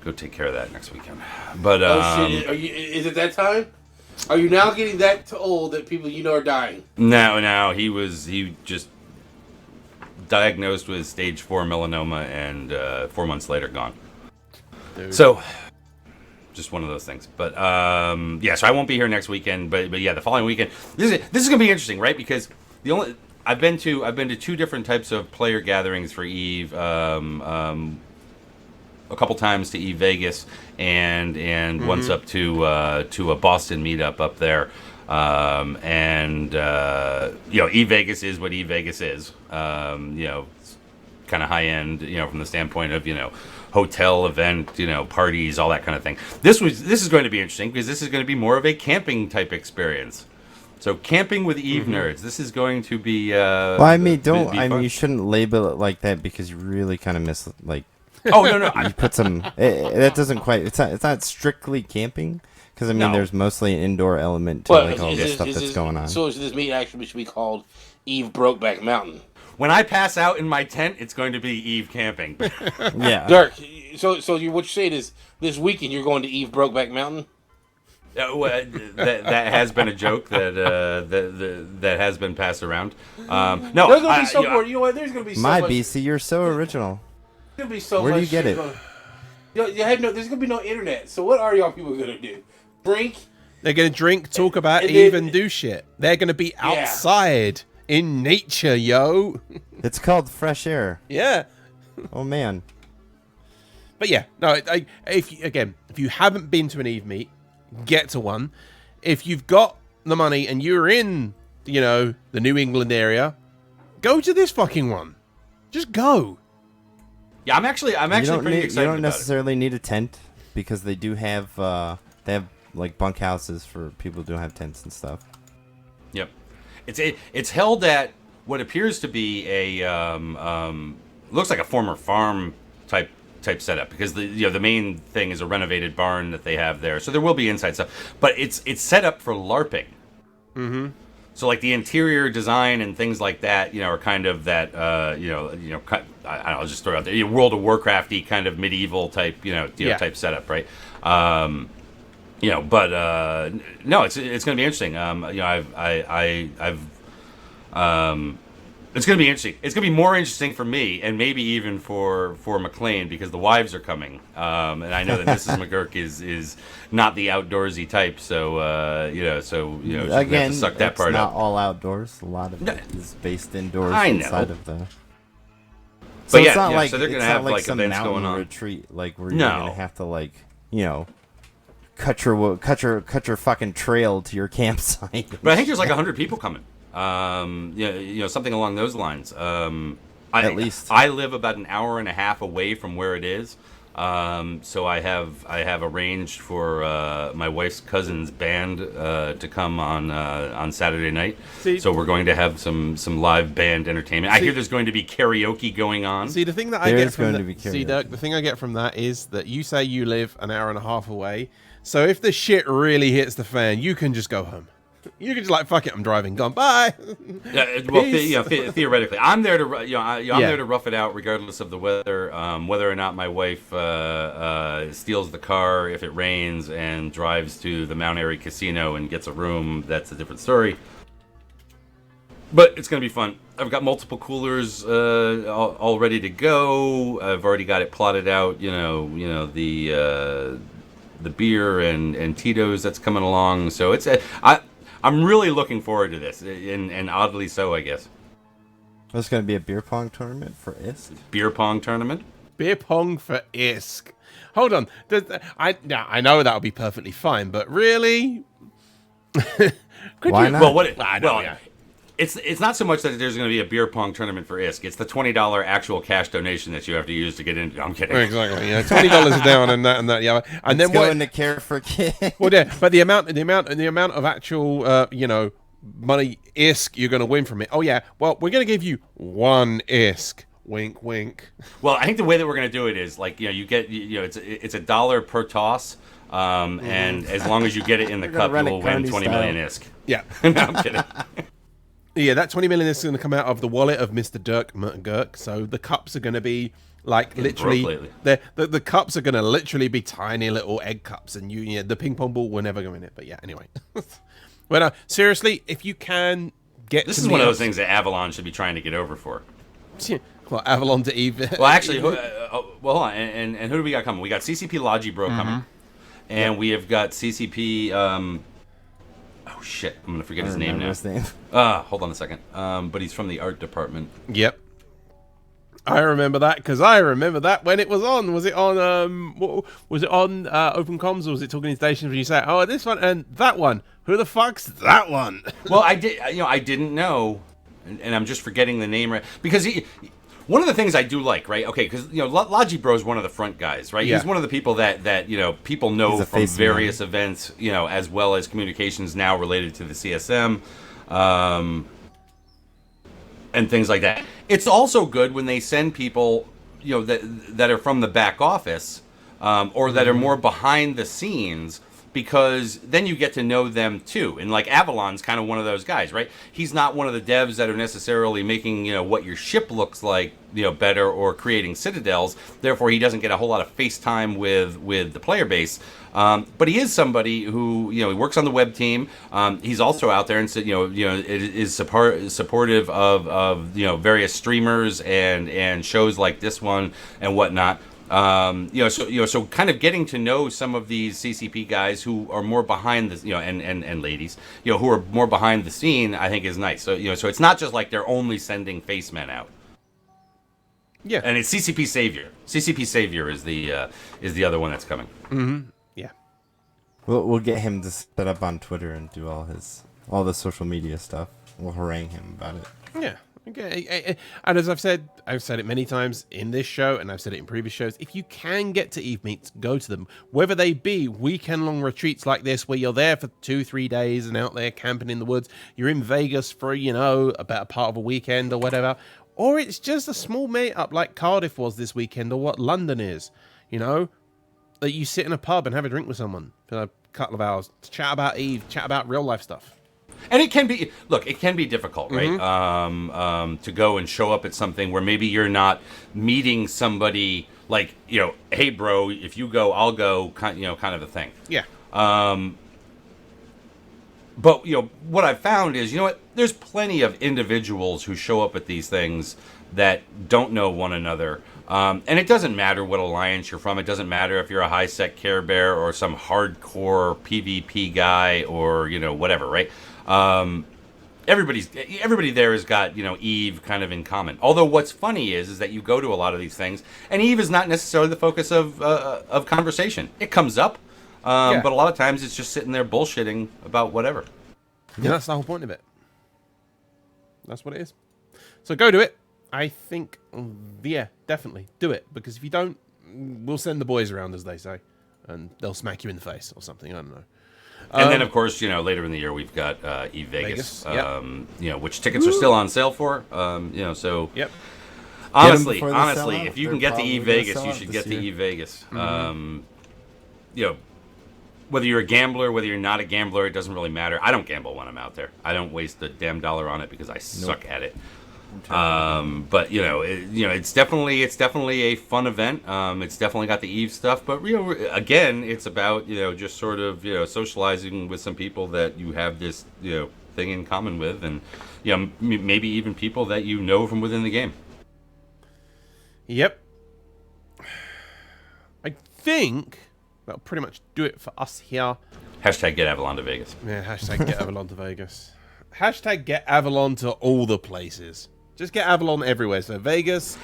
go take care of that next weekend. But Oh shit! Is it that time? Are you now getting that old that people you know are dying? no, he just diagnosed with stage 4 melanoma and 4 months later gone. Dude. So just one of those things. But yeah, so I won't be here next weekend. But yeah, the following weekend. This is gonna be interesting, right? Because I've been to 2 different types of player gatherings for Eve. A couple times to Eve Vegas and once up to a Boston meetup up there. Eve Vegas is what Eve Vegas is. Kind of high end, from the standpoint of, hotel event, parties, all that kind of thing. This is going to be interesting because this is going to be more of a camping type experience. So camping with Eve nerds. This is going to be. Well, I mean, fun. you shouldn't label it like that because you really kind of miss Oh no! you put some. That doesn't quite. It's not strictly camping because I mean, No. there's mostly an indoor element to Well, all the stuff that's going on. So this meeting actually should be called Eve Brokeback Mountain. When I pass out in my tent, it's going to be Eve camping. Yeah. Dirk, so what you're saying is this weekend you're going to Eve Brokeback Mountain? That has been a joke that has been passed around. No, There's gonna be so much. You know what? There's gonna be so My much. BC, you're so original. There's gonna be so Where do much you get shit it? there's gonna be no internet. So what are y'all people gonna do? Drink? They're going to drink, talk about and Eve, then- and do shit. They're going to be outside in nature, yo. It's called fresh air. Yeah. Oh man. But yeah, no. If you haven't been to an Eve meet, get to one. If you've got the money and you're in, the New England area, go to this fucking one. Just go. Yeah, I'm actually pretty excited You don't about necessarily need a tent because they do have like bunk houses for people who don't have tents and stuff. it. Yep, it's held at what appears to be a looks like a former farm type setup, because the main thing is a renovated barn that they have there. So there will be inside stuff, but it's set up for LARPing. Mm-hmm. So like the interior design and things like that, are kind of that, I'll just throw it out there, World of Warcraft-y kind of medieval type, type setup, right? But no, it's going to be interesting. It's going to be interesting. It's going to be more interesting for me, and maybe even for McLean, because the wives are coming, and I know that Mrs. McGurk is not the outdoorsy type. So she's gonna have again, to suck that it's part not up. all outdoors. A lot of it is based indoors I know. inside of the. But it's yeah, not like so they're it's gonna not have like like some events mountain going on. retreat, like where No. you're gonna have to cut your fucking trail to your campsite. But I think there's like 100 people coming. Something along those lines. At least. I live about an hour and a half away from where it is. So I have arranged for my wife's cousin's band to come on Saturday night. So we're going to have some live band entertainment. I hear there's going to be karaoke going on. See, the thing that There I get is from going to be karaoke. Dirk, the thing I get from that is that you say you live an hour and a half away. So if the shit really hits the fan, you can just go home. You can just like, fuck it, I'm driving, gone, bye. Theoretically, I'm there to I'm there to rough it out, regardless of the weather. Whether or not my wife steals the car if it rains and drives to the Mount Airy Casino and gets a room, that's a different story. But it's going to be fun. I've got multiple coolers all ready to go. I've already got it plotted out. The beer and Tito's that's coming along. So I'm really looking forward to this, and oddly so, I guess. There's going to be a beer pong tournament for ISK. Beer pong tournament. Beer pong for ISK. Hold on. I know that'll be perfectly fine, but really? Why not? Well, it's not so much that there's going to be a beer pong tournament for ISK. It's the $20 actual cash donation that you have to use to get in. I'm kidding. Exactly. Yeah, $20 down and that. Yeah, and It's then going to Care for Kids. Well, yeah, but the amount of actual, money ISK you're going to win from it. Oh yeah. Well, we're going to give you one ISK. Wink, wink. Well, I think the way that we're going to do it is like you get it's $1 per toss, and as long as you get it in the cup, you will win 20 million ISK. Yeah. No, I'm kidding. Yeah, that 20 million is going to come out of the wallet of Mr. Dirk McGurk. So the cups are going to be like literally, the cups are going to literally be tiny little egg cups, and the ping pong ball will never go in it. But yeah, anyway. But no, seriously, if you can get This to is one of those things that Avalon should be trying to get over for. Well, Avalon to Eve. Well, actually, hold on. And who do we got coming? We got CCP Logi Bro coming, and we have got CCP. Oh shit! I'm gonna forget his name now. Hold on a second. But he's from the art department. Yep. I remember that because I remember that when it was on. Was it on? Was it on Open Comms, or was it Talking Stations when you say, "Oh, this one and that one"? Who the fuck's that one? Well, I did. I didn't know, and I'm just forgetting the name right because one of the things I do like, right? Okay, because Logi Bro is one of the front guys, right? Yeah. He's one of the people that people know from various events, as well as communications now related to the CSM, and things like that. It's also good when they send people, that are from the back office, or that are more behind the scenes, because then you get to know them too. And like Avalon's kind of one of those guys, right? He's not one of the devs that are necessarily making, what your ship looks like, better, or creating citadels. Therefore, he doesn't get a whole lot of face time with the player base. But he is somebody who, he works on the web team. He's also out there and is supportive of various streamers and shows like this one and whatnot. So kind of getting to know some of these CCP guys who are more behind the, and ladies, who are more behind the scene, I think is nice. So, so it's not just like they're only sending face men out. Yeah. And it's CCP Savior. CCP Savior is the other one that's coming. Mm-hmm. Yeah. We'll get him to set up on Twitter and do all the social media stuff. We'll harangue him about it. Yeah. Okay. And as I've said it many times in this show, and I've said it in previous shows, if you can get to Eve Meets, go to them. Whether they be weekend-long retreats like this, where you're there for 2-3 days and out there camping in the woods, you're in Vegas for, about a part of a weekend or whatever, Or it's just a small meet-up like Cardiff was this weekend, or what London is, you know? That you sit in a pub and have a drink with someone for a couple of hours, to chat about Eve, chat about real life stuff. And it can be, look, it can be difficult, right? To go and show up at something where maybe you're not meeting somebody like, you know, hey, bro, if you go, I'll go, kind of a thing. Yeah. But, you know, what I've found is, you know what, there's plenty of individuals who show up at these things that don't know one another. And it doesn't matter what alliance you're from. It doesn't matter if you're a high-sec Care Bear or some hardcore PvP guy or, you know, whatever, right? Everybody there has got, you know, Eve kind of in common. Although what's funny is that you go to a lot of these things, and Eve is not necessarily the focus of conversation. It comes up, but a lot of times it's just sitting there bullshitting about whatever. Yeah, that's the whole point of it. That's what it is. So go do it. I think, yeah, definitely do it, because if you don't, we'll send the boys around, as they say, and they'll smack you in the face or something. I don't know. And then, of course, you know, later in the year we've got Eve Vegas, yep. You know, which tickets are still on sale for. You know, so Yep. honestly, before they sell out. if you They're can get to probably Eve gonna Vegas, sell you out should this get to year. Eve Vegas. You know, whether you're a gambler, whether you're not a gambler, it doesn't really matter. I don't gamble when I'm out there. I don't waste a damn dollar on it because I suck at it. But you know, it's definitely a fun event. It's definitely got the Eve stuff, but you know, again, it's about, you know, just sort of, you know, socializing with some people that you have this, you know, thing in common with, and you know, maybe even people that you know from within the game. Yep. I think that'll pretty much do it for us here. Hashtag get Avalon to Vegas. Yeah, hashtag get Avalon to Vegas. Hashtag get Avalon to all the places. Just get Avalon everywhere. So Vegas,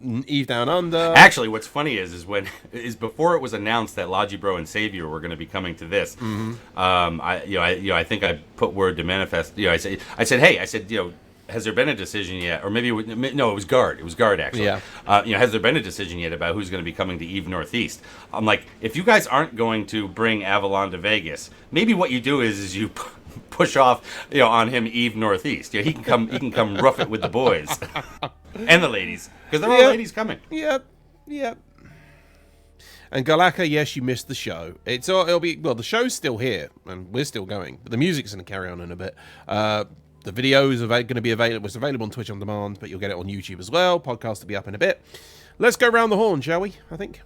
Eve Down Under. Actually, what's funny is before it was announced that Logi Bro and Savior were going to be coming to this. I think I put word to manifest. You know, I said, hey, you know, has there been a decision yet? Or maybe it was Guard. It was Guard, actually. Yeah. You know, has there been a decision yet about who's going to be coming to Eve Northeast? I'm like, if you guys aren't going to bring Avalon to Vegas, maybe what you do is you push off, you know, on him Eve Northeast. Yeah, he can come rough it with the boys and the ladies, because there are ladies coming. Yep. And Galaka, yes, you missed the show. It'll be, well, the show's still here and we're still going, but the music's going to carry on in a bit. The videos are going to be available. It's available on Twitch on demand, but you'll get it on YouTube as well. Podcast will be up in a bit. Let's go round the horn, shall we? I think.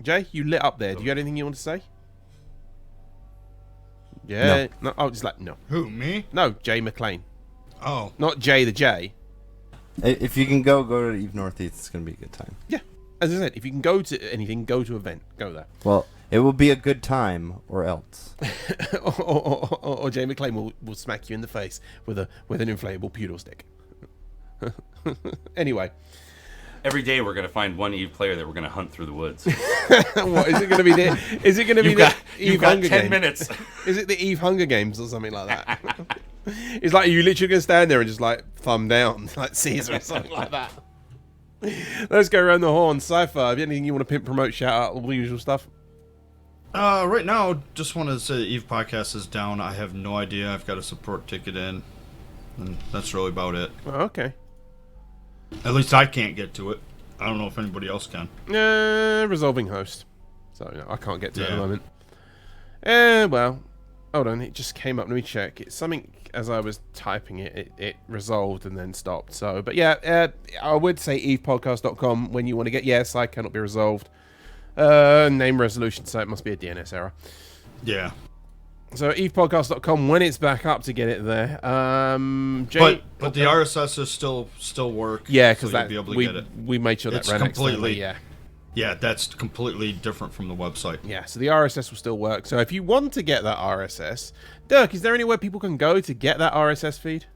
Jay, you lit up there. Do you have anything you want to say? Yeah. No. Oh, just like no. Who, me? No, Jay McLean. Oh. Not Jay the J. If you can go to Eve Northeast, it's going to be a good time. Yeah. As I said, if you can go to anything, go to an event. Go there. Well, it will be a good time, or else. or Jay McLean will smack you in the face with an inflatable poodle stick. Anyway. Every day we're going to find one Eve player that we're going to hunt through the woods. What is it going to be? Is it going to be You've got 10 minutes. Is it the Eve Hunger Games or something like that? It's like you literally going to stand there and just like thumb down like Caesar or something like that. Let's go around the horn. Cypher, have you anything you want to pimp, promote, shout out, all the usual stuff? Right now, just wanted to say the Eve podcast is down. I have no idea. I've got a support ticket in, and that's really about it. Oh, okay. At least I can't get to it. I don't know if anybody else can. Resolving host. So no, I can't get to it at the Yeah. moment. Well, hold on. It just came up. Let me check. It's something as I was typing it resolved and then stopped. So, but yeah, I would say evepodcast.com when you want to get. Yes, I cannot be resolved. Name resolution, so it must be a DNS error. Yeah. So evepodcast.com when it's back up to get it there. Jay, But the RSS still work. yeah, because so you'll be able to get it. we made sure that It's ran completely- externally, Yeah, that's completely different from the website. Yeah, so the RSS will still work. So if you want to get that RSS, Dirk, is there anywhere people can go to get that RSS feed?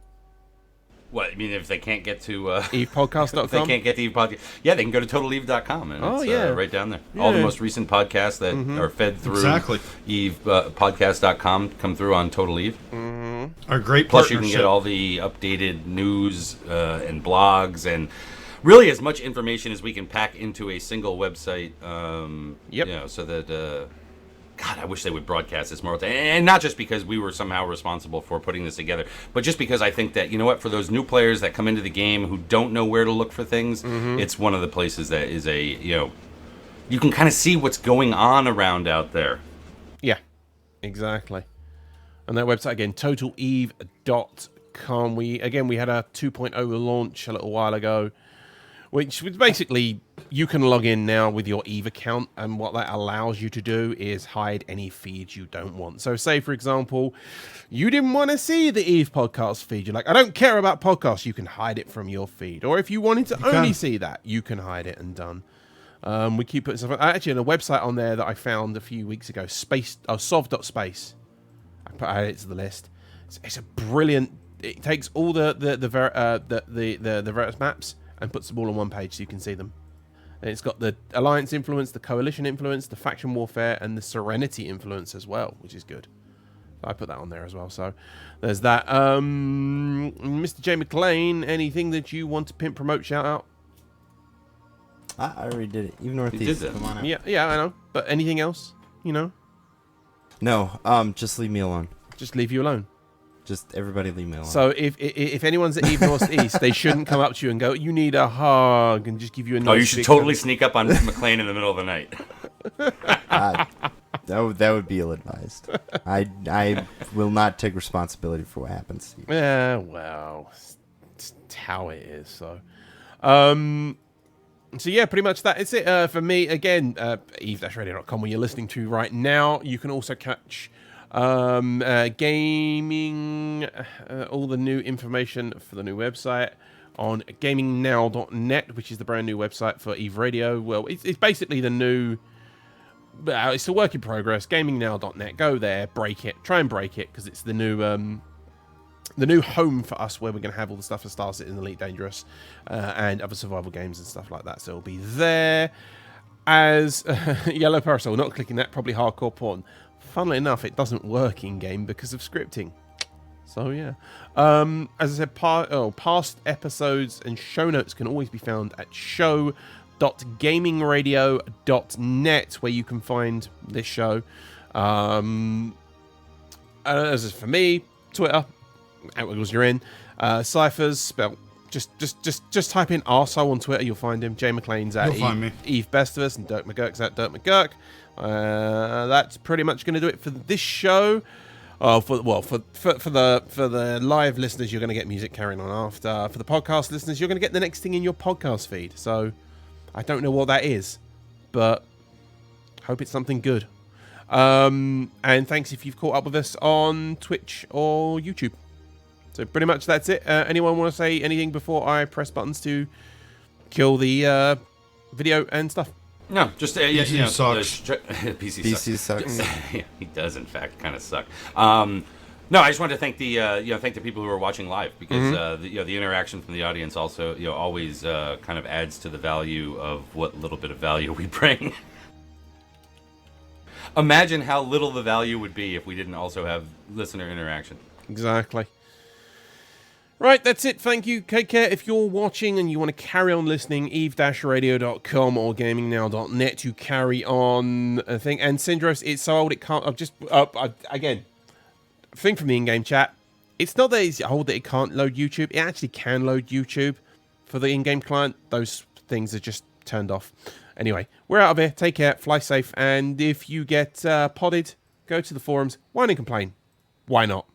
What, I mean, if they can't get to evepodcast.com? if they can't get to Eve podcast, yeah, they can go to totaleve.com, and it's right down there. All the most recent podcasts that are fed through evepodcast.com come through on Total Eve. Our great Plus, you partnership. can get all the updated news and blogs and really as much information as we can pack into a single website. Yep. You know, so that God, I wish they would broadcast this more. And not just because we were somehow responsible for putting this together, but just because I think that, you know what, for those new players that come into the game who don't know where to look for things, it's one of the places that is you can kind of see what's going on around out there. Yeah, exactly. And that website again, totaleve.com. We had a 2.0 launch a little while ago, which was basically you can log in now with your Eve account, and what that allows you to do is hide any feeds you don't want. So say, for example, you didn't want to see the Eve podcast feed. You're like, I don't care about podcasts. You can hide it from your feed. Or if you wanted to only see that, you can hide it and done. We keep putting stuff. Actually, on a website on there that I found a few weeks ago, sov.space. I added it to the list. It's a brilliant. It takes all the Veritas maps and puts them all on one page so you can see them. And it's got the Alliance influence, the Coalition influence, the Faction Warfare, and the Serenity influence as well, which is good. So I put that on there as well. So there's that. Mr. J. McLean, anything that you want to pimp, promote, shout out? I already did it. Even Northeast. Come on out. Yeah, I know. But anything else? No. Just leave me alone. Just leave you alone. Just everybody leave me alone. So if anyone's at Eve Northeast, they shouldn't come up to you and go, "You need a hug," and just give you a. You should totally sneak up on McLean in the middle of the night. That would be ill-advised. I will not take responsibility for what happens to you. Yeah, well, it's how it is. So, so yeah, pretty much that is it for me. Again, eve-radio.com, where you're listening to right now. You can also catch gaming, all the new information for the new website on gamingnow.net, which is the brand new website for Eve Radio. Well, it's basically the new. It's a work in progress. Gamingnow.net. Go there, break it, try and break it, because it's the new home for us, where we're going to have all the stuff for Star Citizen, Elite Dangerous, and other survival games and stuff like that. So it'll be there as Yellow Parasol. Not clicking that, probably hardcore porn. Funnily enough, it doesn't work in game because of scripting. So yeah, as I said, past episodes and show notes can always be found at show.gamingradio.net, where you can find this show. As for me, Twitter, @Wiggles you're in. Cyphers, spelled just type in arsehole on Twitter, you'll find him. Jay McLean's at Eve Bestivus, and Dirk McGurk's at Dirk McGurk. That's pretty much going to do it for this show. For the live listeners, you're going to get music carrying on after. For the podcast listeners, you're going to get the next thing in your podcast feed. So I don't know what that is, but hope it's something good. And thanks if you've caught up with us on Twitch or YouTube. So pretty much that's it. Anyone want to say anything before I press buttons to kill the video and stuff? No, just PC sucks. PC sucks. Yeah, he does in fact kind of suck. No, I just wanted to thank the people who are watching live, because the interaction from the audience also always kind of adds to the value of what little bit of value we bring. Imagine how little the value would be if we didn't also have listener interaction. Exactly. Right, that's it. Thank you. Take care. If you're watching and you want to carry on listening, eve-radio.com or gamingnow.net to carry on a thing. And Syndros, it's so old it can't. Again, thing from the in-game chat. It's not that it's old that it can't load YouTube. It actually can load YouTube for the in-game client. Those things are just turned off. Anyway, we're out of here. Take care. Fly safe. And if you get podded, go to the forums. Whine and complain. Why not?